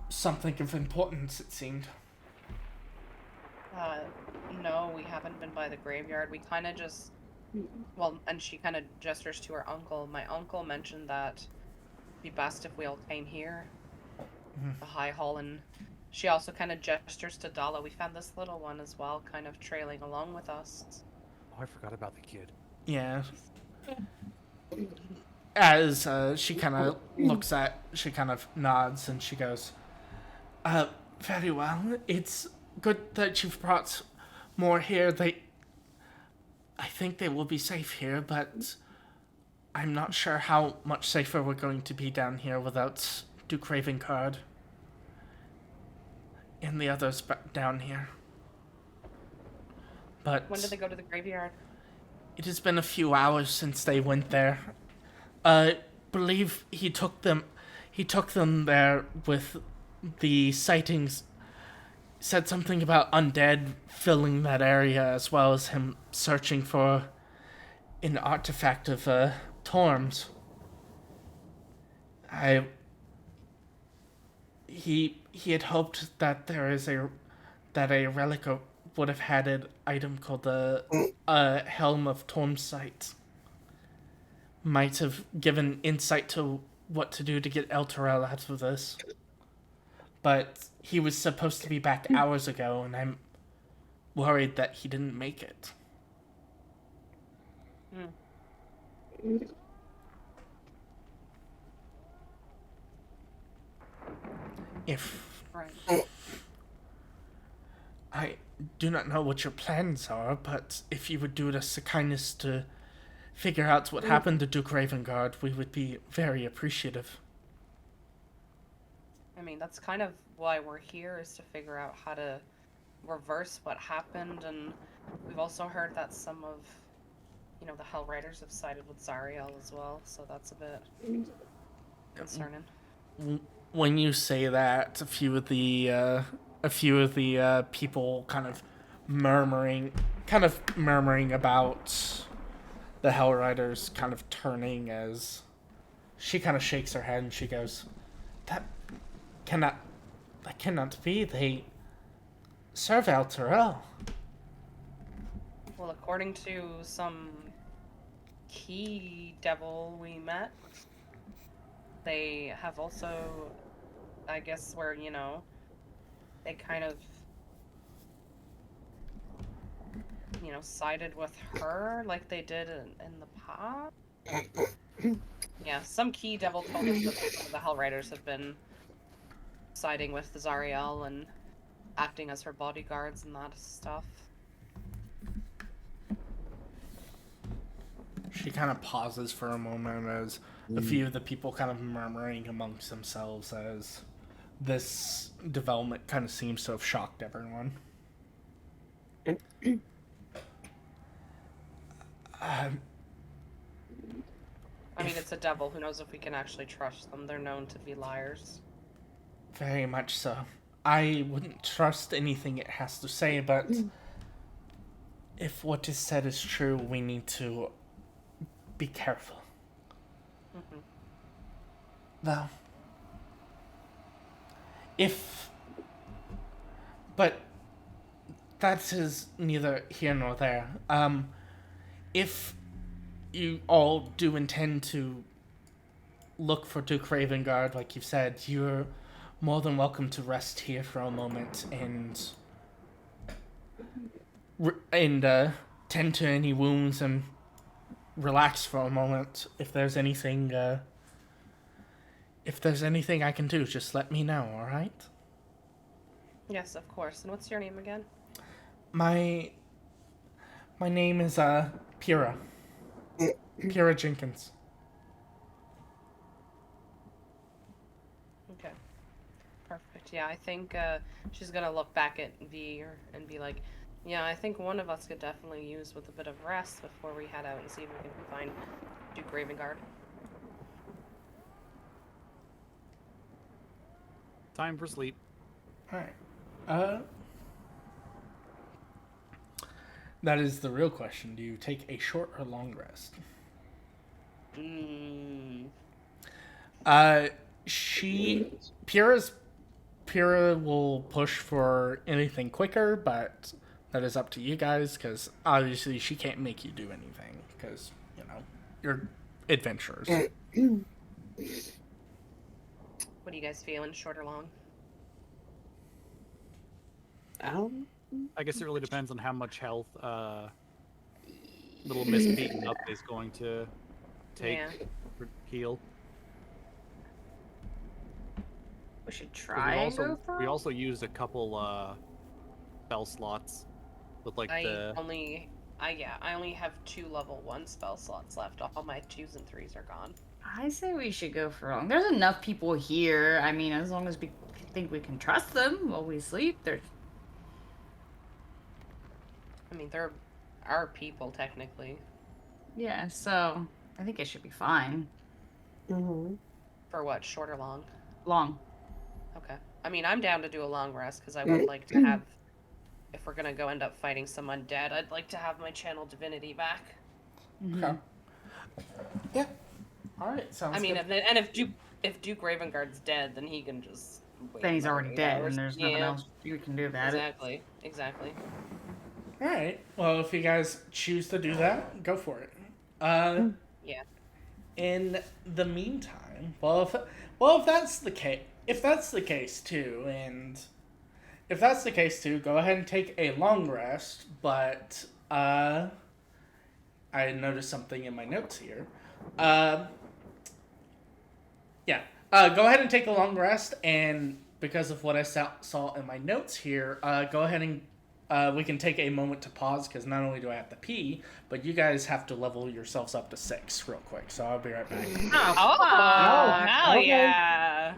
Speaker 2: something of importance, it seemed.
Speaker 3: No, we haven't been by the graveyard. We kind of just, well, and she kind of gestures to her uncle. My uncle mentioned that it'd be best if we all came here, the High Hall, and she also kind of gestures to Dala. We found this little one as well, kind of trailing along with us.
Speaker 6: Oh, I forgot about the kid.
Speaker 2: Yeah. As she kind of she kind of nods and she goes, very well. It's good that you've brought more here. I think they will be safe here, but I'm not sure how much safer we're going to be down here without Duke Ravengard and the others down here. But
Speaker 3: When did they go to the graveyard?
Speaker 2: it has been a few hours since they went there. I believe he took them there with the sightings. Said something about undead filling that area, as well as him searching for an artifact of Torm's. He had hoped that a relic would have had an item called the Helm of Torm's Sight. Might have given insight to what to do to get Elturel out of this. But he was supposed to be back hours ago, and I'm worried that he didn't make it. If
Speaker 3: Right.
Speaker 2: I do not know what your plans are, but if you would do us a kindness to figure out what happened to Duke Ravengard, we would be very appreciative.
Speaker 3: I mean, that's kind of why we're here, is to figure out how to reverse what happened, and we've also heard that some of, the Hell Riders have sided with Zariel as well, so that's a bit concerning.
Speaker 2: When you say that, a few of the people kind of murmuring about the Hell Riders kind of turning, as she kind of shakes her head and she goes, That cannot be. They serve Elturel.
Speaker 3: Well, according to some key devil we met, they have also, I guess, where, they kind of, sided with her like they did in the past. Yeah, some key devil told us that some of the Hell Riders have been siding with Zariel and acting as her bodyguards and that stuff.
Speaker 2: She kind of pauses for a moment as a few of the people kind of murmuring amongst themselves, as this development kind of seems to have shocked everyone.
Speaker 3: I mean, it's a devil. Who knows if we can actually trust them? They're known to be liars.
Speaker 2: Very much so. I wouldn't trust anything it has to say, but if what is said is true, we need to be careful.
Speaker 3: Mm-hmm.
Speaker 2: Well, but that is neither here nor there. If you all do intend to look for Duke Ravengard, like you've said, you're more than welcome to rest here for a moment and tend to any wounds and relax for a moment. If there's anything I can do, just let me know, all right?
Speaker 3: Yes, of course. And what's your name again?
Speaker 2: My name is Pyrrha. Pyrrha Jenkins.
Speaker 3: perfect. Yeah, I think she's gonna look back at V and be like, yeah, I think one of us could definitely use with a bit of rest before we head out and see if we can find Duke Ravengard.
Speaker 6: Time for sleep.
Speaker 2: All right. That is the real question. Do you take a short or long rest?
Speaker 3: Mm.
Speaker 2: Pyrrha will push for anything quicker, but that is up to you guys, because obviously she can't make you do anything, because, you know, you're adventurers.
Speaker 3: What are you guys feeling, short or long?
Speaker 6: I guess it really depends on how much health Little Miss Beaten Up is going to take for heal.
Speaker 5: We should
Speaker 6: 'Cause
Speaker 5: try and go for
Speaker 6: we
Speaker 5: it.
Speaker 6: also used a couple spell slots with like
Speaker 3: I only have 2 level 1 spell slots left. All my 2s and 3s are gone.
Speaker 5: I say we should go for long. There's enough people here. I mean, as long as we think we can trust them while we sleep, there's.
Speaker 3: I mean, there are people technically.
Speaker 5: Yeah, so I think it should be fine.
Speaker 4: Mm-hmm.
Speaker 3: For what, short or long?
Speaker 5: Long.
Speaker 3: Okay. I mean, I'm down to do a long rest because I would like to have, if we're gonna go end up fighting some undead, I'd like to have my channel divinity back.
Speaker 5: Mm-hmm.
Speaker 2: Okay. Yeah. All right. Sounds
Speaker 3: I mean,
Speaker 2: good.
Speaker 3: and if Duke Ravengard's dead, then he can just wait
Speaker 5: Then he's
Speaker 3: another
Speaker 5: already
Speaker 3: 8
Speaker 5: dead,
Speaker 3: hours.
Speaker 5: and there's nothing else you can do about it.
Speaker 3: Exactly.
Speaker 2: All right. Well, if you guys choose to do that, go for it.
Speaker 3: Yeah.
Speaker 2: In the meantime, if that's the case too, go ahead and take a long rest. But I noticed something in my notes here. Yeah. Go ahead and take a long rest, and because of what I saw in my notes here, go ahead and we can take a moment to pause, because not only do I have to pee, but you guys have to level yourselves up to 6 real quick. So I'll be right back.
Speaker 3: Oh, hell
Speaker 4: okay.
Speaker 3: yeah!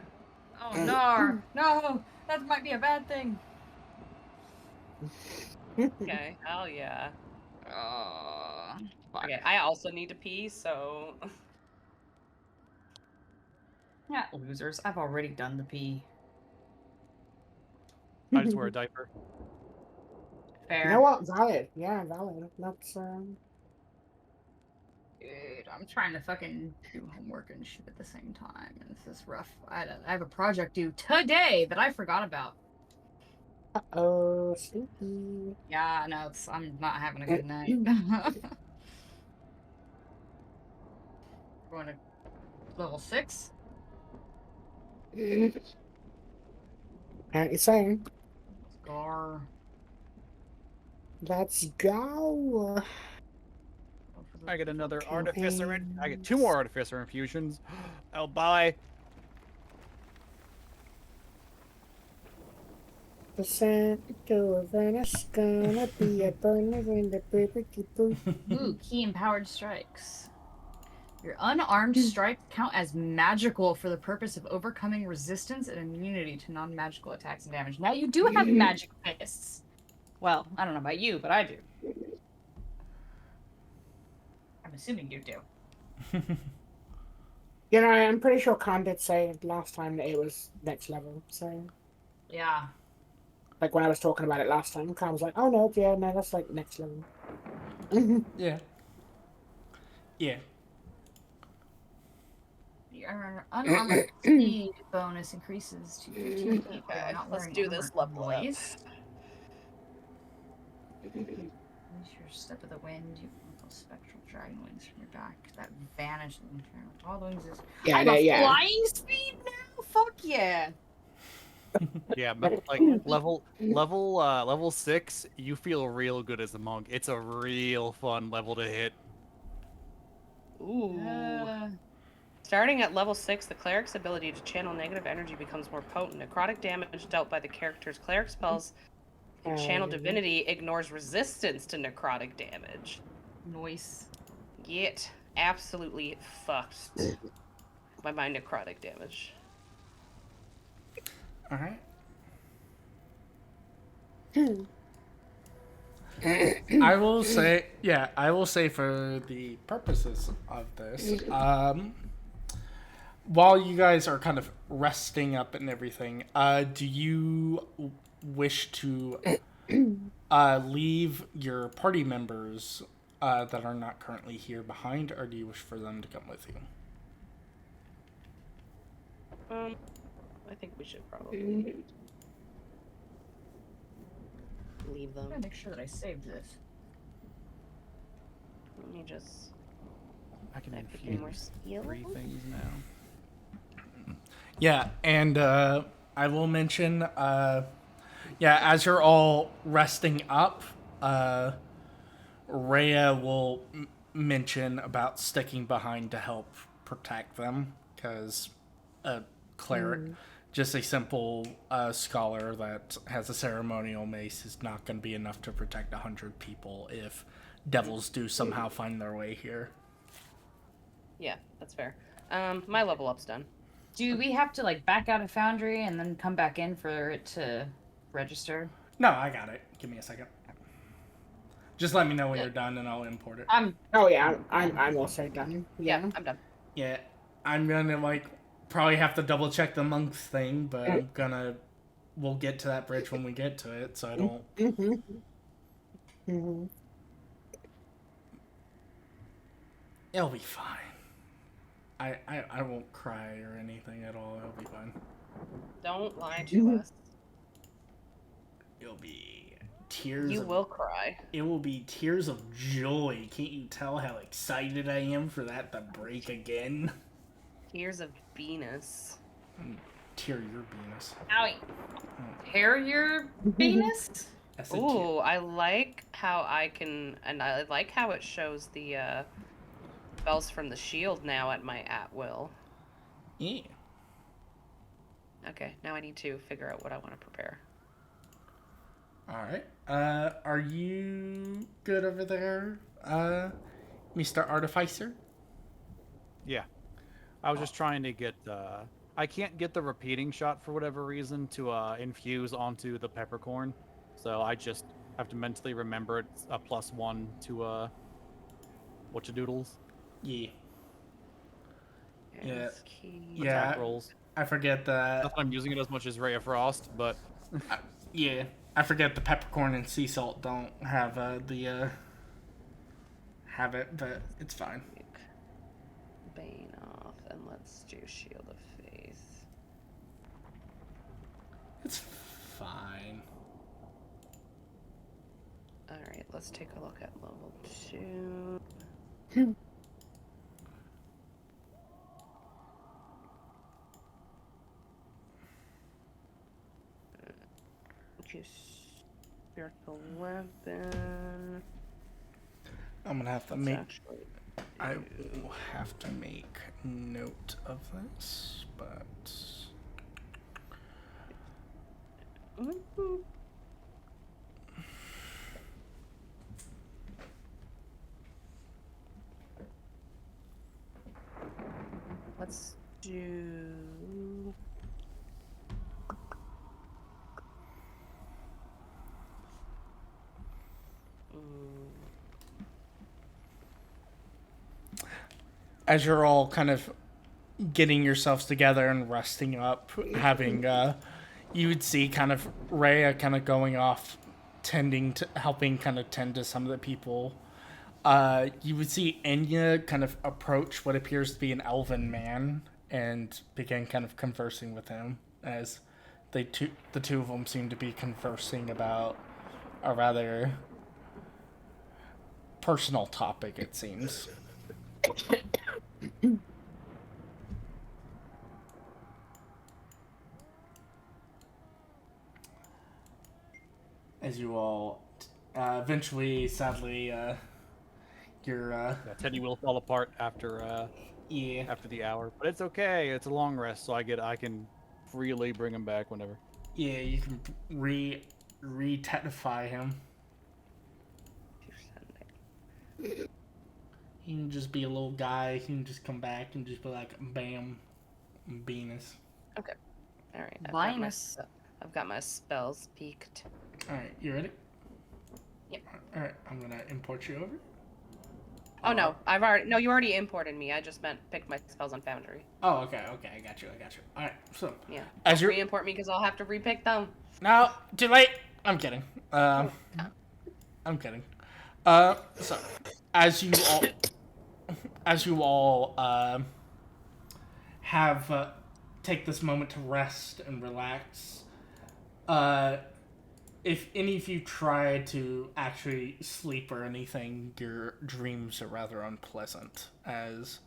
Speaker 5: Oh no, no, that might be a bad thing.
Speaker 3: Okay, hell yeah.
Speaker 5: Fuck.
Speaker 3: Okay, I also need to pee, so
Speaker 5: Yeah, losers. I've already done the pee.
Speaker 6: I just wear a diaper.
Speaker 5: Fair.
Speaker 4: You know what? Valid. Yeah, valid. That's
Speaker 5: Dude, I'm trying to fucking do homework and shit at the same time, and this is rough. I have a project due today that I forgot about.
Speaker 4: sleepy.
Speaker 5: Yeah, no, I'm not having a good night. Going to level 6.
Speaker 4: Apparently saying,
Speaker 5: Scar.
Speaker 4: let's go.
Speaker 6: I get another
Speaker 4: Kill
Speaker 6: artificer. I get 2
Speaker 4: hands.
Speaker 6: more artificer infusions. Oh, bye.
Speaker 4: The Santa of Avernus gonna be a burner in the barbecue booth.
Speaker 5: Ooh, key empowered strikes. Your unarmed strikes count as magical for the purpose of overcoming resistance and immunity to non-magical attacks and damage. Now you do have magic fists. Well, I don't know about you, but I do. I'm assuming you do.
Speaker 4: You know, I'm pretty sure Khan did say last time that it was next level. So,
Speaker 5: Yeah.
Speaker 4: like when I was talking about it last time, Khan was like, "Oh no, yeah, no, that's like next level."
Speaker 2: Yeah. Yeah.
Speaker 5: Your unarmored speed bonus increases to 15 feet.
Speaker 3: okay,
Speaker 5: Not
Speaker 3: let's
Speaker 5: wearing
Speaker 3: do
Speaker 5: armor
Speaker 3: this level up.
Speaker 5: twice. Use your step of the wind. You can feel spectral dragon wings from your back that vanish in turn. All the wings is.
Speaker 4: Yeah,
Speaker 5: I have
Speaker 4: yeah.
Speaker 5: flying speed now. Fuck yeah.
Speaker 6: Yeah, but like level 6, you feel real good as a monk. It's a real fun level to hit.
Speaker 3: Ooh. Starting at level 6, the cleric's ability to channel negative energy becomes more potent. Necrotic damage dealt by the character's cleric spells and channel divinity ignores resistance to necrotic damage.
Speaker 5: Noise.
Speaker 3: Get absolutely fucked by my necrotic damage.
Speaker 2: All right. I will say, I will say for the purposes of this, while you guys are kind of resting up and everything, do you wish to leave your party members that are not currently here behind, or do you wish for them to come with you?
Speaker 3: I think we should probably leave them.
Speaker 5: I'm gonna make sure that I saved this.
Speaker 3: Let me just.
Speaker 6: I can
Speaker 3: That could be more
Speaker 6: infuse
Speaker 3: skill.
Speaker 6: 3 things now.
Speaker 2: Yeah, and I will mention, as you're all resting up, Rhea will mention about sticking behind to help protect them, because a cleric, just a simple scholar that has a ceremonial mace, is not going to be enough to protect 100 people if devils do somehow find their way here.
Speaker 3: Yeah, that's fair. My level up's done.
Speaker 5: Do we have to like back out of Foundry and then come back in for it to register?
Speaker 2: No, I got it. Give me a second. Just let me know when you're done, and I'll import it.
Speaker 4: Oh yeah, I'm also done.
Speaker 3: Yeah,
Speaker 4: Yeah.
Speaker 3: I'm done.
Speaker 2: Yeah, I'm gonna probably have to double check the monks thing, but we'll get to that bridge when we get to it, so I don't. It'll be fine. I won't cry or anything at all. It'll be fine.
Speaker 3: Don't lie to us.
Speaker 2: It'll be tears.
Speaker 3: You will cry.
Speaker 2: It will be tears of joy. Can't you tell how excited I am for that to break again?
Speaker 3: Tears of Venus.
Speaker 2: Tear your penis.
Speaker 5: Owie. Tear your penis?
Speaker 2: That's a tear.
Speaker 3: Ooh, I like how I like how it shows the spells from the shield now at my at-will.
Speaker 2: Yeah.
Speaker 3: Okay, now I need to figure out what I want to prepare.
Speaker 2: Alright. Are you good over there, Mr. Artificer?
Speaker 6: Yeah. I was just trying to get, I can't get the repeating shot for whatever reason to infuse onto the peppercorn. So I just have to mentally remember it's a +1 to, whatcha-doodles.
Speaker 2: Yeah. Yeah.
Speaker 3: Yes, key.
Speaker 2: Yeah.
Speaker 6: Attack rolls.
Speaker 2: I forget that.
Speaker 6: Not that I'm using it as much as Ray of Frost, but...
Speaker 2: Yeah. I forget the peppercorn and sea salt don't have have it, but it's fine.
Speaker 3: Bane off, and let's do Shield of Faith.
Speaker 2: It's fine.
Speaker 3: Alright, let's take a look at level 2. Spiritual weapon.
Speaker 2: I'm gonna have to
Speaker 3: It's
Speaker 2: make.
Speaker 3: actually-
Speaker 2: I will have to make note of this, but
Speaker 3: Mhm. Let's do.
Speaker 2: as you're all kind of getting yourselves together and resting up, having you would see kind of Rhea kind of going off, helping kind of tend to some of the people. You would see Enya kind of approach what appears to be an elven man and begin kind of conversing with him, as the two of them seem to be conversing about a rather personal topic, it seems. As you all eventually, sadly, your
Speaker 6: Teddy will fall apart after after the hour, but it's okay. It's a long rest, so I can freely bring him back whenever.
Speaker 2: Yeah, you can re-tetify him. He can just be a little guy. He can just come back and just be like, bam, Venus.
Speaker 3: Okay. Alright.
Speaker 5: Linus.
Speaker 3: I've got my spells peaked.
Speaker 2: All right, you ready?
Speaker 3: Yep.
Speaker 2: All right, I'm gonna import you over.
Speaker 3: Oh no, you already imported me. I just meant pick my spells on Foundry.
Speaker 2: Oh, okay, I got you. All right, so
Speaker 3: Yeah.
Speaker 2: as you're
Speaker 3: Re-import me because I'll have to repick them.
Speaker 2: no, too late. I'm kidding. I'm kidding. So as you all have take this moment to rest and relax. If any of you try to actually sleep or anything, your dreams are rather unpleasant, as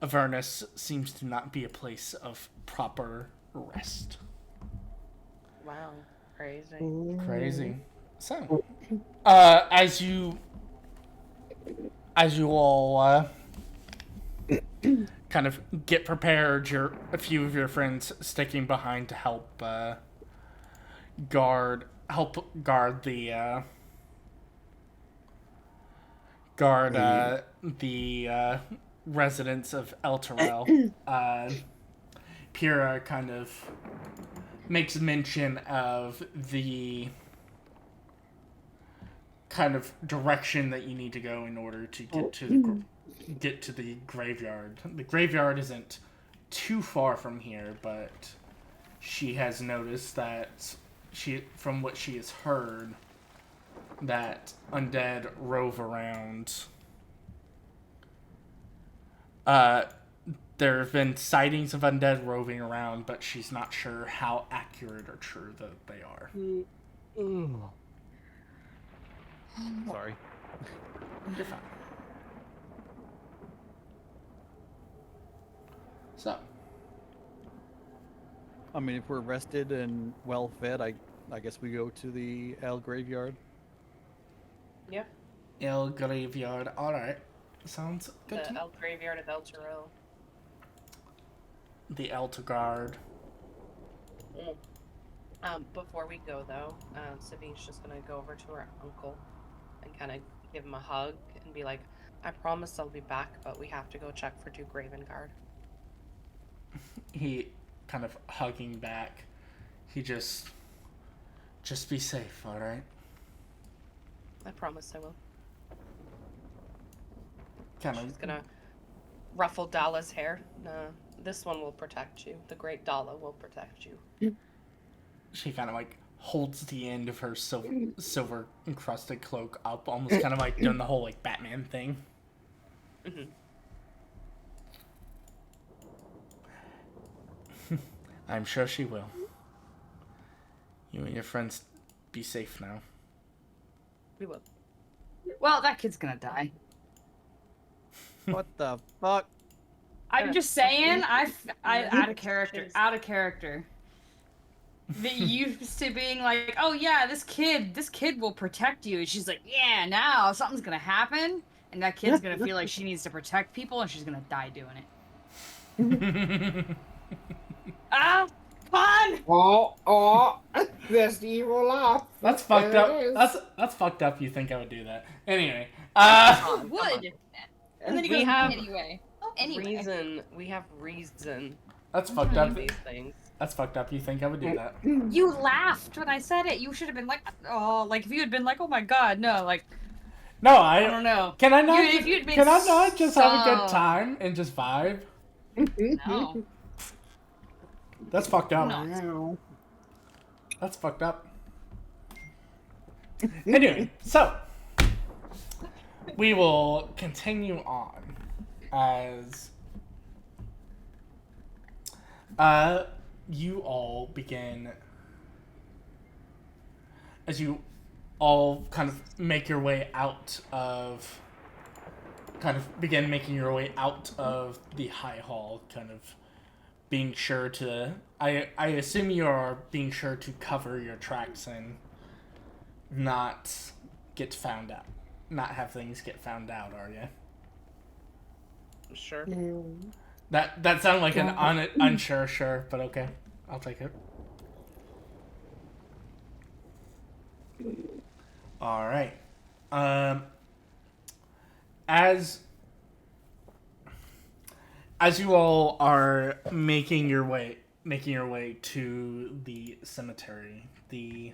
Speaker 2: Avernus seems to not be a place of proper rest.
Speaker 3: Wow, crazy.
Speaker 2: Crazy. So, as you all kind of get prepared, a few of your friends sticking behind to help guard the residents of Elturel. Pyrrha kind of makes mention of the kind of direction that you need to go in order to get to the graveyard. The graveyard isn't too far from here, but she has noticed that from what she has heard, that undead rove around. There have been sightings of undead roving around, but she's not sure how accurate or true that they are.
Speaker 6: Sorry.
Speaker 2: You're fine. So,
Speaker 6: I mean, if we're rested and well fed, I guess we go to the El Graveyard.
Speaker 3: Yeah.
Speaker 2: El Graveyard. Alright. Sounds good to
Speaker 3: The
Speaker 2: me.
Speaker 3: El Graveyard of Elturel.
Speaker 2: The Elturgard.
Speaker 3: Before we go though, Sabine's just gonna go over to her uncle and kind of give him a hug and be like, "I promise I'll be back, but we have to go check for Duke Ravengard."
Speaker 2: He kind of hugging back. He just be safe, alright?
Speaker 3: I promise I will.
Speaker 2: Kind
Speaker 3: She's
Speaker 2: of
Speaker 3: gonna ruffle Dala's hair. This one will protect you. The great Dala will protect you.
Speaker 2: she kind of like holds the end of her silver encrusted cloak up, almost kind of like doing the whole like Batman thing.
Speaker 3: Mm-hmm.
Speaker 2: I'm sure she will. You and your friends be safe now.
Speaker 3: We will.
Speaker 1: Well, that kid's gonna die.
Speaker 6: What the fuck?
Speaker 1: I'm just saying, I out of character. That used to being like, oh yeah, this kid will protect you. And she's like, yeah, now something's gonna happen, and that kid's gonna feel like she needs to protect people, and she's gonna die doing it. Ah, fun.
Speaker 4: Oh, there's the evil laugh.
Speaker 2: That's fucked
Speaker 4: There
Speaker 2: up.
Speaker 4: it is.
Speaker 2: That's fucked up. You think I would do that? Anyway,
Speaker 1: Oh, would. And then he
Speaker 3: We
Speaker 1: goes,
Speaker 3: have
Speaker 1: anyway. Oh, anyway.
Speaker 3: We have reason
Speaker 2: that's fucked up.
Speaker 3: these things.
Speaker 2: That's fucked up. You think I would do that?
Speaker 1: You laughed when I said it. You should have been like, oh, like if you had been like, oh my god, no, like,
Speaker 2: No,
Speaker 1: I don't know.
Speaker 2: Can I not?
Speaker 1: If you'd been
Speaker 2: Can I not just have a good
Speaker 1: so-
Speaker 2: time and just vibe?
Speaker 1: No.
Speaker 2: That's fucked up.
Speaker 1: No.
Speaker 2: That's fucked up. Anyway, so we will continue on as you all begin, as you all kind of make your way out of, begin making your way out of the high hall, kind of being sure to, I assume you are being sure to cover your tracks and not get found out. Not have things get found out, are you?
Speaker 3: Sure.
Speaker 2: That sounded like an unsure sure, but okay. I'll take it. Alright. As you all are making your way to the cemetery, the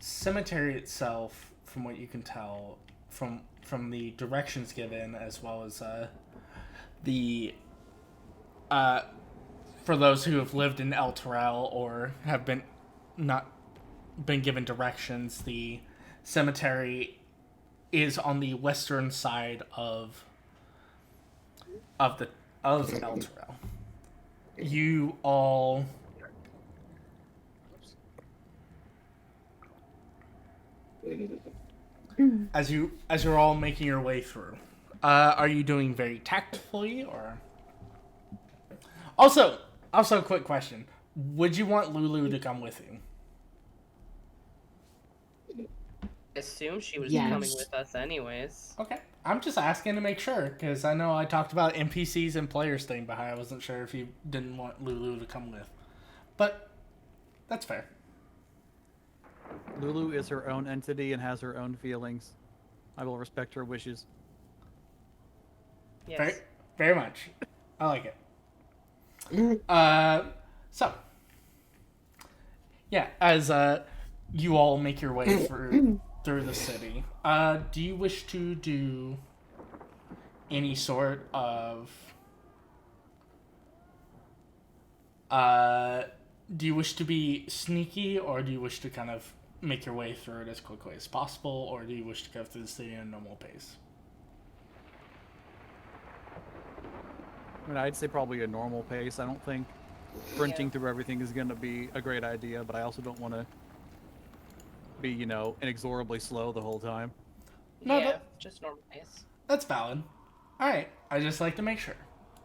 Speaker 2: cemetery itself, from what you can tell, from the directions given, as well as the for those who have lived in Elturel or have not been given directions, the cemetery is on the western side of Elturel. You all as you're all making your way through. Are you doing very tactfully or also quick question. Would you want Lulu to come with you?
Speaker 3: Assume she was
Speaker 4: Yes.
Speaker 3: coming with us anyways.
Speaker 2: Okay. I'm just asking to make sure, because I know I talked about NPCs and players staying behind. I wasn't sure if you didn't want Lulu to come with. But that's fair.
Speaker 6: Lulu is her own entity and has her own feelings. I will respect her wishes.
Speaker 3: Yes.
Speaker 2: Very, very much. I like it. So, yeah, as you all make your way through the city, do you wish to do any sort of do you wish to be sneaky, or do you wish to kind of make your way through it as quickly as possible, or do you wish to go through the city at a normal pace?
Speaker 6: I mean, I'd say probably a normal pace. I don't think sprinting through everything is going to be a great idea, but I also don't want to be, inexorably slow the whole time.
Speaker 2: No,
Speaker 3: Yeah, just normal pace.
Speaker 2: That's valid. Alright, I just like to make sure.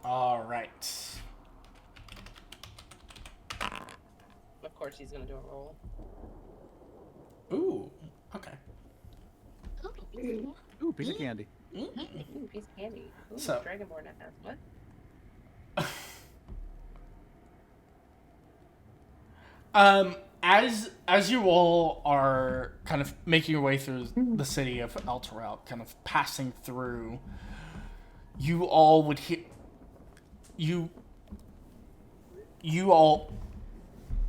Speaker 2: Alright.
Speaker 3: Of course he's gonna do a roll.
Speaker 2: Ooh, okay.
Speaker 6: Ooh, piece of candy.
Speaker 3: Ooh, piece of candy. Ooh,
Speaker 2: So-
Speaker 3: Dragonborn ass. What?
Speaker 2: As you all are kind of making your way through the city of Elturel, kind of passing through, you all would hear you all,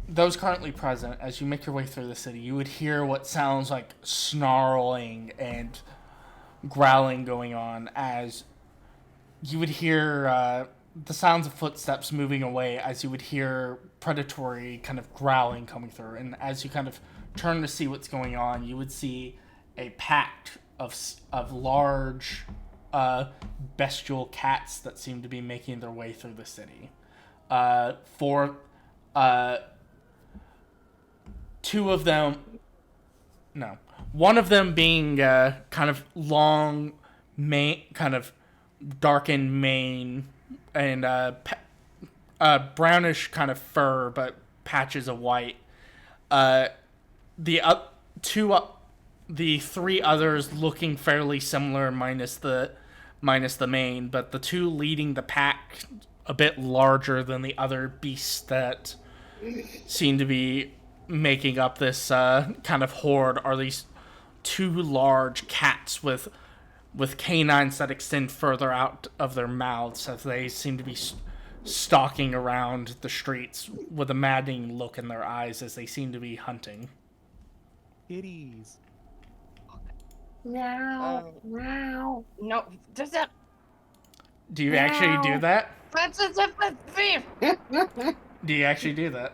Speaker 2: those currently present, as you make your way through the city, you would hear what sounds like snarling and growling going on, as you would hear the sounds of footsteps moving away, as you would hear predatory kind of growling coming through. And as you kind of turn to see what's going on, you would see a pack of large bestial cats that seem to be making their way through the city. One of them being kind of long mane, kind of darkened mane, and brownish kind of fur, but patches of white. The three others looking fairly similar, minus the mane, but the two leading the pack a bit larger than the other beasts that seem to be making up this kind of horde are these two large cats with canines that extend further out of their mouths, as they seem to be stalking around the streets with a maddening look in their eyes as they seem to be hunting.
Speaker 6: Kitties.
Speaker 3: No, does that?
Speaker 2: Do you actually do that?
Speaker 3: That's a thief.
Speaker 2: Do you actually do that?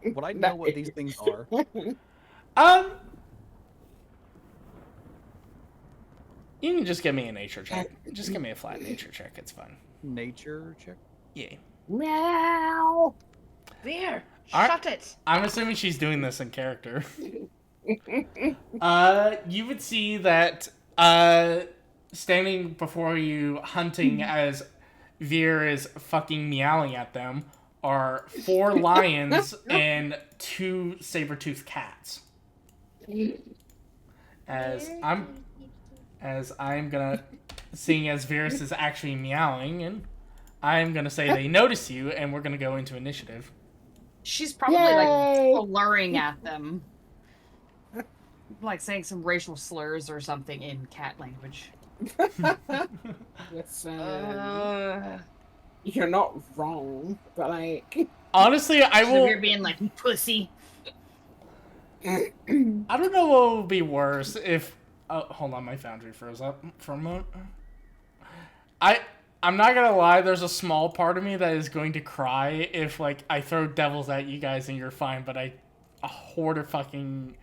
Speaker 6: Would I know what these things are?
Speaker 2: You can just give me a nature check. Just give me a flat nature check. It's fine.
Speaker 6: Nature check?
Speaker 2: Yeah.
Speaker 4: Meow.
Speaker 3: There,
Speaker 2: Alright.
Speaker 3: shut it.
Speaker 2: I'm assuming she's doing this in character. You would see that standing before you, hunting as Veer is fucking meowing at them, are 4 lions and 2 saber-toothed cats. As I'm gonna, seeing as Virus is actually meowing, and I'm gonna say they notice you, and we're gonna go into initiative.
Speaker 1: She's probably
Speaker 4: Yay!
Speaker 1: like slurring at them. Like saying some racial slurs or something in cat language.
Speaker 4: Listen, you're not wrong, but like,
Speaker 2: Honestly, I
Speaker 1: So
Speaker 2: will.
Speaker 1: you're being like, pussy.
Speaker 2: I don't know what would be worse if. Oh, hold on, my foundry froze up for a moment. I'm not gonna lie. There's a small part of me that is going to cry if like I throw devils at you guys and you're fine, but a horde of fucking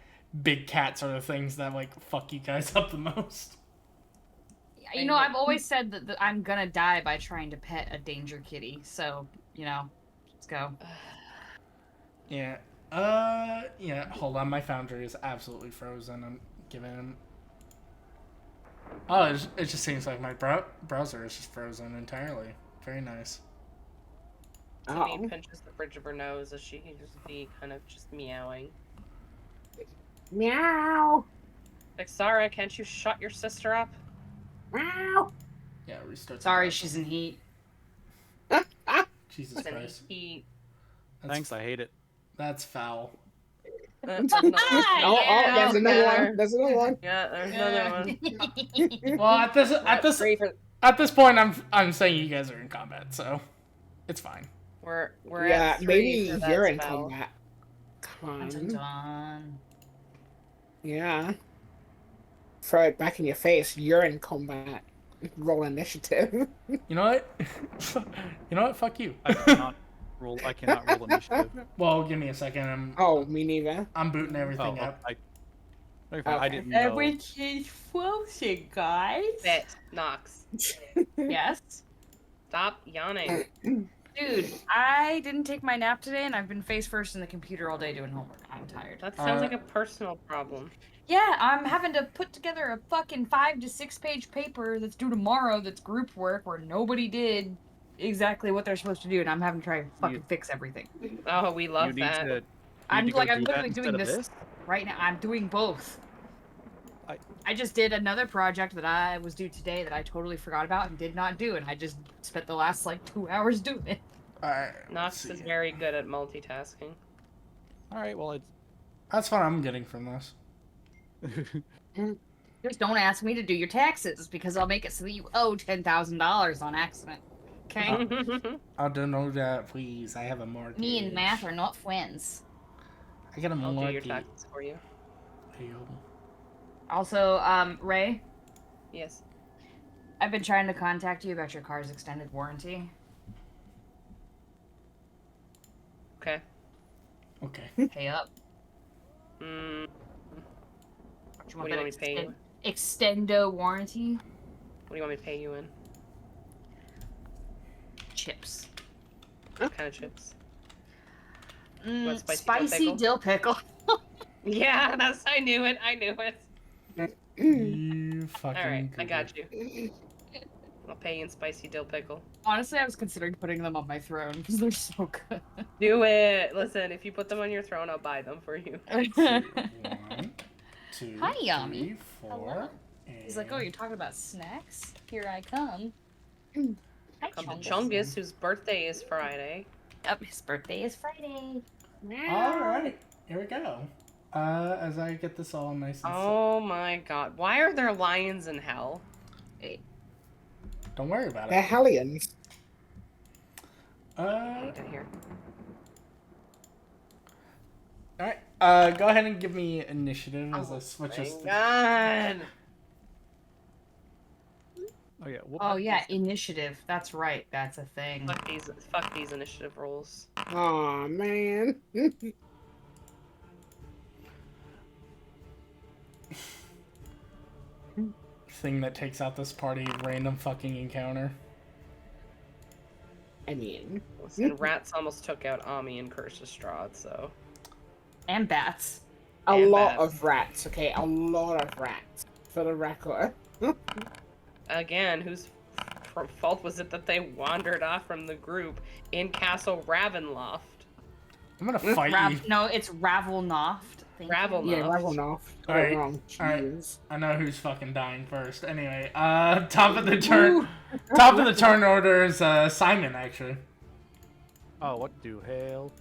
Speaker 2: big cats are the things that like fuck you guys up the most.
Speaker 1: You know, I've always said that I'm gonna die by trying to pet a danger kitty. So, you know, let's go.
Speaker 2: Yeah. Yeah. Hold on, my foundry is absolutely frozen. I'm giving him. Oh, it just seems like my browser is just frozen entirely. Very nice.
Speaker 3: Tiffany pinches the bridge of her nose as she can just be kind of just meowing.
Speaker 4: Meow.
Speaker 3: Vixara, can't you shut your sister up?
Speaker 4: Meow.
Speaker 2: Yeah, restart.
Speaker 1: Sorry, she's in heat.
Speaker 2: Jesus Christ.
Speaker 3: He...
Speaker 6: Thanks, I hate it.
Speaker 2: That's foul.
Speaker 3: There's another
Speaker 4: There's another one. There's another one.
Speaker 3: Yeah, there's another one.
Speaker 2: Well, at this point, I'm saying you guys are in combat, so it's fine.
Speaker 3: We're
Speaker 4: Yeah,
Speaker 3: at 3
Speaker 4: maybe
Speaker 3: for that
Speaker 4: you're in
Speaker 3: spell.
Speaker 4: combat. Come on.
Speaker 1: Dun-dun.
Speaker 4: Yeah. Throw it back in your face. You're in combat. Roll initiative.
Speaker 2: You know what? You know what? Fuck you.
Speaker 6: I cannot roll initiative.
Speaker 2: Well, give me a second.
Speaker 4: Oh, me neither.
Speaker 2: I'm booting everything up.
Speaker 6: I didn't know.
Speaker 1: Everything's frozen, guys.
Speaker 3: Bet, Nox.
Speaker 1: Yes.
Speaker 3: Stop yawning.
Speaker 1: Dude, I didn't take my nap today, and I've been face first in the computer all day doing homework. I'm tired.
Speaker 3: That sounds like a personal problem.
Speaker 1: Yeah, I'm having to put together a fucking 5 to 6 page paper that's due tomorrow that's group work where nobody did exactly what they're supposed to do, and I'm having to try to fucking fix everything.
Speaker 3: Oh, we love
Speaker 6: You need
Speaker 3: that.
Speaker 6: to.
Speaker 1: I'm
Speaker 6: need to go
Speaker 1: like, I'm
Speaker 6: do that
Speaker 1: literally doing
Speaker 6: instead of
Speaker 1: this right now. I'm doing both.
Speaker 6: I-
Speaker 1: I just did another project that I was due today that I totally forgot about and did not do, and I just spent the last like 2 hours doing it.
Speaker 2: Alright.
Speaker 3: Nox is very good at multitasking.
Speaker 6: All right. Well, it's.
Speaker 2: That's what I'm getting from this.
Speaker 1: Just don't ask me to do your taxes because I'll make it so that you owe $10,000 on accident. Okay?
Speaker 2: I don't know that, please. I have a mortgage.
Speaker 5: Me and math are not friends.
Speaker 2: I got a
Speaker 3: I'll do your
Speaker 2: mortgage.
Speaker 3: taxes for you.
Speaker 1: Also, Ray,
Speaker 3: Yes.
Speaker 1: I've been trying to contact you about your car's extended warranty.
Speaker 3: Okay.
Speaker 2: Okay.
Speaker 1: Pay up.
Speaker 3: Mm,
Speaker 1: Do
Speaker 3: what do you want me to pay you?
Speaker 1: Extendo warranty?
Speaker 3: What do you want me to pay you in?
Speaker 1: Chips.
Speaker 3: What kind of chips?
Speaker 1: Mm,
Speaker 3: spicy
Speaker 1: spicy dill pickle.
Speaker 3: Yeah, I knew it. I knew it.
Speaker 2: You fucking.
Speaker 3: Alright, I
Speaker 2: goober.
Speaker 3: got you. I'll pay you in spicy dill pickle.
Speaker 1: Honestly, I was considering putting them on my throne because they're so good.
Speaker 3: Do it! Listen, if you put them on your throne, I'll buy them for you.
Speaker 2: 1, 2,
Speaker 5: Hi, Yummy.
Speaker 2: 3, 4.
Speaker 5: Hello.
Speaker 1: He's like, oh, you're talking about snacks? Here I come.
Speaker 5: Hi,
Speaker 3: Come to
Speaker 5: Chungus.
Speaker 3: Chungus, whose birthday is Friday.
Speaker 1: Yep, his birthday is Friday.
Speaker 2: Alright, here we go. As I get this all nice and
Speaker 3: Oh my god. Why are there lions in hell?
Speaker 2: Don't worry about
Speaker 4: They're
Speaker 2: it.
Speaker 4: Hellions.
Speaker 3: I need to hear.
Speaker 2: Alright, go ahead and give me initiative as I switch
Speaker 3: My
Speaker 2: us.
Speaker 3: god!
Speaker 6: Oh yeah.
Speaker 1: Oh yeah, initiative. That's right. That's a thing.
Speaker 3: Fuck these initiative rolls.
Speaker 4: Aw, man.
Speaker 2: Thing that takes out this party random fucking encounter.
Speaker 4: I mean,
Speaker 3: Listen, rats almost took out Ami and Curse's Strahd, so.
Speaker 1: And bats.
Speaker 4: a
Speaker 3: And
Speaker 4: lot
Speaker 3: bats.
Speaker 4: of rats, okay? A lot of rats, for the record.
Speaker 3: Again, whose fault was it that they wandered off from the group in Castle Ravenloft?
Speaker 2: I'm gonna fight you.
Speaker 1: No, it's Ravelnoft. Thank you.
Speaker 3: Ravelnoft.
Speaker 4: Yeah, Ravenloft. Got
Speaker 2: Alright,
Speaker 4: it wrong.
Speaker 2: alright.
Speaker 4: Jeez.
Speaker 2: I know who's fucking dying first. Anyway, top of the turn. Top of the turn order is Simon, actually.
Speaker 6: Oh, what do hell?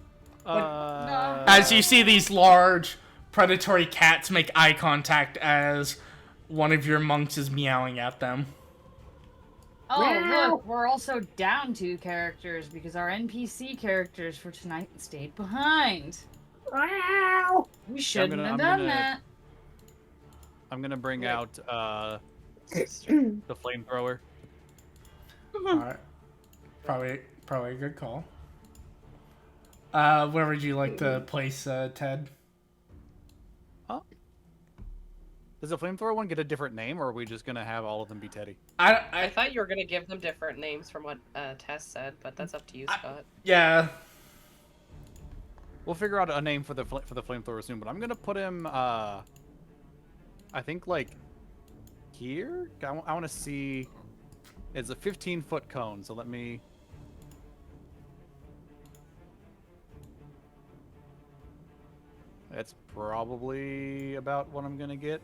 Speaker 2: As you see these large predatory cats make eye contact as one of your monks is meowing at them.
Speaker 1: Oh,
Speaker 4: Meow.
Speaker 1: look, we're also down 2 characters because our NPC characters for tonight stayed behind.
Speaker 4: Wow.
Speaker 1: We shouldn't
Speaker 6: gonna-
Speaker 1: have
Speaker 6: I'm
Speaker 1: done
Speaker 6: gonna-
Speaker 1: that.
Speaker 6: I'm gonna bring
Speaker 3: Yeah.
Speaker 6: out the flamethrower.
Speaker 2: All right. Probably a good call. Where would you like to place Ted?
Speaker 6: Huh? Does the flamethrower one get a different name, or are we just gonna have all of them be Teddy?
Speaker 3: I thought you were gonna give them different names from what Tess said, but that's up to you, Scott.
Speaker 2: Yeah.
Speaker 6: We'll figure out a name for the flamethrower soon. But I'm gonna put him. I think like here. I want to see. It's a 15-foot cone, so let me. That's probably about what I'm gonna get.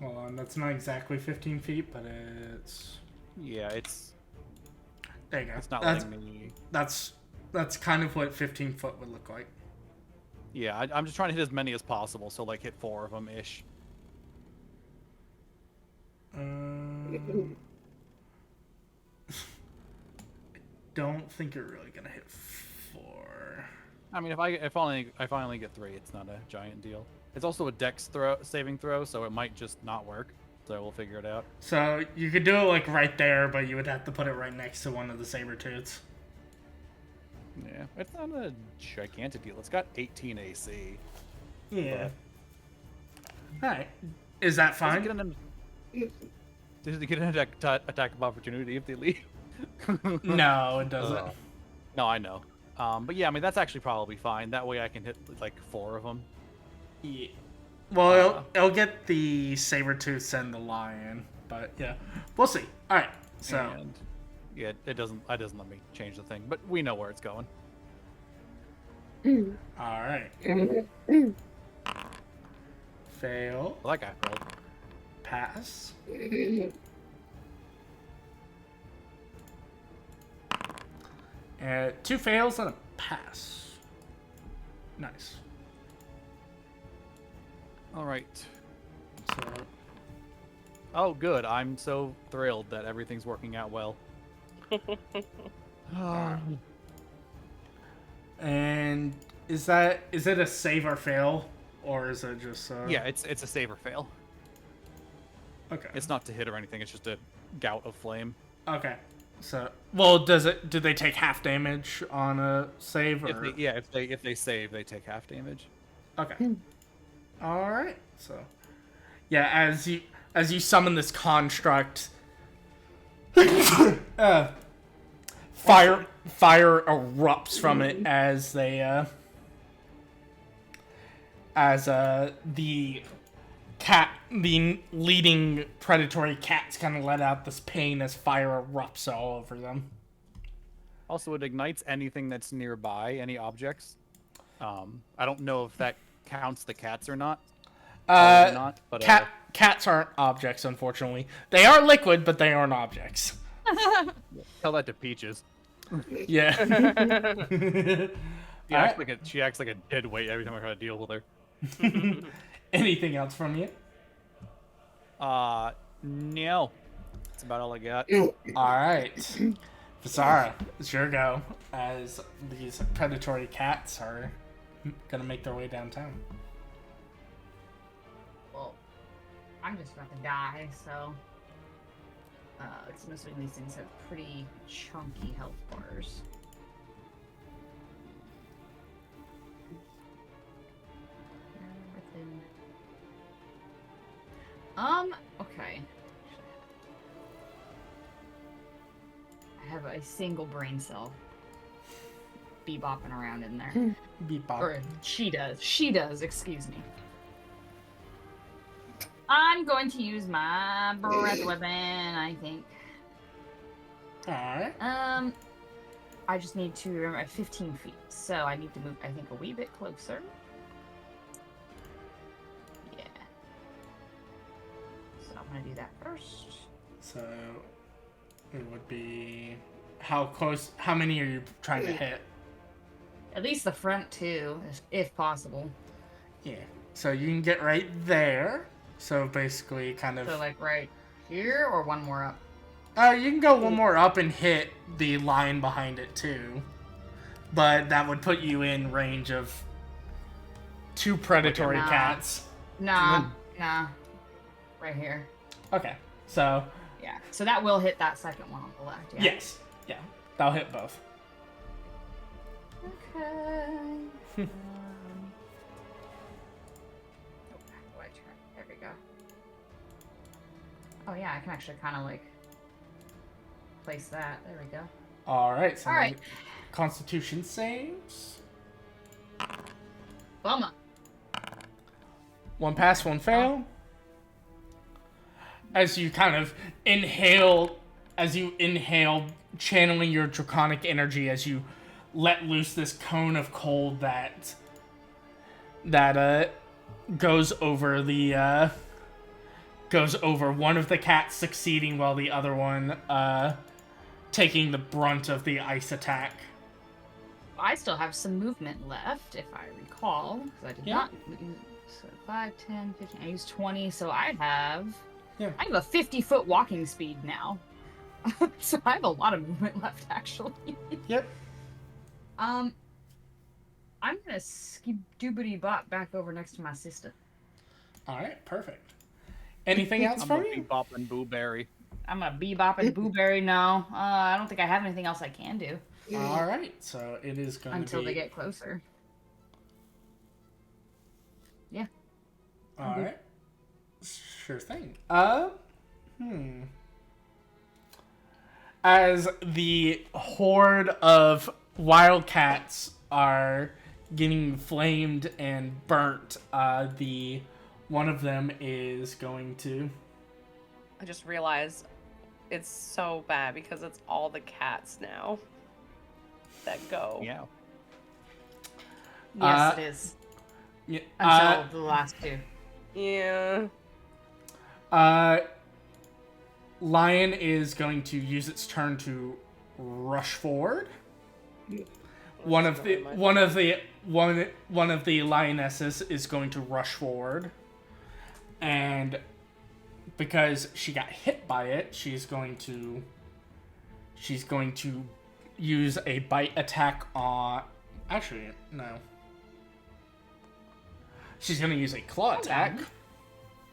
Speaker 2: Hold on, that's not exactly 15 feet, but it's.
Speaker 6: Yeah, it's.
Speaker 2: There you go.
Speaker 6: It's not
Speaker 2: that's,
Speaker 6: letting me.
Speaker 2: That's kind of what 15 foot would look like.
Speaker 6: Yeah, I'm just trying to hit as many as possible, so like hit 4 of them ish.
Speaker 2: Don't think you're really gonna hit 4.
Speaker 6: I mean, if I finally get 3, it's not a giant deal. It's also a dex saving throw, so it might just not work. So we'll figure it out.
Speaker 2: So you could do it like right there, but you would have to put it right next to one of the saber tooths.
Speaker 6: Yeah, it's not a gigantic deal. It's got 18 AC.
Speaker 2: Yeah. Alright. Is that fine?
Speaker 6: Does it get an attack of opportunity if they leave?
Speaker 2: No, it doesn't.
Speaker 6: No, I know. But yeah, I mean, that's actually probably fine. That way I can hit like 4 of them.
Speaker 2: Yeah. Well, it'll get the saber tooths and the lion, but yeah, we'll see. All right, so
Speaker 6: And yeah, it doesn't let me change the thing, but we know where it's going.
Speaker 2: all right. Fail.
Speaker 6: Well, that guy failed.
Speaker 2: Pass. And 2 fails and a pass. Nice.
Speaker 6: All right.
Speaker 2: So
Speaker 6: Oh, good. I'm so thrilled that everything's working out well.
Speaker 2: and is it a save or fail, or is it just
Speaker 6: Yeah, it's a save or fail.
Speaker 2: Okay.
Speaker 6: It's not to hit or anything. It's just a gout of flame.
Speaker 2: Okay. So, well, do they take half damage on a save? Or?
Speaker 6: If they save, they take half damage.
Speaker 2: Okay. All right. So, yeah, as you summon this construct, fire erupts from it as the leading predatory cats kind of let out this pain as fire erupts all over them.
Speaker 6: Also, it ignites anything that's nearby, any objects. I don't know if that counts the cats or not. Probably not, but
Speaker 2: cats aren't objects, unfortunately. They are liquid, but they aren't objects.
Speaker 6: tell that to Peaches.
Speaker 2: Yeah.
Speaker 6: She acts like a dead weight every time I try to deal with her.
Speaker 2: Anything else from you?
Speaker 6: No. That's about all I got.
Speaker 2: All right. Visara, it's your go, as these predatory cats are gonna make their way downtown.
Speaker 5: Well, I'm just about to die, so. Because most of these things have pretty chunky health bars. Okay. I have a single brain cell bebopping around in there.
Speaker 2: Bebop.
Speaker 5: Or she does, excuse me. I'm going to use my breath weapon, I think.
Speaker 2: Alright.
Speaker 5: I just need to remember at 15 feet, so I need to move, I think, a wee bit closer. Yeah. So I'm gonna do that first.
Speaker 2: So it would be how many are you trying to hit?
Speaker 5: At least the front two, if possible.
Speaker 2: Yeah. So you can get right there. So basically kind of
Speaker 5: So like right here or one more up?
Speaker 2: you can go one more up and hit the line behind it too. but that would put you in range of 2 predatory
Speaker 5: Nah.
Speaker 2: cats.
Speaker 5: Nah. Right here.
Speaker 2: Okay, so
Speaker 5: Yeah. So that will hit that second one on the left. Yeah.
Speaker 2: yes, yeah, that'll hit both.
Speaker 5: Okay. Oh, why turn? There we go. Oh yeah, I can actually kind of like place that. There we go.
Speaker 2: All right, so
Speaker 5: All right.
Speaker 2: Constitution saves.
Speaker 5: Bummer.
Speaker 2: 1 pass, 1 fail. As you kind of inhale, channeling your draconic energy as you let loose this cone of cold that goes over one of the cats succeeding while the other one taking the brunt of the ice attack.
Speaker 5: I still have some movement left, if I recall, because I did
Speaker 2: Yeah.
Speaker 5: not use so 5, 10, 15. I used 20, so I have
Speaker 2: Yeah.
Speaker 5: a 50-foot walking speed now. So I have a lot of movement left, actually.
Speaker 2: Yep.
Speaker 5: I'm gonna skip doobity bop back over next to my sister.
Speaker 2: All right, perfect. Anything else
Speaker 6: I'm
Speaker 2: from
Speaker 6: a
Speaker 2: you?
Speaker 6: bebop and booberry.
Speaker 5: I'm a bebop and booberry now. I don't think I have anything else I can do
Speaker 2: All right, so it is going
Speaker 5: until
Speaker 2: to be...
Speaker 5: they get closer. Yeah.
Speaker 2: All right. Sure thing. As the horde of wildcats are getting flamed and burnt, one of them is going to...
Speaker 3: I just realized it's so bad because it's all the cats now that go.
Speaker 6: Yeah.
Speaker 5: Yes, it is.
Speaker 2: Yeah,
Speaker 5: Until the last two.
Speaker 3: Yeah.
Speaker 2: Lion is going to use its turn to rush forward. One of the lionesses is going to rush forward, and because she got hit by it, she's going to use a bite attack on. Actually, no. She's going to use a claw attack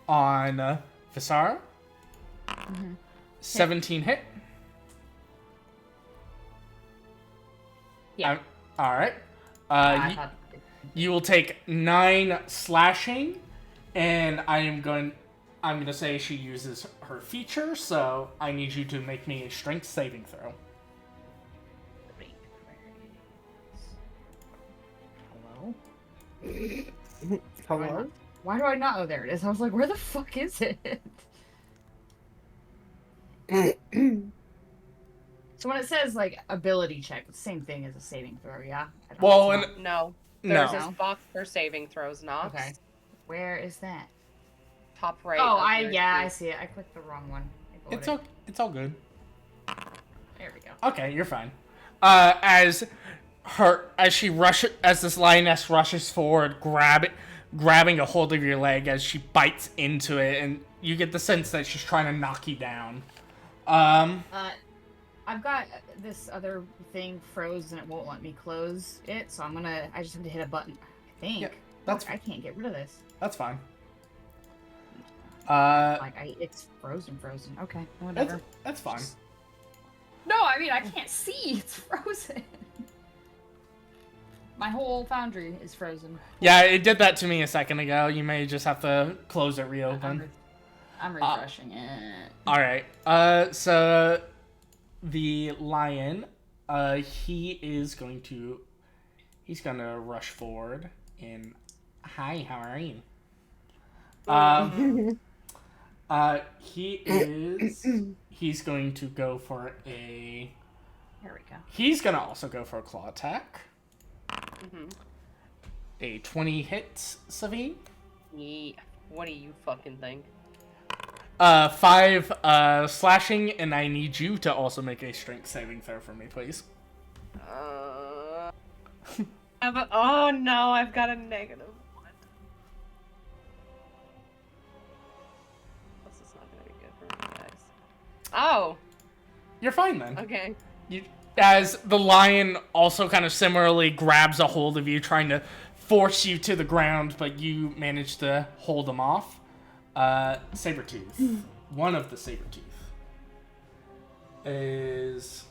Speaker 2: on Visara. 17 hit.
Speaker 5: Yeah.
Speaker 2: All right.
Speaker 5: I thought
Speaker 2: You will take 9 slashing, and I'm going to say she uses her feature, so I need you to make me a strength saving throw.
Speaker 5: Hello?
Speaker 4: Hello?
Speaker 5: Why do I not? Oh, there it is. I was like, where the fuck is it? So when it says like ability check, it's the same thing as a saving throw, yeah? I don't
Speaker 2: Well,
Speaker 5: know.
Speaker 2: and
Speaker 3: No.
Speaker 2: no.
Speaker 3: There's this box for saving throws, Nox.
Speaker 5: Okay. Where is that?
Speaker 3: Top right.
Speaker 5: Oh,
Speaker 3: of
Speaker 5: I
Speaker 3: your
Speaker 5: I
Speaker 3: sheet.
Speaker 5: see it. I clicked the wrong one.
Speaker 2: It's all good.
Speaker 5: There we go.
Speaker 2: Okay, you're fine. As this lioness rushes forward, grabbing a hold of your leg as she bites into it, and you get the sense that she's trying to knock you down.
Speaker 5: I've got this other thing froze and it won't let me close it, so I just have to hit a button. I think.
Speaker 2: Yeah, that's
Speaker 5: I can't get rid of this.
Speaker 2: That's fine.
Speaker 5: It's frozen. Okay, whatever.
Speaker 2: That's fine.
Speaker 1: No, I mean I can't see. It's frozen. My whole foundry is frozen.
Speaker 2: Yeah, it did that to me a second ago. You may just have to close it, reopen.
Speaker 1: I'm refreshing it.
Speaker 2: All right. So the lion, he's gonna rush forward and hi, how are you? He's going to go for a.
Speaker 5: There we go.
Speaker 2: He's gonna also go for a claw attack.
Speaker 3: Mm-hmm.
Speaker 2: A 20 hits, Savine.
Speaker 3: Yeah. What do you fucking think?
Speaker 2: 5 slashing, and I need you to also make a strength saving throw for me, please.
Speaker 3: Oh no, I've got a -1. This is not gonna be good for me, guys. Oh,
Speaker 2: You're fine then.
Speaker 3: okay.
Speaker 2: as the lion also kind of similarly grabs a hold of you, trying to force you to the ground, but you manage to hold him off. Sabertooth. One of the Sabertooth is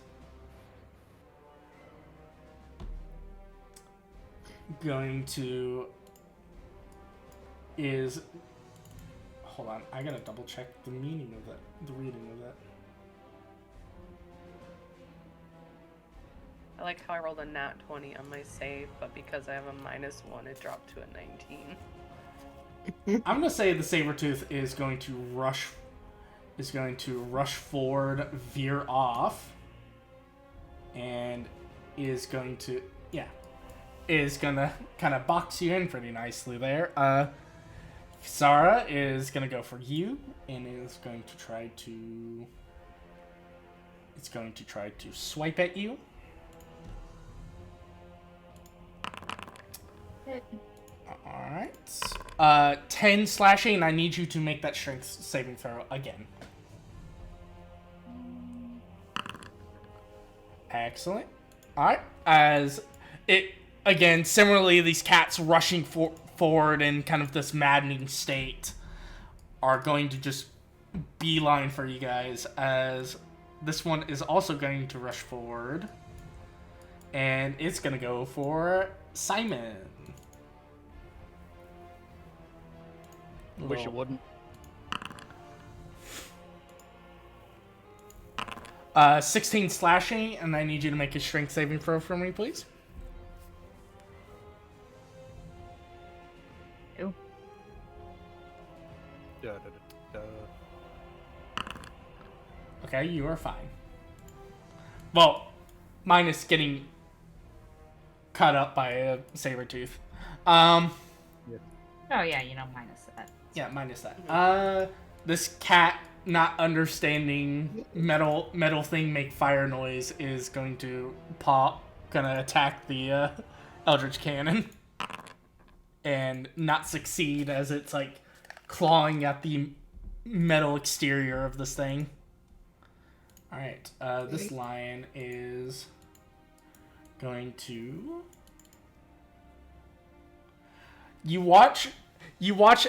Speaker 2: going to hold on, I gotta double check the meaning of that, the reading of that.
Speaker 3: I like how I rolled a nat 20 on my save, but because I have a -1, it dropped to a 19.
Speaker 2: I'm gonna say the Sabertooth is going to rush forward, veer off, and is gonna kind of box you in pretty nicely there. Sarah is gonna go for you and is going to try to swipe at you. Alright. 10 slashing, and I need you to make that strength saving throw again. Excellent. Alright. As it, again, similarly, these cats rushing forward in kind of this maddening state are going to just beeline for you guys, as this one is also going to rush forward. And it's going to go for Simon.
Speaker 6: Wish it wouldn't.
Speaker 2: 16 slashing, and I need you to make a strength saving throw for me, please.
Speaker 5: Ew.
Speaker 2: Okay, you are fine. Well, minus getting cut up by a Sabertooth.
Speaker 5: Oh yeah, minus that.
Speaker 2: Yeah, minus that. This cat, not understanding metal thing make fire noise, is going to gonna attack the Eldritch Cannon. And not succeed, as it's like clawing at the metal exterior of this thing. Alright, this lion is going to... You watch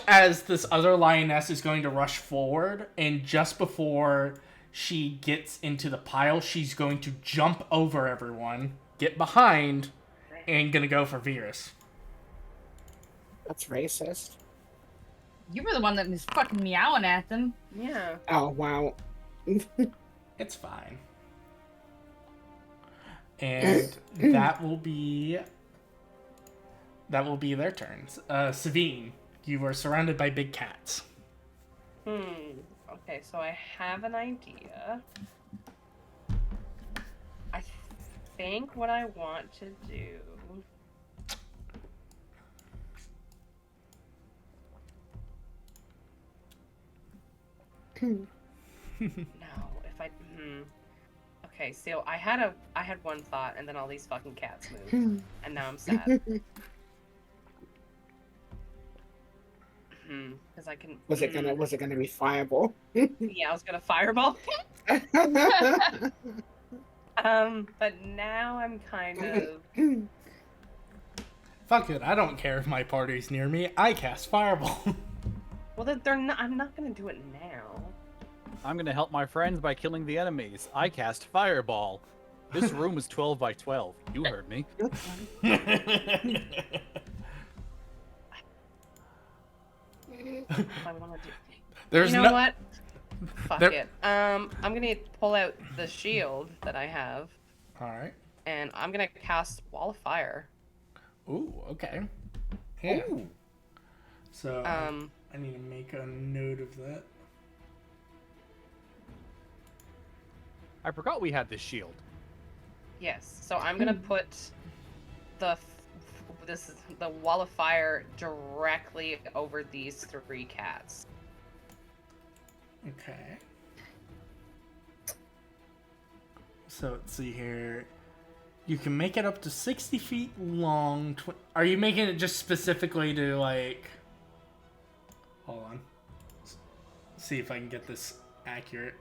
Speaker 2: as this other lioness is going to rush forward, and just before she gets into the pile, she's going to jump over everyone, get behind, and gonna go for Virus.
Speaker 4: That's racist.
Speaker 1: You were the one that was fucking meowing at them.
Speaker 3: Yeah.
Speaker 4: Oh, wow.
Speaker 2: It's fine. And that will be their turns. Savine, you are surrounded by big cats.
Speaker 3: Okay, so I have an idea. I think what I want to do... No, if I... Okay, so I had one thought, and then all these fucking cats moved, and now I'm sad. Because I can...
Speaker 4: Was it gonna be fireball?
Speaker 3: Yeah, I was gonna fireball. But now I'm kind of...
Speaker 2: Fuck it, I don't care if my party's near me. I cast Fireball.
Speaker 3: Well, I'm not gonna do it now.
Speaker 6: I'm gonna help my friends by killing the enemies. I cast Fireball. This room is 12 by 12. You heard me.
Speaker 3: If I want to do...
Speaker 2: There's
Speaker 3: you know what? Fuck
Speaker 2: There-
Speaker 3: it. I'm gonna pull out the shield that I have,
Speaker 2: Alright.
Speaker 3: and I'm gonna cast Wall of Fire.
Speaker 2: Ooh, okay. Yeah.
Speaker 4: Ooh.
Speaker 2: So, I need to make a note of that.
Speaker 6: I forgot we had this shield.
Speaker 3: Yes. So I'm gonna put the Wall of Fire directly over these 3 cats.
Speaker 2: Okay. So, let's see here. You can make it up to 60 feet long. Are you making it just specifically to, like... Hold on. See if I can get this accurate.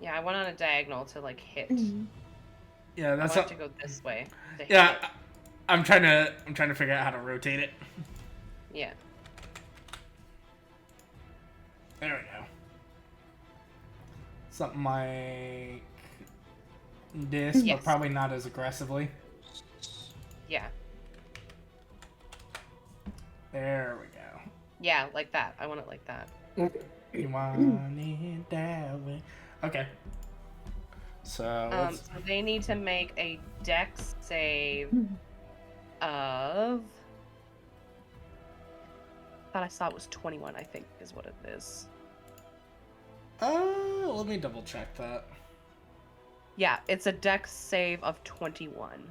Speaker 3: Yeah, I went on a diagonal to like hit.
Speaker 2: Yeah,
Speaker 3: I
Speaker 2: that's
Speaker 3: want to go this way. To
Speaker 2: yeah.
Speaker 3: hit it.
Speaker 2: I'm trying to figure out how to rotate it.
Speaker 3: Yeah.
Speaker 2: There we go. Something like this,
Speaker 3: Yes.
Speaker 2: but probably not as aggressively.
Speaker 3: Yeah.
Speaker 2: There we go.
Speaker 3: Yeah, like that. I want it like that.
Speaker 2: You want it that way. Okay. So,
Speaker 3: So they need to make a dex save of. Thought I saw it was 21. I think is what it is.
Speaker 2: let me double check that.
Speaker 3: Yeah, it's a dex save of 21.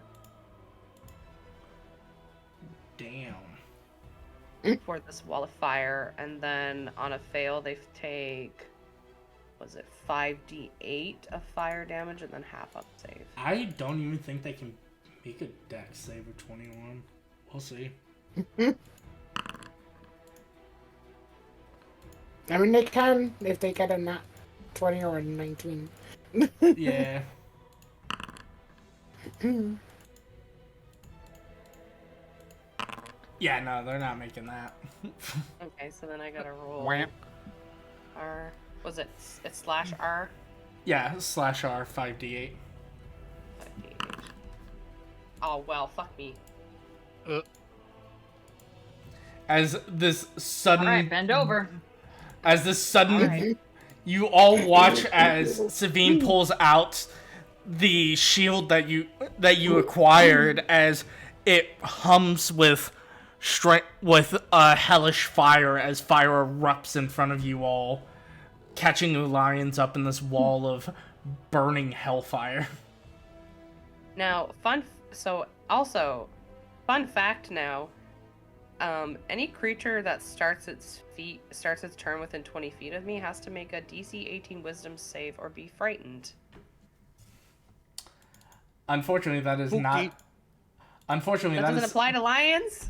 Speaker 2: Damn.
Speaker 3: For this wall of fire, and then on a fail they take. Was it 5d8 of fire damage and then half up save?
Speaker 2: I don't even think they can make a dex save of 21. We'll see.
Speaker 4: I mean, they can if they get a nat 20 or a 19.
Speaker 2: Yeah. Yeah, no, they're not making that.
Speaker 3: Okay, so then I gotta roll.
Speaker 6: Wham.
Speaker 3: R. Was it? It's slash R.
Speaker 2: Yeah, slash R 5d8.
Speaker 3: 5d8. Oh well, fuck me.
Speaker 2: As this sudden,
Speaker 1: All right, bend over.
Speaker 2: as this sudden,
Speaker 1: All right.
Speaker 2: you all watch as Savine pulls out the shield that you acquired as it hums with hellish fire as fire erupts in front of you all, catching the lions up in this wall of burning hellfire.
Speaker 3: Now, fun fact now. Any creature that starts its turn within 20 feet of me has to make a DC 18 Wisdom save or be frightened.
Speaker 2: Unfortunately, that is not. Unfortunately,
Speaker 3: That doesn't apply to lions.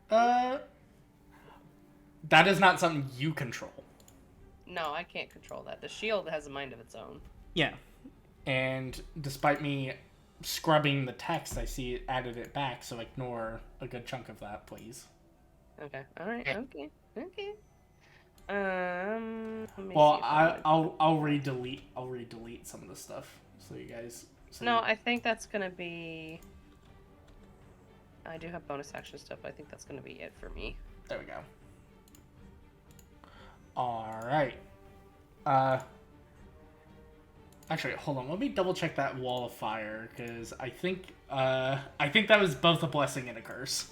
Speaker 2: That is not something you control.
Speaker 3: No, I can't control that. The shield has a mind of its own.
Speaker 2: Yeah, and despite me scrubbing the text, I see it added it back, so ignore a good chunk of that, please.
Speaker 3: Okay. All right. Okay. Okay. Let me
Speaker 2: Well,
Speaker 3: see if I
Speaker 2: I'll redelete some of the stuff so you guys.
Speaker 3: No, I think that's gonna be. I do have bonus action stuff, but I think that's gonna be it for me.
Speaker 2: There we go. All right. Actually, hold on. Let me double check that wall of fire because I think that was both a blessing and a curse.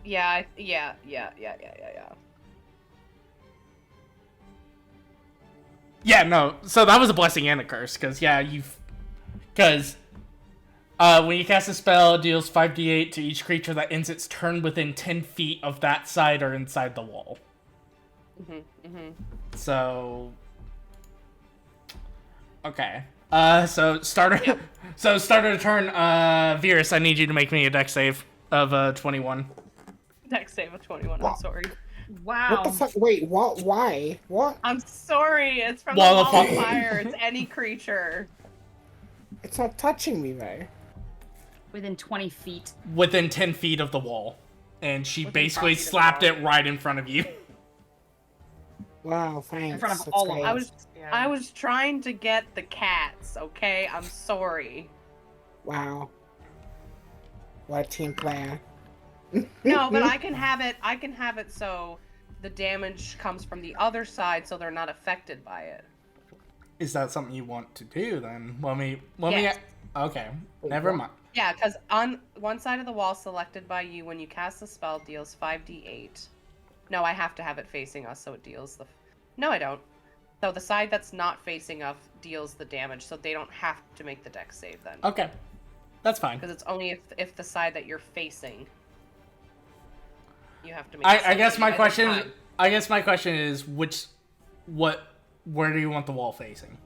Speaker 3: Yeah.
Speaker 2: Yeah, no. So that was a blessing and a curse because when you cast a spell, it deals 5d8 to each creature that ends its turn within 10 feet of that side or inside the wall. So, okay. So starter to turn. Virus, I need you to make me a dex save of 21.
Speaker 3: Dex save of 21. I'm
Speaker 4: Wow.
Speaker 3: sorry.
Speaker 1: Wow.
Speaker 4: What the fuck? Wait, what? Why? What?
Speaker 3: I'm sorry. It's from
Speaker 2: Wall
Speaker 3: the
Speaker 2: of
Speaker 3: wall of
Speaker 2: fi-
Speaker 3: fire. It's any creature.
Speaker 4: It's not touching me though.
Speaker 1: Within 20 feet.
Speaker 2: Within 10 feet of the wall, and she
Speaker 3: Within
Speaker 2: basically
Speaker 3: 10 feet of the
Speaker 2: slapped
Speaker 3: wall.
Speaker 2: it right in front of you.
Speaker 4: Wow, thanks.
Speaker 1: In front of
Speaker 4: That's
Speaker 1: all of
Speaker 4: great.
Speaker 1: us.
Speaker 3: I was trying to get the cats. Okay, I'm sorry.
Speaker 4: Wow. What a team player.
Speaker 3: No, but I can have it. I can have it so the damage comes from the other side, so they're not affected by it.
Speaker 2: Is that something you want to do then?
Speaker 3: Yes.
Speaker 2: Okay, never mind.
Speaker 3: Yeah, because on one side of the wall selected by you when you cast the spell deals 5d8. No, I have to have it facing us, so it deals the. No, I don't. So the side that's not facing us deals the damage, so they don't have to make the dex save then.
Speaker 2: Okay, that's fine.
Speaker 3: Because it's only if the side that you're facing. You have to make.
Speaker 2: I guess my
Speaker 3: at the
Speaker 2: question.
Speaker 3: time.
Speaker 2: I guess my question is where do you want the wall facing?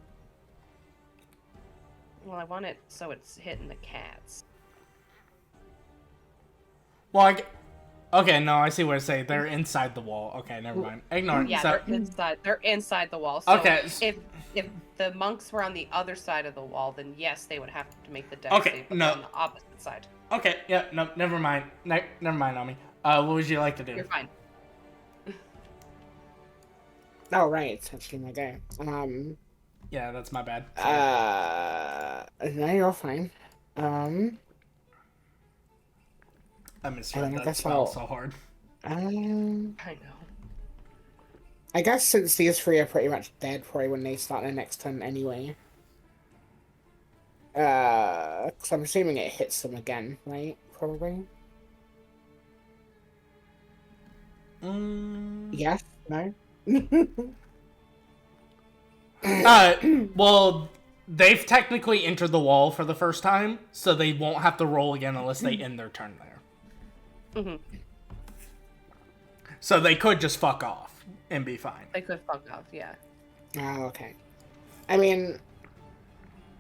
Speaker 3: Well, I want it so it's hitting the cats.
Speaker 2: Well, Okay, no, I see what I say. They're inside the wall. Okay, never mind. Ignore it.
Speaker 3: Yeah,
Speaker 2: So,
Speaker 3: they're inside. They're inside the wall. So
Speaker 2: Okay.
Speaker 3: if the monks were on the other side of the wall, then yes, they would have to make the dex
Speaker 2: Okay,
Speaker 3: save. But
Speaker 2: no.
Speaker 3: they're on the opposite side.
Speaker 2: okay, yeah, no, never mind. Never mind, Ami. What would you like to do?
Speaker 3: You're fine.
Speaker 4: Oh, right. It's actually my go.
Speaker 2: Yeah, that's my bad.
Speaker 4: No, you're fine.
Speaker 2: I misread
Speaker 4: I
Speaker 2: that
Speaker 4: guess
Speaker 2: spell
Speaker 4: I'll-
Speaker 2: so hard.
Speaker 3: I know.
Speaker 4: I guess since these three are pretty much dead probably when they start their next turn anyway. Because I'm assuming it hits them again, right? Probably. Yes? No?
Speaker 2: Well, they've technically entered the wall for the first time, so they won't have to roll again unless they end their turn there.
Speaker 3: Mhm.
Speaker 2: So they could just fuck off and be fine.
Speaker 3: They could fuck off. Yeah.
Speaker 4: Oh, okay. I mean,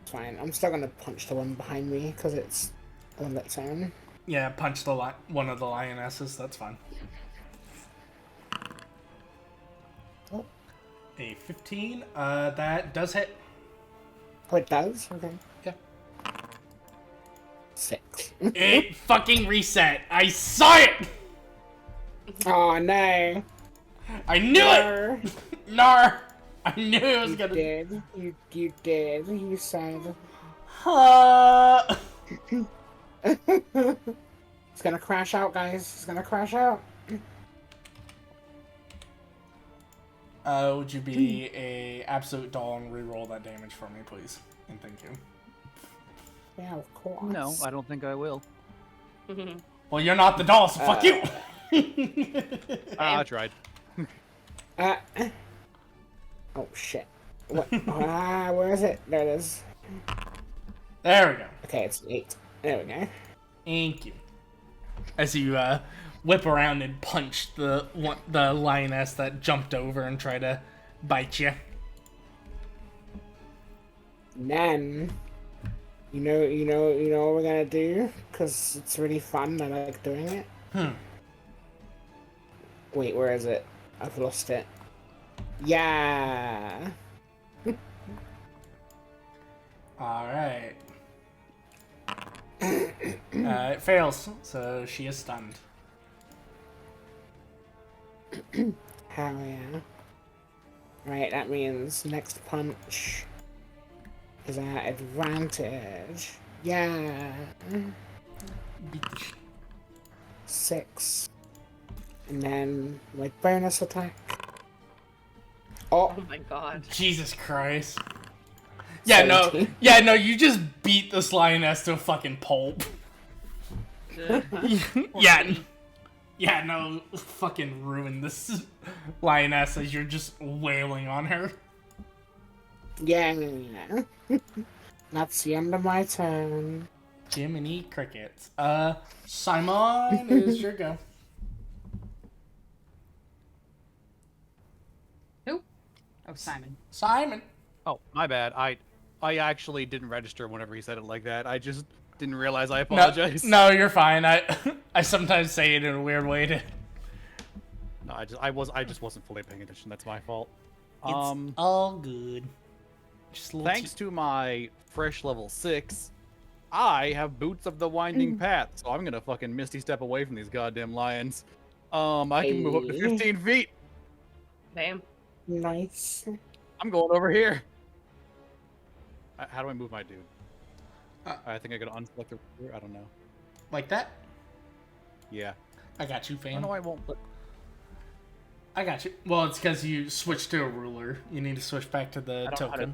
Speaker 4: fine. I'm still gonna punch the one behind me because it's on its own.
Speaker 2: Yeah, punch the one of the lionesses. That's fine.
Speaker 4: Oh.
Speaker 2: A 15. That does hit.
Speaker 4: Oh, it does? Okay.
Speaker 2: Yeah.
Speaker 4: 6.
Speaker 2: It fucking reset. I saw it.
Speaker 4: Oh, no.
Speaker 2: I knew it. Nar. I knew it was
Speaker 4: You
Speaker 2: gonna.
Speaker 4: did. You did. You said. It's gonna crash out, guys. It's gonna crash out.
Speaker 2: Would you be a absolute doll and re-roll that damage for me, please? And thank you.
Speaker 4: Yeah, of course.
Speaker 6: No, I don't think I will.
Speaker 2: Well, you're not the doll, so fuck you.
Speaker 6: I tried.
Speaker 4: Oh shit. What? Where is it? There it is.
Speaker 2: There we go.
Speaker 4: Okay, it's 8. There we go.
Speaker 2: Thank you. As you whip around and punch the lioness that jumped over and tried to bite you.
Speaker 4: And then, you know what we're gonna do? Cause it's really fun. I like doing it. Wait, where is it? I've lost it. Yeah.
Speaker 2: All right. It fails, so she is stunned.
Speaker 4: Hell yeah. Right, that means next punch is at advantage. Yeah. 6. And then my bonus attack. Oh,
Speaker 3: Oh my god.
Speaker 2: Jesus Christ. Yeah, no.
Speaker 4: 17.
Speaker 2: Yeah, no, you just beat this lioness to a fucking pulp. Yeah. Yeah, no, fucking ruin this lioness as you're just wailing on her.
Speaker 4: Yeah. That's the end of my turn.
Speaker 2: Jiminy Crickets. Simon, is your go.
Speaker 1: Who? Oh, Simon.
Speaker 2: Simon.
Speaker 6: Oh, my bad. I actually didn't register whenever he said it like that. I just didn't realize. I apologize.
Speaker 2: No, you're fine. I sometimes say it in a weird way to.
Speaker 6: No, I just wasn't fully paying attention. That's my fault.
Speaker 2: It's all good. Just a little
Speaker 6: Thanks to my fresh level 6, I have Boots of the Winding Path, so I'm gonna fucking Misty Step away from these goddamn lions. I can move up to
Speaker 4: Hey.
Speaker 6: 15 feet.
Speaker 3: Damn.
Speaker 4: Nice.
Speaker 6: I'm going over here. How do I move my dude?
Speaker 2: Uh,
Speaker 6: I think I gotta unselect the ruler. I don't know.
Speaker 2: like that.
Speaker 6: Yeah.
Speaker 2: I got you,
Speaker 6: I
Speaker 2: fam.
Speaker 6: don't know why I won't.
Speaker 2: I got you. Well, it's because you switched to a ruler. You need to switch back to the
Speaker 6: I don't know how to-
Speaker 2: token.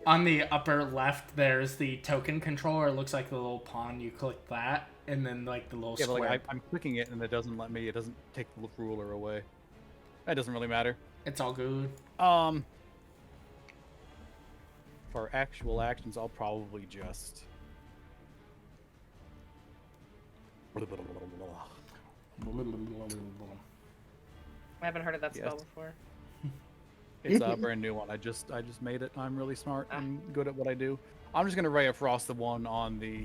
Speaker 2: On the upper left, there's the token controller. It looks like the little pawn. You click that, and then like the little
Speaker 6: Yeah, but
Speaker 2: square.
Speaker 6: like I'm clicking it and it doesn't let me. It doesn't take the ruler away. That doesn't really matter.
Speaker 2: It's all good.
Speaker 6: For actual actions, I'll probably just.
Speaker 3: I haven't heard of that spell
Speaker 6: Yes.
Speaker 3: before.
Speaker 6: It's a brand new one. I just made it. I'm really smart and good at what I do. I'm just gonna Ray of Frost the one on the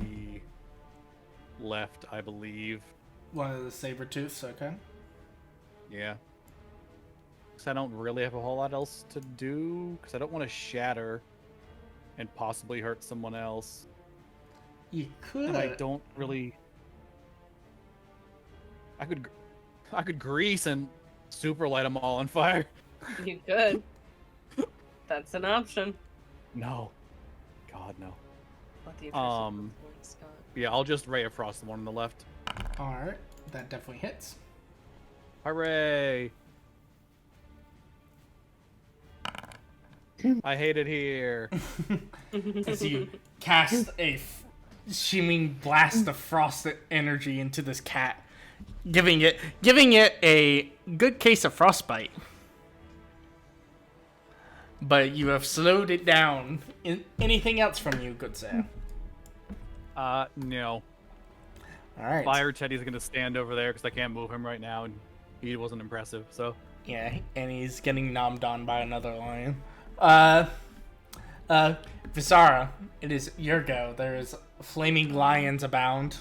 Speaker 6: left, I believe.
Speaker 2: one of the saber-tooths, okay.
Speaker 6: Yeah. Because I don't really have a whole lot else to do. Because I don't want to shatter and possibly hurt someone else.
Speaker 2: You could.
Speaker 6: And I don't really. I could grease and super light them all on fire.
Speaker 3: You could. That's an option.
Speaker 6: No. God, no.
Speaker 3: Let the intrusive
Speaker 6: Um,
Speaker 3: influence Scott.
Speaker 6: Yeah, I'll just Ray of Frost the one on the left.
Speaker 2: Alright, that definitely hits.
Speaker 6: Hooray! I hate it here.
Speaker 2: As you cast a shimmering blast of frost energy into this cat, giving it a good case of frostbite. But you have slowed it down. Anything else from you, good sir?
Speaker 6: No.
Speaker 2: Alright.
Speaker 6: Fire Teddy's gonna stand over there because I can't move him right now, and he wasn't impressive, so.
Speaker 2: Yeah, and he's getting nommed on by another lion. Visara, it is your go. There's flaming lions abound.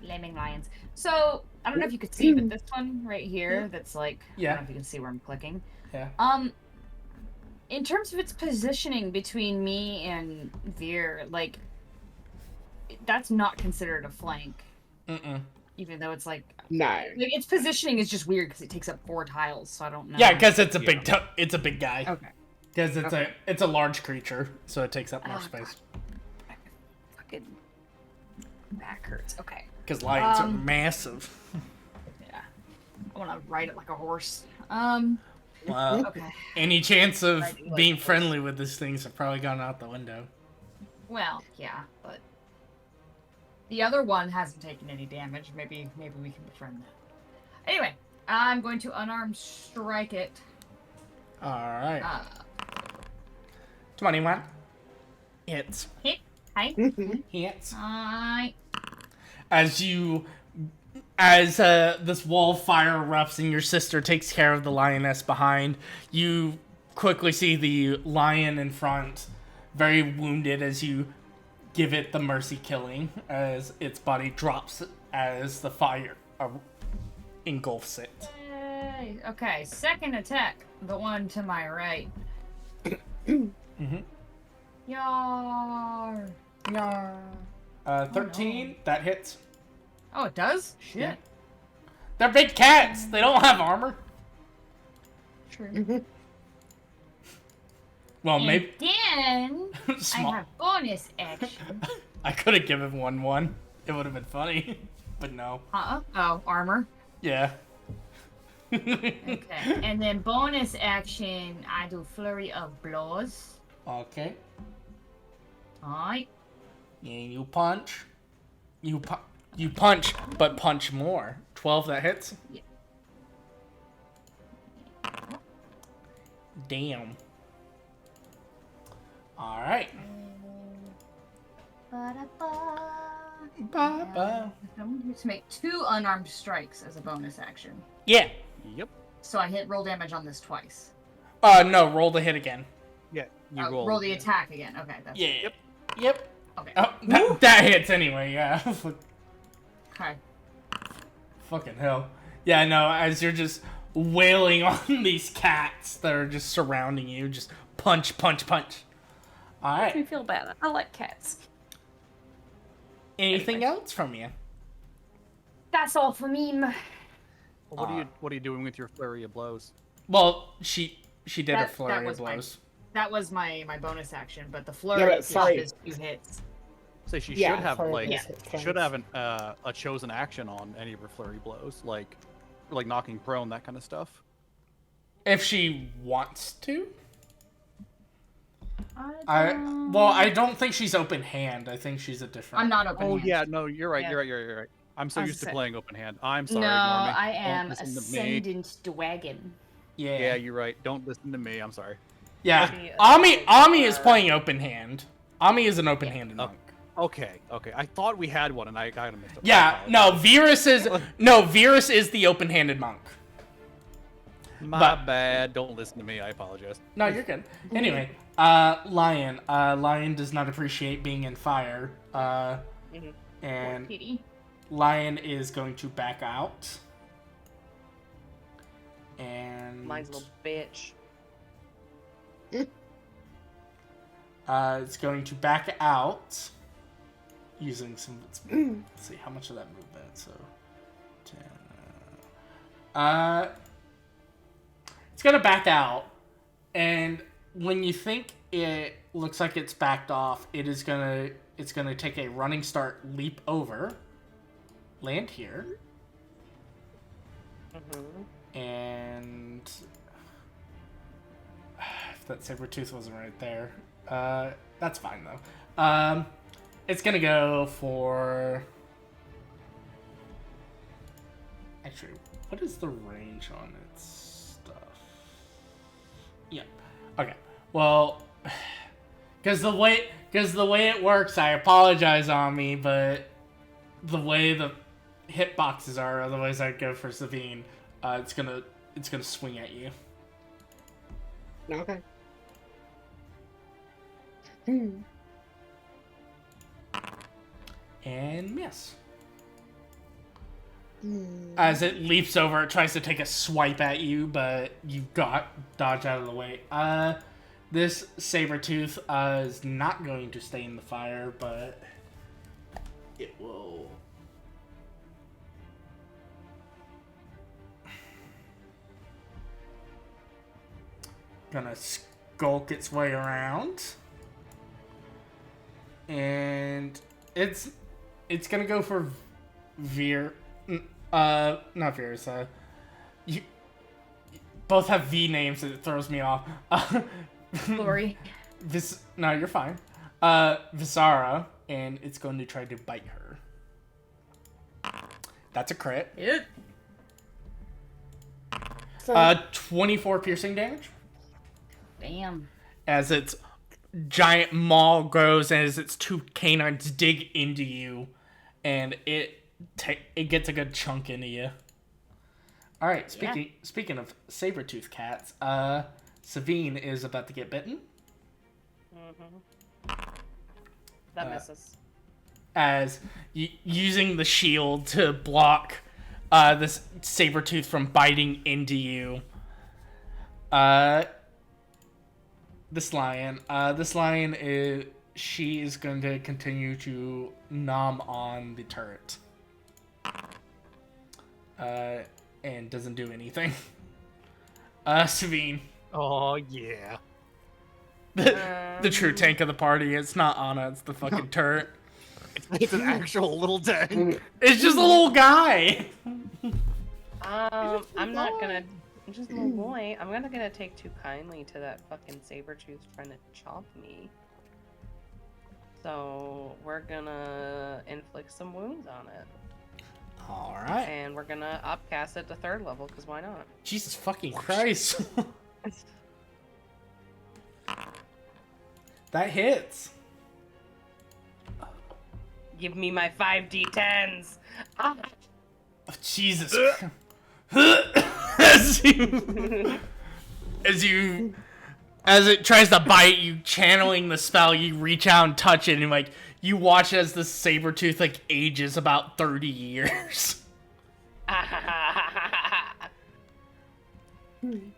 Speaker 5: Flaming lions. So I don't know if you could see, but this one right here, that's like, I
Speaker 2: Yeah.
Speaker 5: don't know if you can see where I'm clicking.
Speaker 2: Yeah.
Speaker 5: In terms of its positioning between me and Veer, like, that's not considered a flank,
Speaker 2: Mm-mm.
Speaker 5: even though it's like
Speaker 4: No.
Speaker 5: its positioning is just weird because it takes up 4 tiles, so I don't know.
Speaker 2: Yeah, because it's a
Speaker 6: Yeah.
Speaker 2: big it's a big guy.
Speaker 5: Okay.
Speaker 2: Because it's a large creature, so it takes up more
Speaker 5: Oh,
Speaker 2: space.
Speaker 5: Fucking back hurts. Okay.
Speaker 2: Because lions are
Speaker 5: Um,
Speaker 2: massive.
Speaker 5: Yeah. I want to ride it like a horse.
Speaker 2: Well,
Speaker 5: Okay.
Speaker 2: any chance of
Speaker 5: Riding like
Speaker 2: being
Speaker 5: a horse.
Speaker 2: friendly with these things have probably gone out the window.
Speaker 5: Well, yeah, but the other one hasn't taken any damage. Maybe we can befriend that. Anyway, I'm going to unarmed strike it.
Speaker 2: Alright.
Speaker 5: Uh,
Speaker 2: 21. Hits.
Speaker 5: hit. Hi.
Speaker 2: Hits.
Speaker 5: Hi.
Speaker 2: As this wall of fire erupts and your sister takes care of the lioness behind, you quickly see the lion in front, very wounded, as you give it the mercy killing, as its body drops as the fire engulfs it.
Speaker 5: Yay. Okay, second attack. The one to my right.
Speaker 2: Mm-hmm.
Speaker 5: Yar. Yar.
Speaker 2: 13, that hits.
Speaker 5: Oh, it does? Shit.
Speaker 2: Yeah. They're big cats. They don't have armor.
Speaker 5: True.
Speaker 2: Well,
Speaker 5: And
Speaker 2: maybe
Speaker 5: then
Speaker 2: small.
Speaker 5: I have bonus action.
Speaker 2: I could have given 1/1. It would have been funny, but no.
Speaker 5: Oh, armor.
Speaker 2: Yeah.
Speaker 5: Okay. And then bonus action, I do flurry of blows.
Speaker 2: Okay.
Speaker 5: Alright.
Speaker 2: And you punch. You punch, but punch more. 12, that hits.
Speaker 5: Yeah.
Speaker 2: Damn. All right. Ba-ba.
Speaker 5: I'm going to make 2 unarmed strikes as a bonus action.
Speaker 2: Yeah.
Speaker 6: Yep.
Speaker 5: So I hit roll damage on this twice.
Speaker 2: No, roll the hit again.
Speaker 6: Yeah. You
Speaker 5: Oh, roll the attack again. Okay, that's
Speaker 2: Yeah. Yep.
Speaker 5: okay.
Speaker 2: Oh, that hits anyway, yeah.
Speaker 5: Okay.
Speaker 2: Fucking hell. Yeah, no, as you're just wailing on these cats that are just surrounding you, just punch, punch, punch. All
Speaker 1: Makes me
Speaker 2: right.
Speaker 1: feel bad. I like cats.
Speaker 2: Anything else from you?
Speaker 5: That's all for me.
Speaker 6: What are you doing with your flurry of blows?
Speaker 2: Well, she did a
Speaker 5: That
Speaker 2: flurry of
Speaker 5: was my-
Speaker 2: blows.
Speaker 5: That was my bonus action, but the
Speaker 4: Yeah,
Speaker 5: flurry
Speaker 4: but
Speaker 5: is
Speaker 4: sorry.
Speaker 5: just 2 hits.
Speaker 6: Say she
Speaker 4: Yeah,
Speaker 6: should have
Speaker 4: flurry
Speaker 6: like
Speaker 4: is hit
Speaker 6: should
Speaker 4: points.
Speaker 6: have a chosen action on any of her flurry blows, like knocking prone, that kind of stuff.
Speaker 2: If she wants to.
Speaker 5: I
Speaker 2: I don't think she's open hand. I think she's a different.
Speaker 5: I'm not open.
Speaker 6: Oh
Speaker 5: hand.
Speaker 6: yeah, no, you're right.
Speaker 5: Yeah.
Speaker 6: You're right. I'm so
Speaker 5: I was
Speaker 6: used to
Speaker 5: say-
Speaker 6: playing open hand. I'm sorry.
Speaker 5: No,
Speaker 6: ignore me.
Speaker 5: I
Speaker 6: Don't
Speaker 5: am
Speaker 6: listen to me.
Speaker 5: ascendant dragon.
Speaker 2: Yeah.
Speaker 6: Yeah, you're right. Don't listen to me. I'm sorry.
Speaker 2: Yeah.
Speaker 3: Maybe a
Speaker 2: Ami is
Speaker 3: or-
Speaker 2: playing open hand. Ami is an open-handed monk.
Speaker 6: Okay. I thought we had one, and I kind of missed it.
Speaker 2: Yeah. No, Virus is the open-handed monk.
Speaker 6: My
Speaker 2: but-
Speaker 6: bad. Don't listen to me. I apologize.
Speaker 2: No, you're good. Anyway, Lion. Lion does not appreciate being in fire.
Speaker 3: Mhm.
Speaker 2: And
Speaker 5: Pity.
Speaker 2: lion is going to back out. And
Speaker 3: Mine's a little bitch.
Speaker 2: it's going to back out using some. Let's see how much of that movement. So, 10. It's gonna back out, and when you think it looks like it's backed off, it's gonna take a running start, leap over, land here, and if that saber tooth wasn't right there, that's fine though. It's gonna go for. Actually, what is the range on its stuff? Yep. Okay. Well, because the way it works, I apologize on me, but the way the hitboxes are, otherwise I'd go for Savine. It's gonna swing at you.
Speaker 4: Okay.
Speaker 2: And miss. As it leaps over, it tries to take a swipe at you, but you dodge out of the way. This saber-tooth is not going to stay in the fire, but it will. Gonna skulk its way around, and it's gonna go for not Veers. You both have V names, and it throws me off.
Speaker 5: Glory.
Speaker 2: No, you're fine. Visara, and it's going to try to bite her. That's a crit.
Speaker 5: It.
Speaker 2: 24 piercing damage.
Speaker 5: Damn.
Speaker 2: As its giant maw grows, and as its two canines dig into you, and it gets a good chunk into you. All right. Speaking of saber-tooth cats, Savine is about to get bitten.
Speaker 3: That misses.
Speaker 2: As using the shield to block this saber-tooth from biting into you. This lion she is going to continue to nom on the turret. And doesn't do anything. Savine.
Speaker 7: Oh, yeah.
Speaker 2: The true tank of the party. It's not Anna, it's the fucking turret.
Speaker 7: It's an actual little tank.
Speaker 2: It's just a little guy.
Speaker 3: I'm not gonna. Just a little boy. I'm not gonna take too kindly to that fucking saber-tooth trying to chomp me. So we're gonna inflict some wounds on it.
Speaker 2: Alright.
Speaker 3: And we're gonna upcast it to 3rd level, because why not?
Speaker 2: Jesus fucking Christ. That hits.
Speaker 3: Give me my 5d10s! Ah!
Speaker 2: Oh, Jesus. as it tries to bite you, channeling the spell, you reach out and touch it, and like you watch as the saber-tooth like ages about 30 years.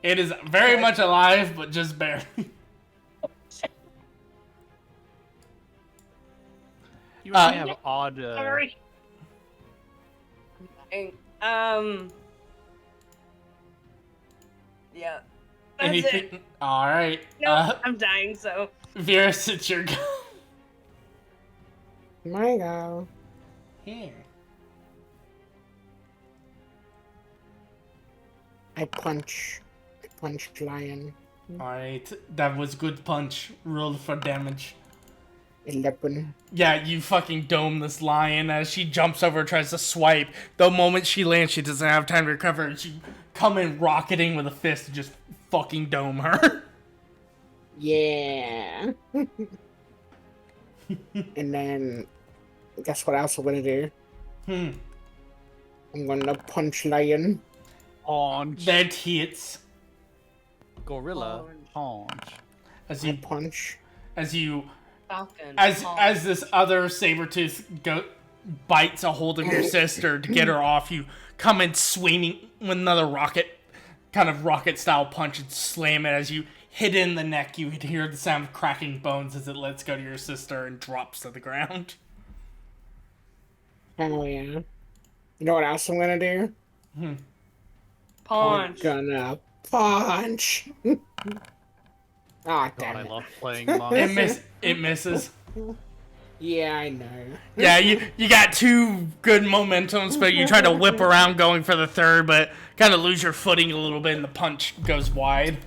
Speaker 2: It is very much alive, but just barely.
Speaker 7: You actually have odd.
Speaker 3: Sorry. Yeah. That's
Speaker 2: Anything?
Speaker 3: it.
Speaker 2: All right.
Speaker 3: No, I'm dying, so.
Speaker 2: Virus, it's your go.
Speaker 4: My go.
Speaker 2: Here.
Speaker 4: I punch lion.
Speaker 2: All right, that was good punch. Roll for damage.
Speaker 4: 11.
Speaker 2: Yeah, you fucking dome this lion as she jumps over and tries to swipe. The moment she lands, she doesn't have time to recover, and she come in rocketing with a fist and just fucking dome her.
Speaker 4: Yeah. And then, guess what else I'm gonna do? I'm gonna punch lion.
Speaker 7: Punch.
Speaker 2: That hits.
Speaker 7: Gorilla. Punch.
Speaker 2: As
Speaker 4: I
Speaker 2: you
Speaker 4: punch.
Speaker 2: as you
Speaker 3: Falcon.
Speaker 2: as this other saber-tooth bites a hold of your sister to get her off. You come in swinging with another rocket style punch and slam it. As you hit in the neck, you hear the sound of cracking bones as it lets go to your sister and drops to the ground.
Speaker 4: Oh yeah. You know what else I'm gonna do?
Speaker 3: Punch.
Speaker 4: I'm gonna punch. Ah,
Speaker 7: God,
Speaker 4: damn
Speaker 7: I
Speaker 4: it.
Speaker 7: love playing monks.
Speaker 2: It misses.
Speaker 4: Yeah, I know.
Speaker 2: Yeah, you got two good momentums, but you try to whip around going for the third, but kind of lose your footing a little bit and the punch goes wide.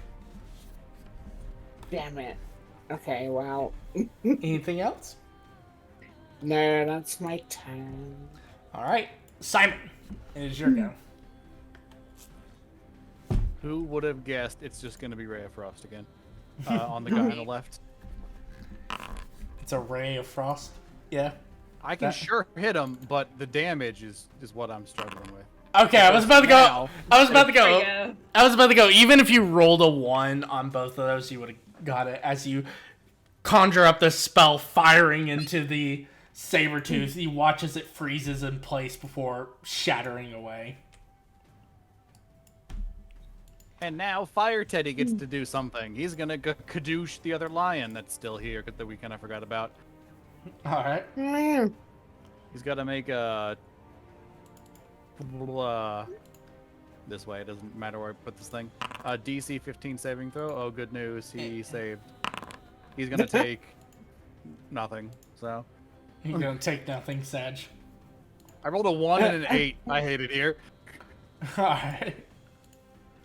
Speaker 4: Damn it. Okay, well.
Speaker 2: Anything else?
Speaker 4: No, that's my turn.
Speaker 2: Alright, Simon, it is your go.
Speaker 7: Who would have guessed it's just going to be Ray of Frost again? On the guy on the left.
Speaker 2: It's a ray of frost. Yeah.
Speaker 7: I can
Speaker 2: That-
Speaker 7: sure hit him, but the damage is what I'm struggling with.
Speaker 2: Okay, I was about to go.
Speaker 7: Now-
Speaker 2: I was about to
Speaker 3: There
Speaker 2: go.
Speaker 3: you go.
Speaker 2: I was about to go. Even if you rolled a 1 on both of those, you would have got it. As you conjure up this spell, firing into the saber tooth, you watch as it freezes in place before shattering away.
Speaker 7: And now Fire Teddy gets to do something. He's gonna kadoosh the other lion that's still here that we kind of forgot about.
Speaker 2: All right.
Speaker 7: He's got to make a. This way, it doesn't matter where I put this thing. DC 15 saving throw. Oh, good news, he saved. He's gonna take nothing. So
Speaker 2: You're gonna take nothing, Sag.
Speaker 7: I rolled a 1 and an 8. I hate it here.
Speaker 2: All right.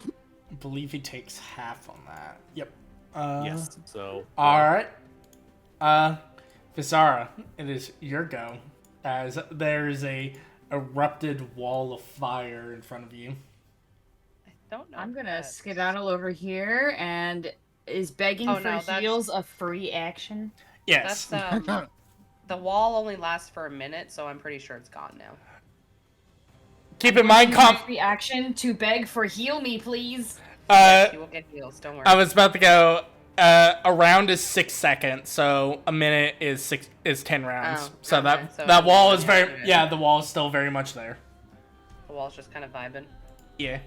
Speaker 2: I believe he takes half on that. Yep.
Speaker 7: Yes. So.
Speaker 2: All right. Visara, it is your go. As there is a erupted wall of fire in front of you.
Speaker 3: I don't know.
Speaker 5: I'm
Speaker 3: if
Speaker 5: gonna
Speaker 3: that's-
Speaker 5: skedaddle over here, and is begging
Speaker 3: Oh,
Speaker 5: for
Speaker 3: no, that's-
Speaker 5: heals a free action?
Speaker 2: Yes.
Speaker 3: That's the wall only lasts for a minute, so I'm pretty sure it's gone now.
Speaker 2: Keep in mind,
Speaker 5: Free action to beg for heal me, please.
Speaker 3: Yes, you will get heals. Don't worry.
Speaker 2: I was about to go. A round is 6 seconds, so a minute is 10 rounds.
Speaker 3: Oh,
Speaker 2: so
Speaker 3: okay,
Speaker 2: that
Speaker 3: so
Speaker 2: that wall
Speaker 3: it's
Speaker 2: is
Speaker 3: not
Speaker 2: very
Speaker 3: bad.
Speaker 2: the wall is still very much there.
Speaker 3: The wall's just kind of vibing.
Speaker 2: Yeah.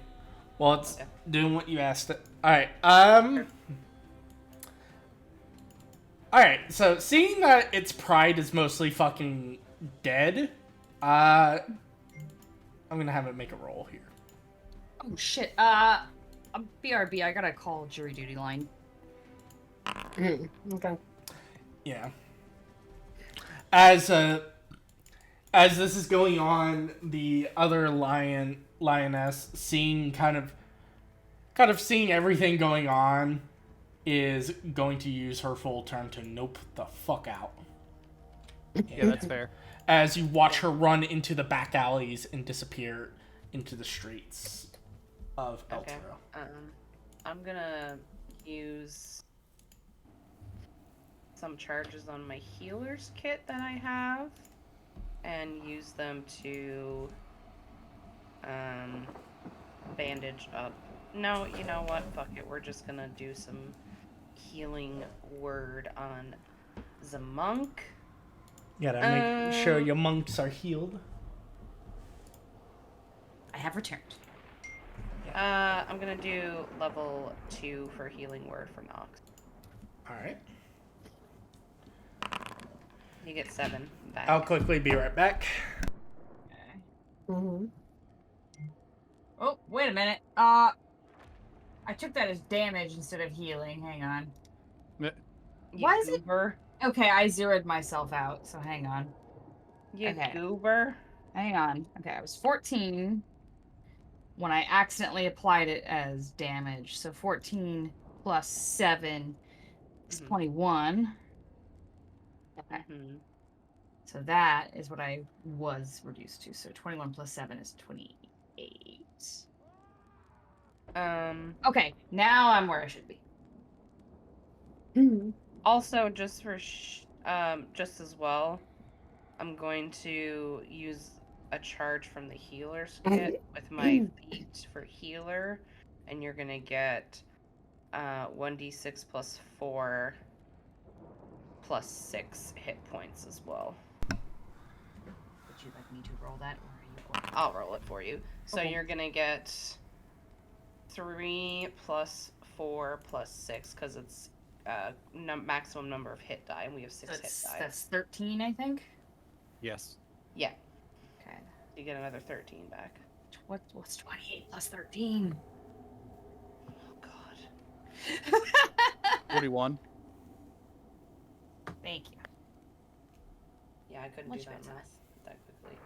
Speaker 2: Well, it's
Speaker 3: Okay.
Speaker 2: doing what you asked it. All right. All right. So seeing that its pride is mostly fucking dead, I'm gonna have it make a roll here.
Speaker 5: Oh shit. BRB. I gotta call jury duty line.
Speaker 4: Okay.
Speaker 2: Yeah. As this is going on, the other lioness, seeing kind of seeing everything going on, is going to use her full turn to nope the fuck out.
Speaker 7: Yeah, that's fair.
Speaker 2: As you watch her run into the back alleys and disappear into the streets of
Speaker 3: Okay.
Speaker 2: Elturel.
Speaker 3: I'm gonna use some charges on my healer's kit that I have, and use them to bandage up. No, you know what? Fuck it. We're just gonna do some healing word on the monk.
Speaker 2: You gotta make sure your monks are healed.
Speaker 5: I have returned.
Speaker 3: I'm gonna do level 2 for healing word for Nox.
Speaker 2: Alright.
Speaker 3: You get 7 back.
Speaker 2: I'll quickly be right back.
Speaker 5: Okay.
Speaker 4: Mm-hmm.
Speaker 5: Oh, wait a minute. I took that as damage instead of healing. Hang on.
Speaker 3: You
Speaker 5: Why is it-
Speaker 3: goober.
Speaker 5: Okay, I zeroed myself out, so hang on.
Speaker 3: You
Speaker 5: Okay.
Speaker 3: goober.
Speaker 5: Hang on. Okay, I was 14 when I accidentally applied it as damage. So 14 plus 7 is
Speaker 3: Mhm.
Speaker 5: 21. Okay.
Speaker 3: Hmm.
Speaker 5: So that is what I was reduced to. So 21 plus 7 is 28. Okay, now I'm where I should be.
Speaker 3: Also, just for just as well, I'm going to use a charge from the healer's kit with my feet for healer, and you're gonna get 1d6 plus 4 plus 6 hit points as well.
Speaker 5: you like me to roll that, or are you going?
Speaker 3: I'll roll it for you. So
Speaker 5: Okay.
Speaker 3: you're gonna get 3 plus 4 plus 6 because it's maximum number of hit die, and we have 6 hit die.
Speaker 5: That's 13, I think.
Speaker 7: Yes.
Speaker 3: Yeah,
Speaker 5: Okay.
Speaker 3: you get another 13 back.
Speaker 5: What's 28 plus 13?
Speaker 3: Oh god.
Speaker 7: 41.
Speaker 5: Thank you.
Speaker 3: Yeah, I couldn't
Speaker 5: Much
Speaker 3: do that
Speaker 5: better.
Speaker 3: math that quickly.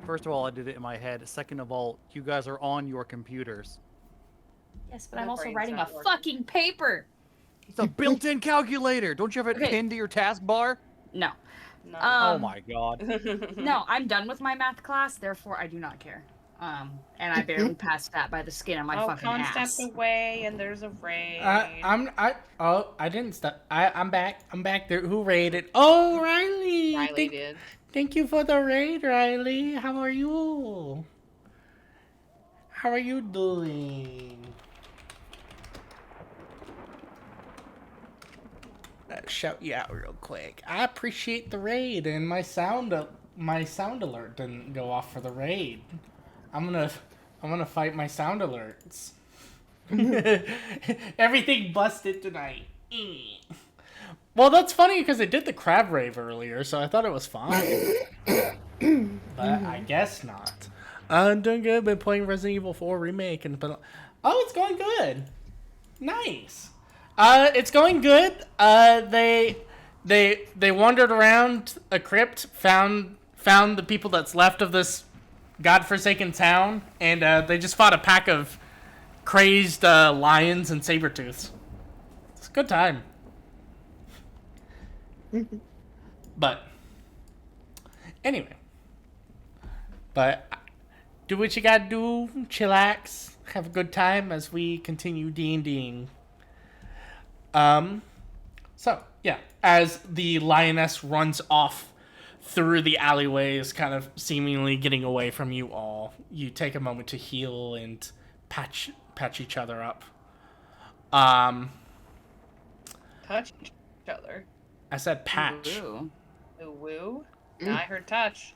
Speaker 7: First of all, I did it in my head. Second of all, you guys are on your computers.
Speaker 5: Yes, but
Speaker 3: My
Speaker 5: I'm also
Speaker 3: brain's
Speaker 5: writing a
Speaker 3: not working.
Speaker 5: fucking paper.
Speaker 7: It's a built-in calculator. Don't you have it
Speaker 5: Okay.
Speaker 7: pinned to your taskbar?
Speaker 5: No.
Speaker 3: No.
Speaker 7: Oh my god.
Speaker 5: No, I'm done with my math class, therefore I do not care. And I barely passed that by the skin of my fucking
Speaker 3: Con
Speaker 5: ass.
Speaker 3: stepped away, and there's a raid.
Speaker 2: I didn't stop. I'm back. I'm back there. Who raided? Oh, Riley.
Speaker 3: Riley did.
Speaker 2: Thank you for the raid, Riley. How are you? How are you doing? Shout you out real quick. I appreciate the raid, and my sound alert didn't go off for the raid. I'm gonna fight my sound alerts. Everything busted tonight. Well, that's funny because I did the crab rave earlier, so I thought it was fine. But I guess not. I'm doing good. Been playing Resident Evil 4 remake and it's going good. Nice. It's going good. They wandered around a crypt, found the people that's left of this godforsaken town, and they just fought a pack of crazed lions and saber-tooths. It's a good time. But anyway, do what you gotta do, chillax, have a good time as we continue D&Ding. So yeah, as the lioness runs off through the alleyways, kind of seemingly getting away from you all, you take a moment to heal and patch each other up.
Speaker 3: Touch each other.
Speaker 2: I said patch.
Speaker 5: Ooh.
Speaker 3: Ooh, woo. No, I heard touch.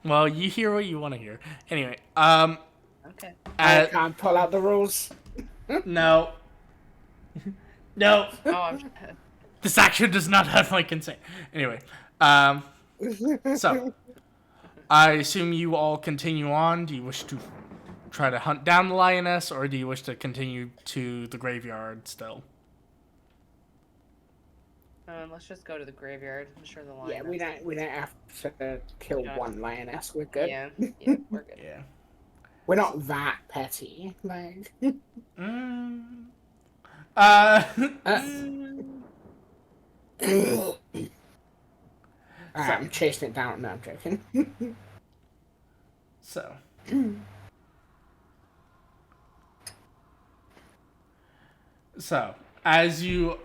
Speaker 2: Well, you hear what you want to hear. Anyway,
Speaker 3: Okay.
Speaker 4: I can't pull out the rules.
Speaker 2: no. No.
Speaker 3: Oh, I'm.
Speaker 2: This action does not have my consent. Anyway, so I assume you all continue on. Do you wish to try to hunt down the lioness, or do you wish to continue to the graveyard still?
Speaker 3: Let's just go to the graveyard. I'm sure the lion.
Speaker 4: Yeah, we don't have to kill
Speaker 3: Yeah.
Speaker 4: one lioness. We're good.
Speaker 3: Yeah, we're good.
Speaker 2: Yeah.
Speaker 4: We're not that petty. Like, I'm chasing it down. No, I'm joking.
Speaker 2: So. So, as you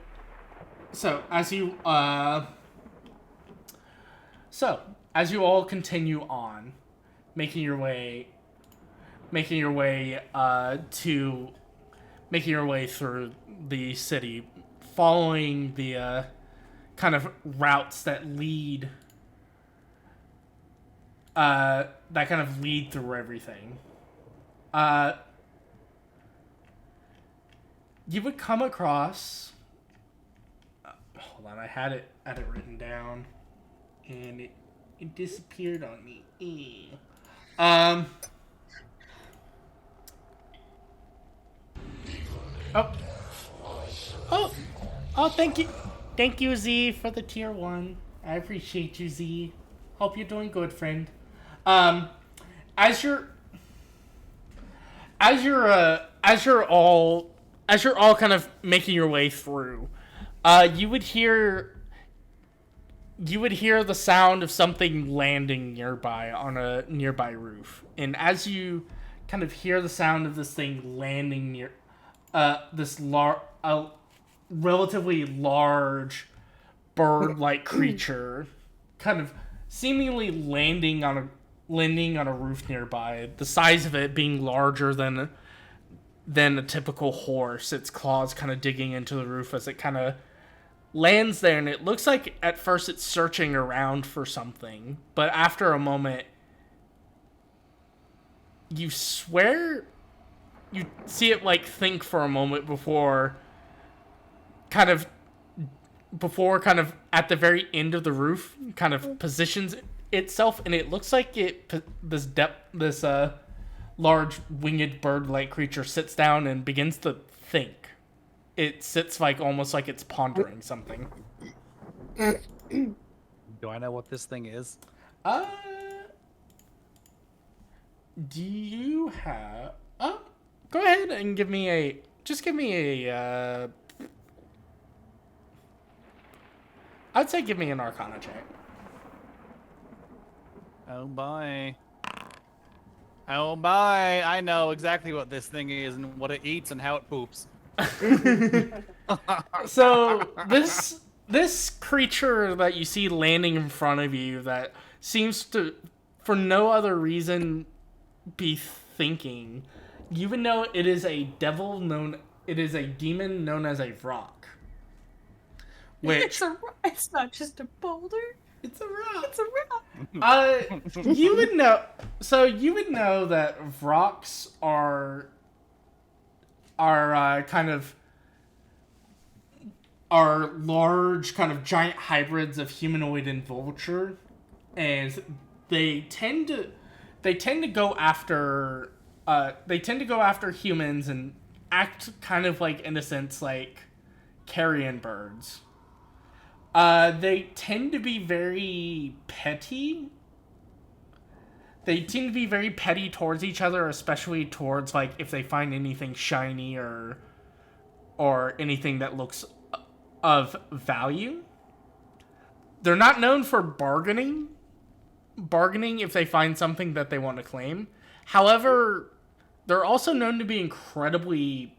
Speaker 2: all continue on, making your way through the city, following the kind of routes that lead through everything. You would come across. Hold on, I had it written down, and it disappeared on me. Oh, thank you, Z, for the tier 1. I appreciate you, Z. Hope you're doing good, friend. As you're all kind of making your way through, you would hear the sound of something landing nearby on a nearby roof. And as you kind of hear the sound of this thing landing near this relatively large bird-like creature kind of seemingly landing on a roof nearby, the size of it being larger than a typical horse, its claws kind of digging into the roof as it kind of lands there, and it looks like at first it's searching around for something, but after a moment you swear you see it like think for a moment before kind of at the very end of the roof kind of positions itself, and it looks like this large winged bird-like creature sits down and begins to think. It sits like almost like it's pondering something.
Speaker 7: Do I know what this thing is?
Speaker 2: Do you have... go ahead and give me a... Just give me a, I'd say give me an Arcana check.
Speaker 7: Oh, boy. Oh, boy. I know exactly what this thing is and what it eats and how it poops.
Speaker 2: So, this creature that you see landing in front of you that seems to, for no other reason, be thinking, you would know it is a demon known as a rock. Which
Speaker 1: It's not just a boulder.
Speaker 2: it's a rock.
Speaker 1: It's a rock.
Speaker 2: You would know. So you would know that rocks are large, kind of giant hybrids of humanoid and vulture, and they tend to go after humans and act kind of like, in a sense, like carrion birds. They tend to be very petty. They tend to be very petty towards each other, especially towards, like, if they find anything shiny or anything that looks of value. They're not known for bargaining if they find something that they want to claim. However, they're also known to be incredibly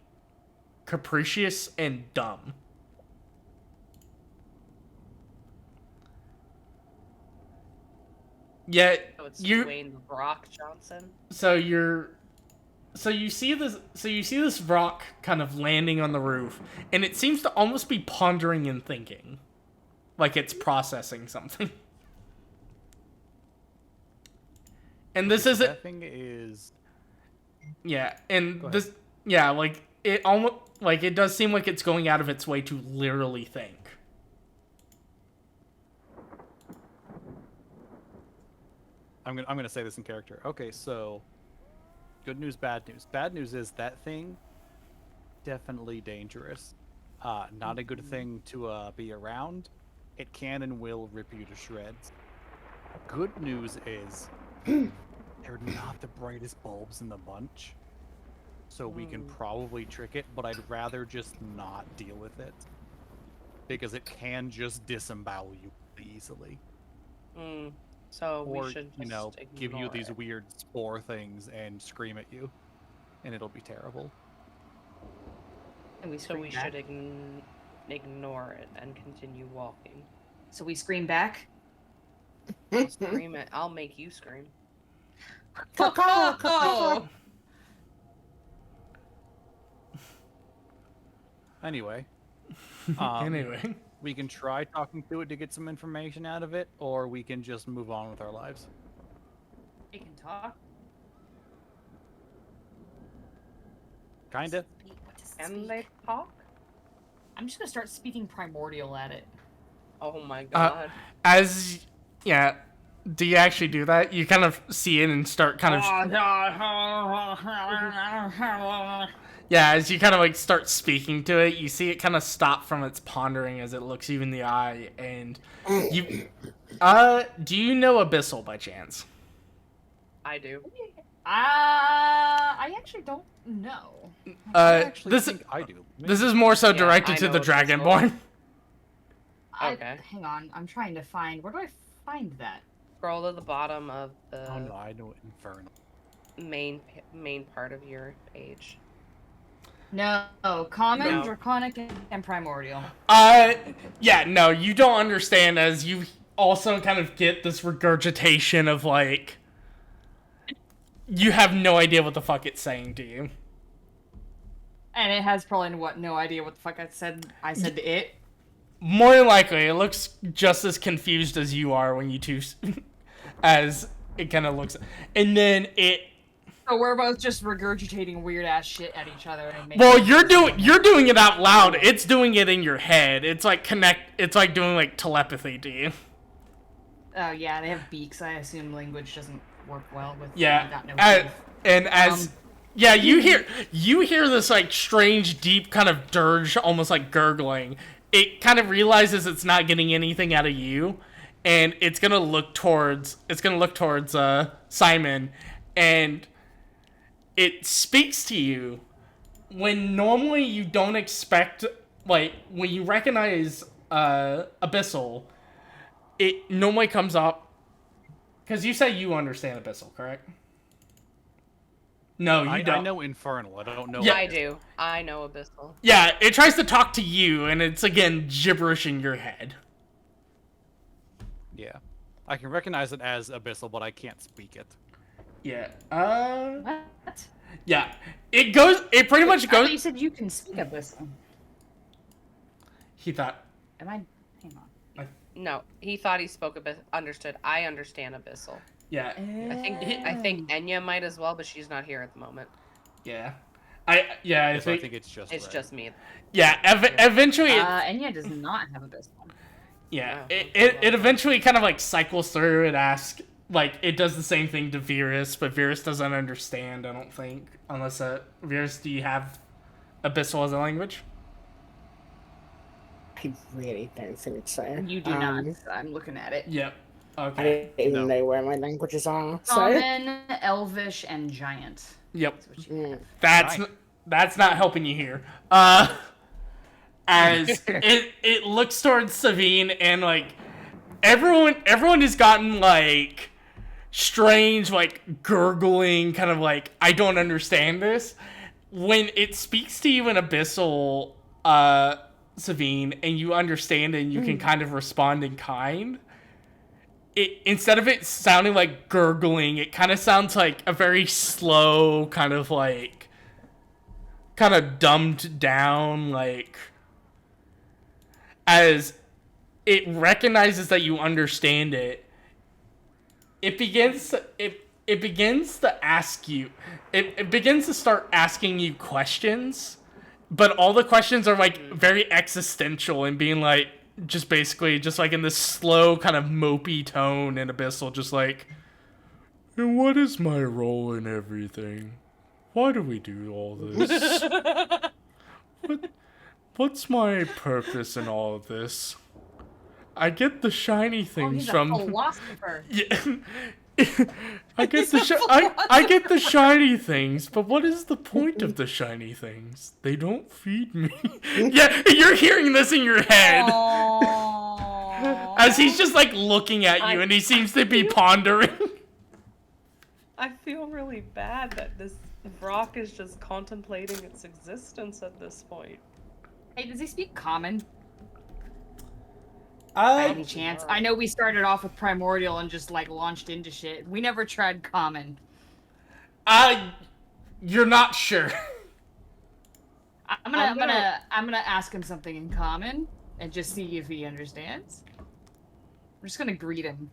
Speaker 2: capricious and dumb. Yet
Speaker 3: So it's
Speaker 2: you
Speaker 3: Dwayne The Rock Johnson.
Speaker 2: so you see this rock kind of landing on the roof, and it seems to almost be pondering and thinking, like it's processing something. And this isn't
Speaker 7: That thing is...
Speaker 2: yeah, and
Speaker 7: Go ahead.
Speaker 2: this yeah, like it almost like it does seem like it's going out of its way to literally think.
Speaker 7: I'm gonna say this in character. Okay, so good news, bad news. Bad news is that thing definitely dangerous. Not a good thing to be around. It can and will rip you to shreds. Good news is they're not the brightest bulbs in the bunch, so we can probably trick it. But I'd rather just not deal with it because it can just disembowel you easily.
Speaker 3: So
Speaker 7: Or,
Speaker 3: we should just
Speaker 7: give you
Speaker 3: ignore
Speaker 7: these
Speaker 3: it.
Speaker 7: weird spore things and scream at you, and it'll be terrible.
Speaker 5: And we
Speaker 3: So
Speaker 5: scream
Speaker 3: we
Speaker 5: back.
Speaker 3: should ignore it and continue walking.
Speaker 5: So we scream back.
Speaker 3: I'll scream it. I'll make you scream.
Speaker 1: Oh.
Speaker 7: Anyway,
Speaker 2: Anyway,
Speaker 7: we can try talking to it to get some information out of it, or we can just move on with our lives.
Speaker 5: You can talk.
Speaker 7: Kinda.
Speaker 5: What does it
Speaker 3: Can
Speaker 5: speak?
Speaker 3: they talk?
Speaker 5: I'm just gonna start speaking primordial at it.
Speaker 3: Oh my god.
Speaker 2: do you actually do that? You kind of see it and start kind of yeah, as you kind of like start speaking to it, you see it kind of stop from its pondering as it looks you in the eye, and you do you know Abyssal by chance?
Speaker 3: I do.
Speaker 5: I actually don't know.
Speaker 7: I actually
Speaker 2: this
Speaker 7: think I do.
Speaker 2: this is more so
Speaker 3: Yeah,
Speaker 2: directed
Speaker 3: I
Speaker 2: to
Speaker 3: know
Speaker 2: the
Speaker 3: Abyssal.
Speaker 2: Dragonborn.
Speaker 3: Okay.
Speaker 5: Hang on, I'm trying to find. Where do I find that?
Speaker 3: Scroll to the bottom of the
Speaker 7: Oh no, I know Infernal.
Speaker 3: main part of your page.
Speaker 5: No, common,
Speaker 3: No.
Speaker 5: draconic, and primordial.
Speaker 2: Yeah, no, you don't understand, as you also kind of get this regurgitation of like you have no idea what the fuck it's saying to you.
Speaker 1: And it has probably no idea what the fuck I said to it.
Speaker 2: More than likely, it looks just as confused as you are when you two, as it kind of looks, and then
Speaker 1: So we're both just regurgitating weird ass shit at each other. And making
Speaker 2: Well, you're doing it out loud. It's doing it in your head. It's like It's like doing like telepathy to you.
Speaker 1: Oh yeah, they have beaks. I assume language doesn't work well with.
Speaker 2: Yeah,
Speaker 1: got no teeth.
Speaker 2: Yeah, you hear this like strange, deep kind of dirge, almost like gurgling. It kind of realizes it's not getting anything out of you, and it's gonna look towards Simon, and it speaks to you when normally you don't expect. Like when you recognize Abyssal, it normally comes up because you say you understand Abyssal, correct? No, you don't.
Speaker 7: I know Infernal. I don't know.
Speaker 2: Yeah.
Speaker 3: I do. I know Abyssal.
Speaker 2: Yeah, it tries to talk to you, and it's again gibberish in your head.
Speaker 7: Yeah. I can recognize it as Abyssal, but I can't speak it.
Speaker 2: Yeah.
Speaker 1: What?
Speaker 2: Yeah. It pretty much
Speaker 1: I thought you
Speaker 2: goes.
Speaker 1: said you can speak Abyssal.
Speaker 2: He thought.
Speaker 1: Am I? Hang on.
Speaker 3: No, he thought he spoke understood. I understand Abyssal.
Speaker 2: Yeah.
Speaker 3: I think Enya might as well, but she's not here at the moment.
Speaker 2: Yeah.
Speaker 7: I
Speaker 2: I
Speaker 7: think
Speaker 2: think.
Speaker 7: it's just.
Speaker 3: It's
Speaker 7: Ray.
Speaker 3: just me.
Speaker 2: Yeah. Eventually.
Speaker 1: Enya does not have Abyssal.
Speaker 2: Yeah.
Speaker 3: Oh,
Speaker 2: It eventually kind of like cycles through and asks. Like, it does the same thing to Virus, but Virus doesn't understand, I don't think. Unless, Virus, do you have Abyssal as a language?
Speaker 4: I really don't think so.
Speaker 1: You do not. I'm looking at it.
Speaker 2: Yep.
Speaker 4: I
Speaker 2: Okay.
Speaker 4: don't even
Speaker 7: No.
Speaker 4: know where my languages are. So
Speaker 1: Common, Elvish, and Giant.
Speaker 2: Yep.
Speaker 1: That's what you
Speaker 4: mm.
Speaker 2: That's not helping you here. As it looks towards Savine and like everyone has gotten like strange like gurgling kind of like I don't understand this. When it speaks to you in Abyssal, Savine, and you understand it and you can kind of respond in kind. It instead of it sounding like gurgling, it kind of sounds like a very slow kind of dumbed down, like as it recognizes that you understand it. It begins to ask you. It begins to start asking you questions, but all the questions are like very existential and being like just basically just like in this slow kind of mopey tone in Abyssal, just like, and what is my role in everything? Why do we do all this? What's my purpose in all of this? I get the shiny
Speaker 1: Oh,
Speaker 2: things
Speaker 1: he's a
Speaker 2: from.
Speaker 1: philosopher.
Speaker 2: Yeah. I get I get the shiny things, but what is the point of the shiny things? They don't feed me. Yeah, you're hearing this in your head.
Speaker 1: Aww.
Speaker 2: As he's just like looking at you and he seems to be pondering.
Speaker 3: I feel really bad that this Vrock is just contemplating its existence at this point.
Speaker 1: Hey, does he speak Common? By any chance? I know we started off with Primordial and just like launched into shit. We never tried Common.
Speaker 2: You're not sure.
Speaker 1: I'm gonna ask him something in Common and just see if he understands. I'm just gonna greet him.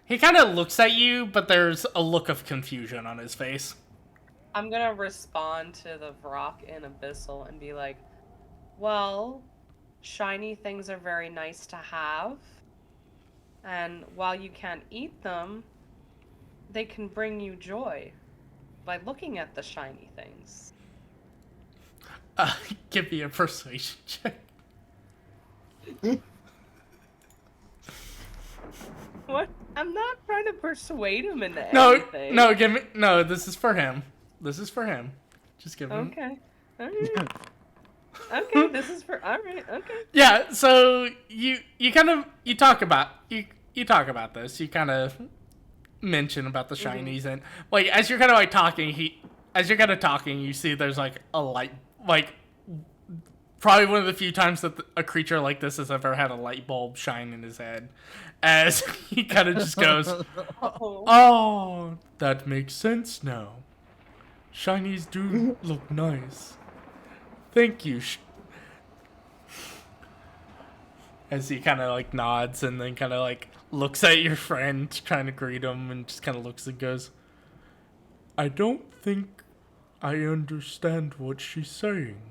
Speaker 2: He kind of looks at you, but there's a look of confusion on his face.
Speaker 3: I'm gonna respond to the Vrock in Abyssal and be like, well, shiny things are very nice to have. And while you can't eat them, they can bring you joy by looking at the shiny things.
Speaker 2: Give me a persuasion check.
Speaker 3: What? I'm not trying to persuade him into anything.
Speaker 2: No, this is for him. This is for him. Just give him.
Speaker 3: Okay. Alright. Okay, this is for alright, okay.
Speaker 2: Yeah, so you talk about this. You kind of mention about the shinies and like as you're kind of like talking, you see there's like a light, like probably one of the few times that a creature like this has ever had a light bulb shine in his head. As he kind of just goes, "Oh, that makes sense now. Shinies do look nice. Thank you." As he kind of like nods and then kind of like looks at your friend trying to greet him and just kind of looks and goes, I don't think I understand what she's saying.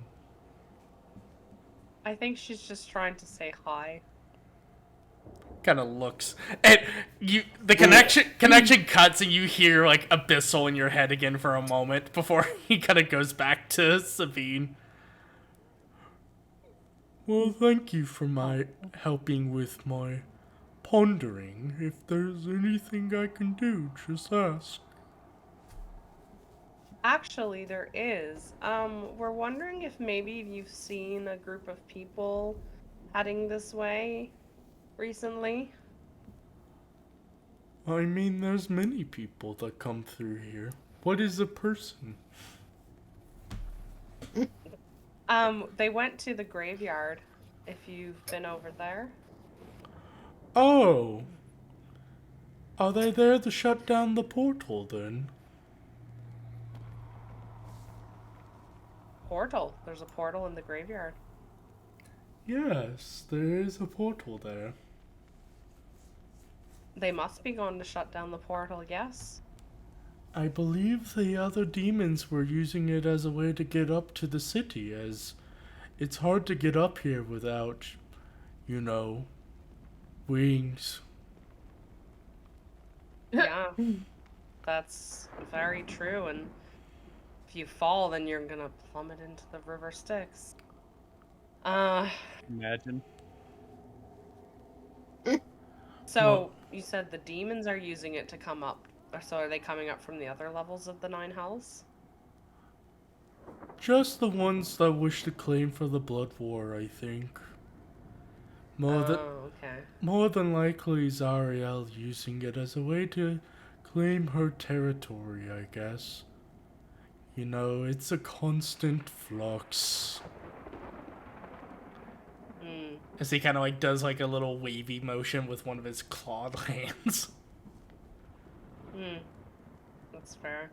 Speaker 3: I think she's just trying to say hi.
Speaker 2: Kind of looks, and the connection cuts, and you hear like Abyssal in your head again for a moment before he kind of goes back to Sabine. Well, thank you for my helping with my pondering. If there's anything I can do, just ask.
Speaker 3: Actually, there is. We're wondering if maybe you've seen a group of people heading this way recently.
Speaker 2: I mean, there's many people that come through here. What is a person?
Speaker 3: They went to the graveyard, if you've been over there.
Speaker 2: Oh! Are they there to shut down the portal then?
Speaker 3: Portal. There's a portal in the graveyard.
Speaker 2: Yes, there is a portal there.
Speaker 3: They must be going to shut down the portal, yes.
Speaker 2: I believe the other demons were using it as a way to get up to the city, as it's hard to get up here without, wings.
Speaker 3: Yeah. That's very true, and if you fall, then you're gonna plummet into the river Styx.
Speaker 7: Imagine.
Speaker 3: So, you said the demons are using it to come up. So are they coming up from the other levels of the Nine Hells?
Speaker 2: Just the ones that wish to claim for the Blood War, I think.
Speaker 3: Okay.
Speaker 2: More than likely Zariel using it as a way to claim her territory, I guess. It's a constant flux. As he kind of does a little wavy motion with one of his clawed hands.
Speaker 3: That's fair.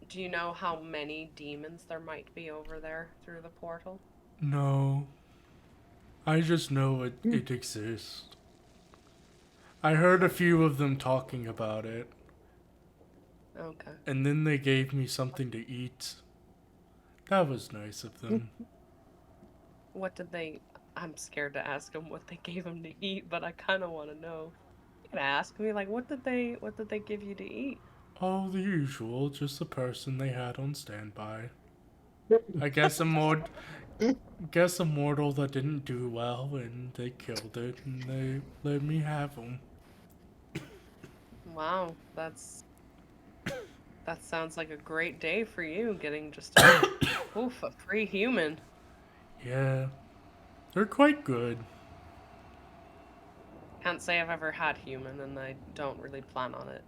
Speaker 3: Do you know how many demons there might be over there through the portal?
Speaker 2: No. I just know it exists. I heard a few of them talking about it.
Speaker 3: Okay.
Speaker 2: And then they gave me something to eat. That was nice of them.
Speaker 3: What did they... I'm scared to ask them what they gave them to eat, but I kind of want to know. You can ask me, what did they give you to eat?
Speaker 2: Oh, the usual, just the person they had on standby. I guess a mortal that didn't do well, and they killed it, and they let me have them.
Speaker 3: Wow, that sounds like a great day for you, getting just a free human.
Speaker 2: Yeah, they're quite good.
Speaker 3: Can't say I've ever had human, and I don't really plan on it.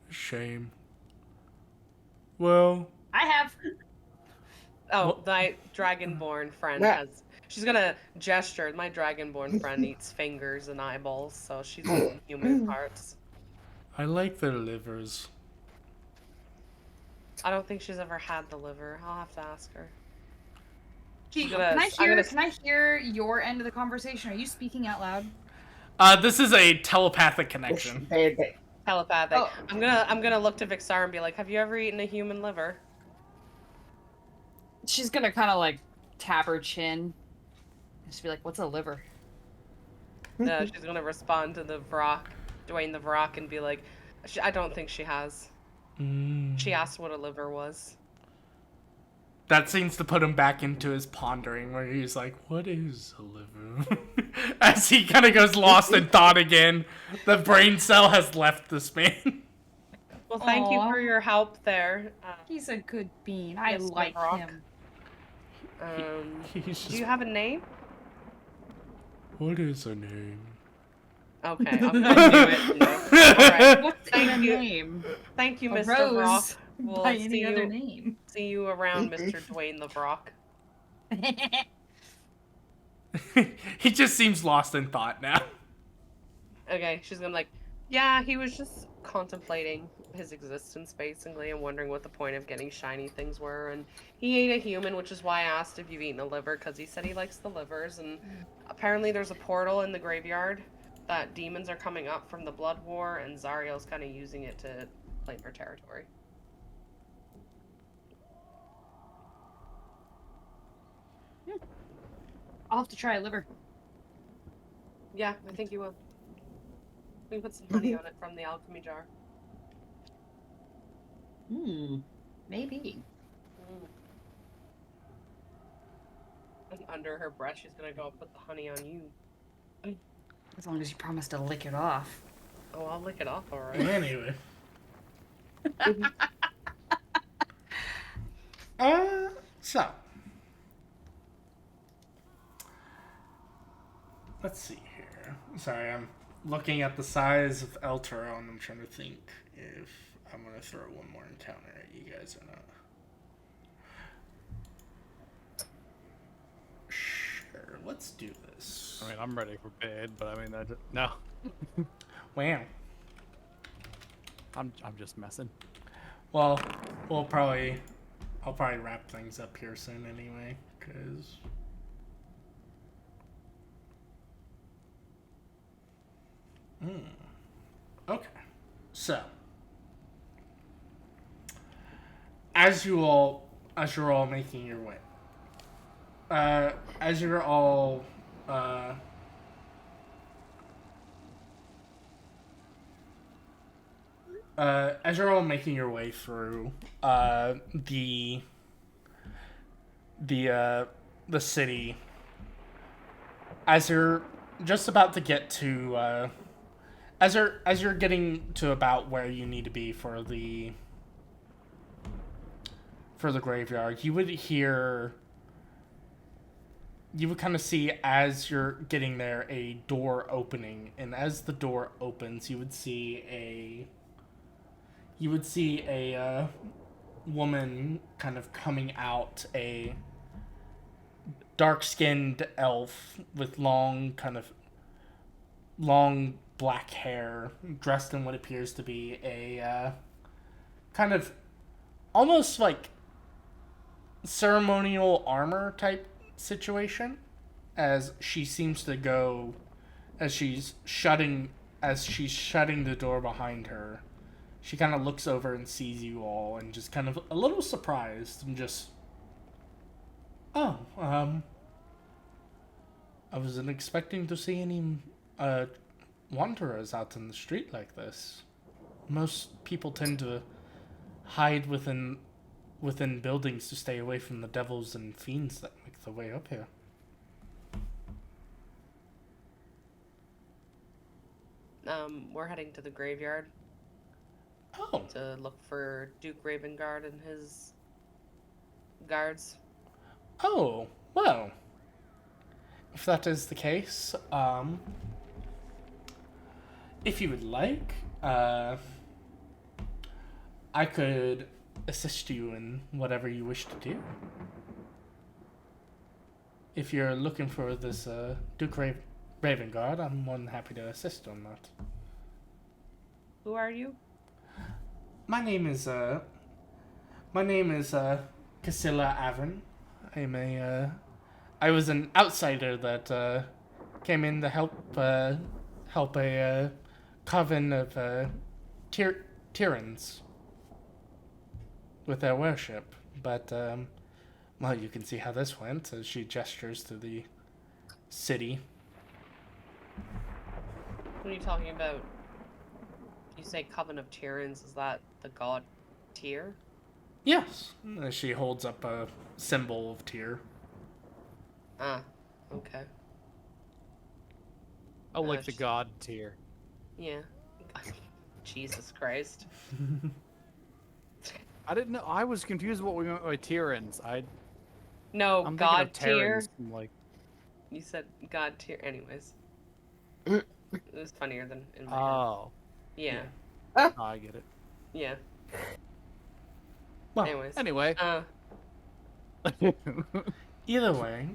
Speaker 2: Shame. Well,
Speaker 1: I have.
Speaker 3: Oh, my dragonborn friend has... She's gonna gesture. My dragonborn friend eats fingers and eyeballs, so she's eating human parts.
Speaker 2: I like their livers.
Speaker 3: I don't think she's ever had the liver. I'll have to ask her.
Speaker 1: Can I hear your end of the conversation? Are you speaking out loud?
Speaker 2: This is a telepathic connection.
Speaker 3: Telepathic.
Speaker 1: Oh.
Speaker 3: I'm gonna look to Vixar and be like, have you ever eaten a human liver?
Speaker 1: She's gonna kind of tap her chin. Just be like, "What's a liver?"
Speaker 3: She's gonna respond to Dwayne the Vrock, and be like, I don't think she has. She asked what a liver was.
Speaker 2: That seems to put him back into his pondering, where he's like, what is a liver? As he kind of goes lost in thought again. The brain cell has left this man.
Speaker 3: Well, thank you for your help there.
Speaker 1: He's a good bean. I
Speaker 3: Mr.
Speaker 1: like
Speaker 3: Brock.
Speaker 1: him.
Speaker 3: Do you have a name?
Speaker 2: What is a name?
Speaker 3: Okay, I'm gonna do it. Alright.
Speaker 1: What's in a name?
Speaker 3: Thank you,
Speaker 1: A
Speaker 3: Mr.
Speaker 1: rose
Speaker 3: Brock. We'll
Speaker 1: by any other name.
Speaker 3: see you around, Mr. Dwayne the Brock.
Speaker 2: He just seems lost in thought now.
Speaker 3: Okay, she's gonna yeah, he was just contemplating his existence, basically, and wondering what the point of getting shiny things were, and he ate a human, which is why I asked if you've eaten a liver, because he said he likes the livers, and apparently there's a portal in the graveyard, that demons are coming up from the Blood War, and Zariel's kind of using it to claim her territory.
Speaker 1: I'll have to try liver.
Speaker 3: Yeah, I think you will. We can put some honey on it from the alchemy jar.
Speaker 5: Maybe.
Speaker 3: And under her breath, she's gonna go and put the honey on you.
Speaker 1: As long as you promise to lick it off.
Speaker 3: Oh, I'll lick it off, alright.
Speaker 2: Anyway. So. Let's see here. Sorry, I'm looking at the size of Elturel and I'm trying to think if I'm going to throw one more encounter at you guys or not. Sure, let's do this.
Speaker 7: I mean, I'm ready for bed, but I mean, no.
Speaker 2: Wow.
Speaker 7: I'm just messing.
Speaker 2: Well, I'll probably wrap things up here soon anyway, because... Okay. So, as you're all making your way, as you're all making your way through the city, as you're just about to get to as you're getting to about where you need to be for the graveyard, you would kind of see, as you're getting there, a door opening, and as the door opens, you would see a woman kind of coming out, a dark-skinned elf with long black hair, dressed in what appears to be a kind of almost like ceremonial armor type situation, as she seems to go, as she's shutting the door behind her. She kind of looks over and sees you all and just kind of a little surprised and just, I wasn't expecting to see any wanderers out in the street like this. Most people tend to hide within buildings to stay away from the devils and fiends that make their way up here.
Speaker 3: We're heading to the graveyard
Speaker 2: Oh,
Speaker 3: to look for Duke Ravengard and his guards.
Speaker 2: oh, well. If that is the case, if you would like, I could assist you in whatever you wish to do. If you're looking for this Duke Ravengard, I'm more than happy to assist on that.
Speaker 3: Who are you?
Speaker 2: My name is Casilla Avern. I was an outsider that came in to help a coven of Tyrans with their worship. But well, you can see how this went as she gestures to the city.
Speaker 3: What are you talking about? You say Coven of Tyrans, is that the god Tyr?
Speaker 2: Yes, as she holds up a symbol of Tyr.
Speaker 3: Ah, okay.
Speaker 7: Oh, like the
Speaker 3: sh-
Speaker 7: god tier.
Speaker 3: Yeah. Jesus Christ.
Speaker 7: I didn't know. I was confused what we meant by Tyrans.
Speaker 3: No,
Speaker 7: I'm
Speaker 3: god
Speaker 7: thinking of
Speaker 3: Tyr.
Speaker 7: Terrans. Like,
Speaker 3: You said god Tyr. Anyways. It was funnier than in my head.
Speaker 7: oh,
Speaker 3: Yeah.
Speaker 7: I get it.
Speaker 3: Yeah.
Speaker 2: Well,
Speaker 3: Anyways.
Speaker 7: Anyway,
Speaker 2: either way,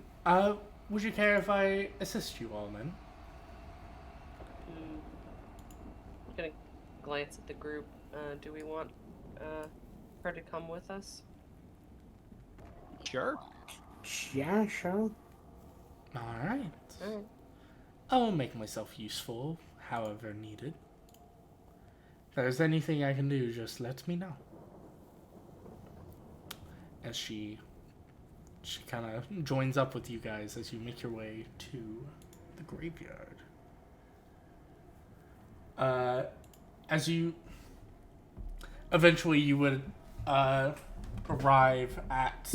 Speaker 2: would you care if I assist you all then?
Speaker 3: I'm gonna glance at the group. Do we want her to come with us?
Speaker 7: sure.
Speaker 4: Yeah, sure.
Speaker 2: All right.
Speaker 3: Alright.
Speaker 2: I will make myself useful, however needed. If there's anything I can do, just let me know. As she kind of joins up with you guys as you make your way to the graveyard. As you eventually you would arrive at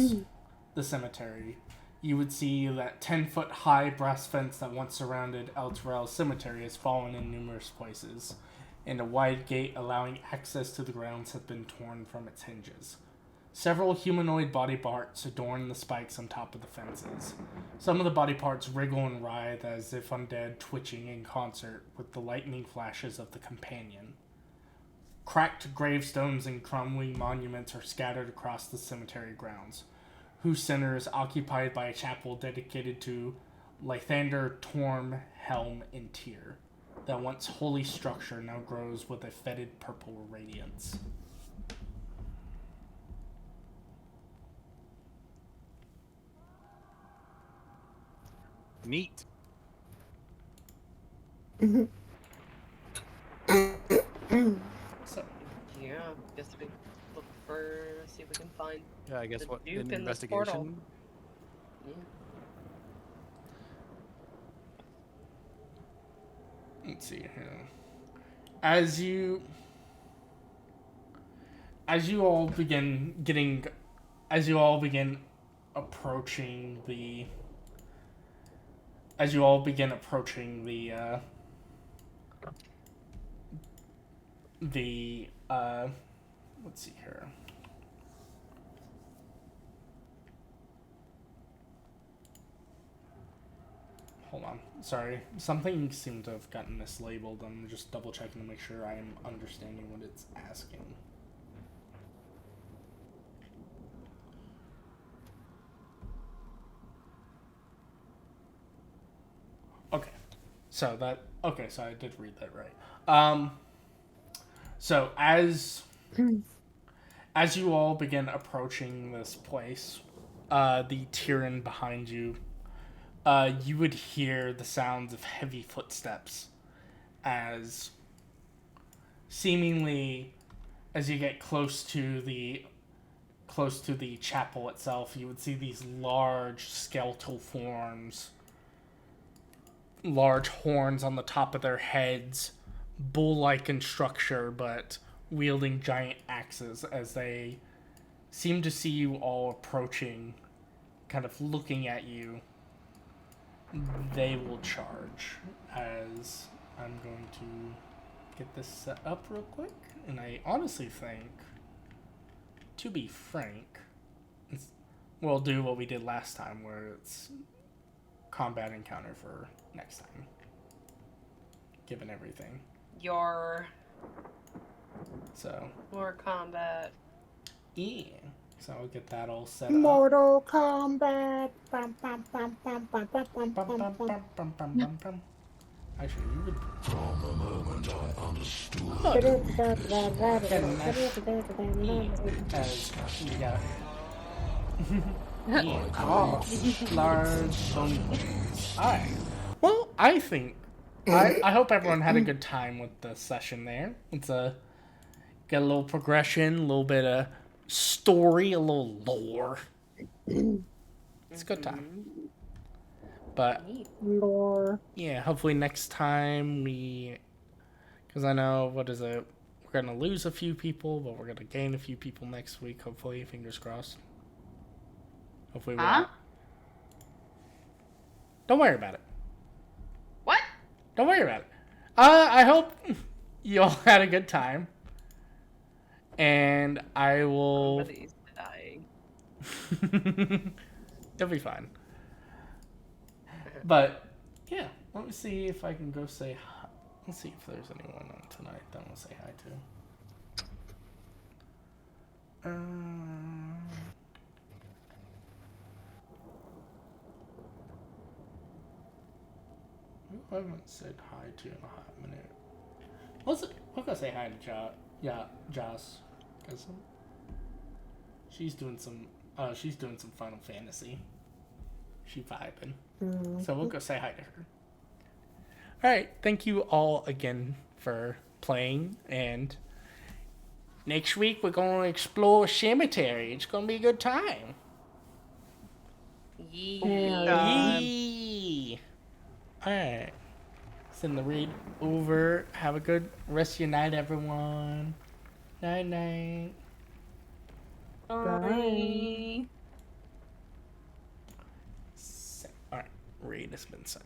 Speaker 2: the cemetery, you would see that 10-foot high brass fence that once surrounded Elturel cemetery has fallen in numerous places, and a wide gate allowing access to the grounds has been torn from its hinges. Several humanoid body parts adorn the spikes on top of the fences. Some of the body parts wriggle and writhe as if undead, twitching in concert with the lightning flashes of the companion. Cracked gravestones and crumbling monuments are scattered across the cemetery grounds, whose center is occupied by a chapel dedicated to Lythander Torm Helm and Tyr. That once holy structure now grows with a fetid purple radiance.
Speaker 7: Neat.
Speaker 2: So,
Speaker 3: Yeah, guess we look for, see if we can find.
Speaker 7: Yeah, I guess
Speaker 3: The
Speaker 7: what
Speaker 3: Duke
Speaker 7: an
Speaker 3: in this portal.
Speaker 7: investigation.
Speaker 3: Yeah.
Speaker 2: let's see here. As you all begin approaching the let's see here. Hold on. Sorry. Something seemed to have gotten mislabeled. I'm just double checking to make sure I am understanding what it's asking. Okay. So I did read that right. So as you all begin approaching this place, the Tyrann behind you, you would hear the sounds of heavy footsteps as seemingly as you get close to the chapel itself, you would see these large skeletal forms, large horns on the top of their heads, bull-like in structure, but wielding giant axes as they seem to see you all approaching, kind of looking at you. They will charge, as I'm going to get this set up real quick. And I honestly think, to be frank, we'll do what we did last time, where it's combat encounter for next time, given everything.
Speaker 3: More combat.
Speaker 2: Yeah. So I'll get that all set up.
Speaker 4: Mortal Kombat. Bum, bum, bum, bum, bum, bum, bum,
Speaker 2: Bum,
Speaker 4: bum,
Speaker 2: bum,
Speaker 4: bum.
Speaker 2: bum, bum, bum, bum, bum. Actually, you would.
Speaker 8: From the moment I understood
Speaker 2: As you got. Large bony bones. Alright. Well, I think. I hope everyone had a good time with the session there. It's got a little progression, a little bit of story, a little lore. It's a good time. But
Speaker 4: Lore.
Speaker 2: yeah, hopefully next time because I know, what is it? We're going to lose a few people, but we're going to gain a few people next week, hopefully. Fingers crossed. Hopefully we won't. Don't worry about it.
Speaker 1: What?
Speaker 2: Don't worry about it. I hope you all had a good time. And I will...
Speaker 3: Somebody's dying.
Speaker 2: It'll be fine. But, yeah. Let me see if I can go say hi. Let's see if there's anyone on tonight that I want to say hi to. Who I haven't said hi to in a hot minute. We'll go say hi to Joss. Cause she's doing some Final Fantasy. She vibing. So we'll go say hi to her. right. Thank you all again for playing. And next week we're going to explore a cemetery. It's going to be a good time.
Speaker 3: Yeah.
Speaker 2: Yee. All right. Send the read over. Have a good rest of your night, everyone. Night, night.
Speaker 3: Bye.
Speaker 2: All right. Read has been sent.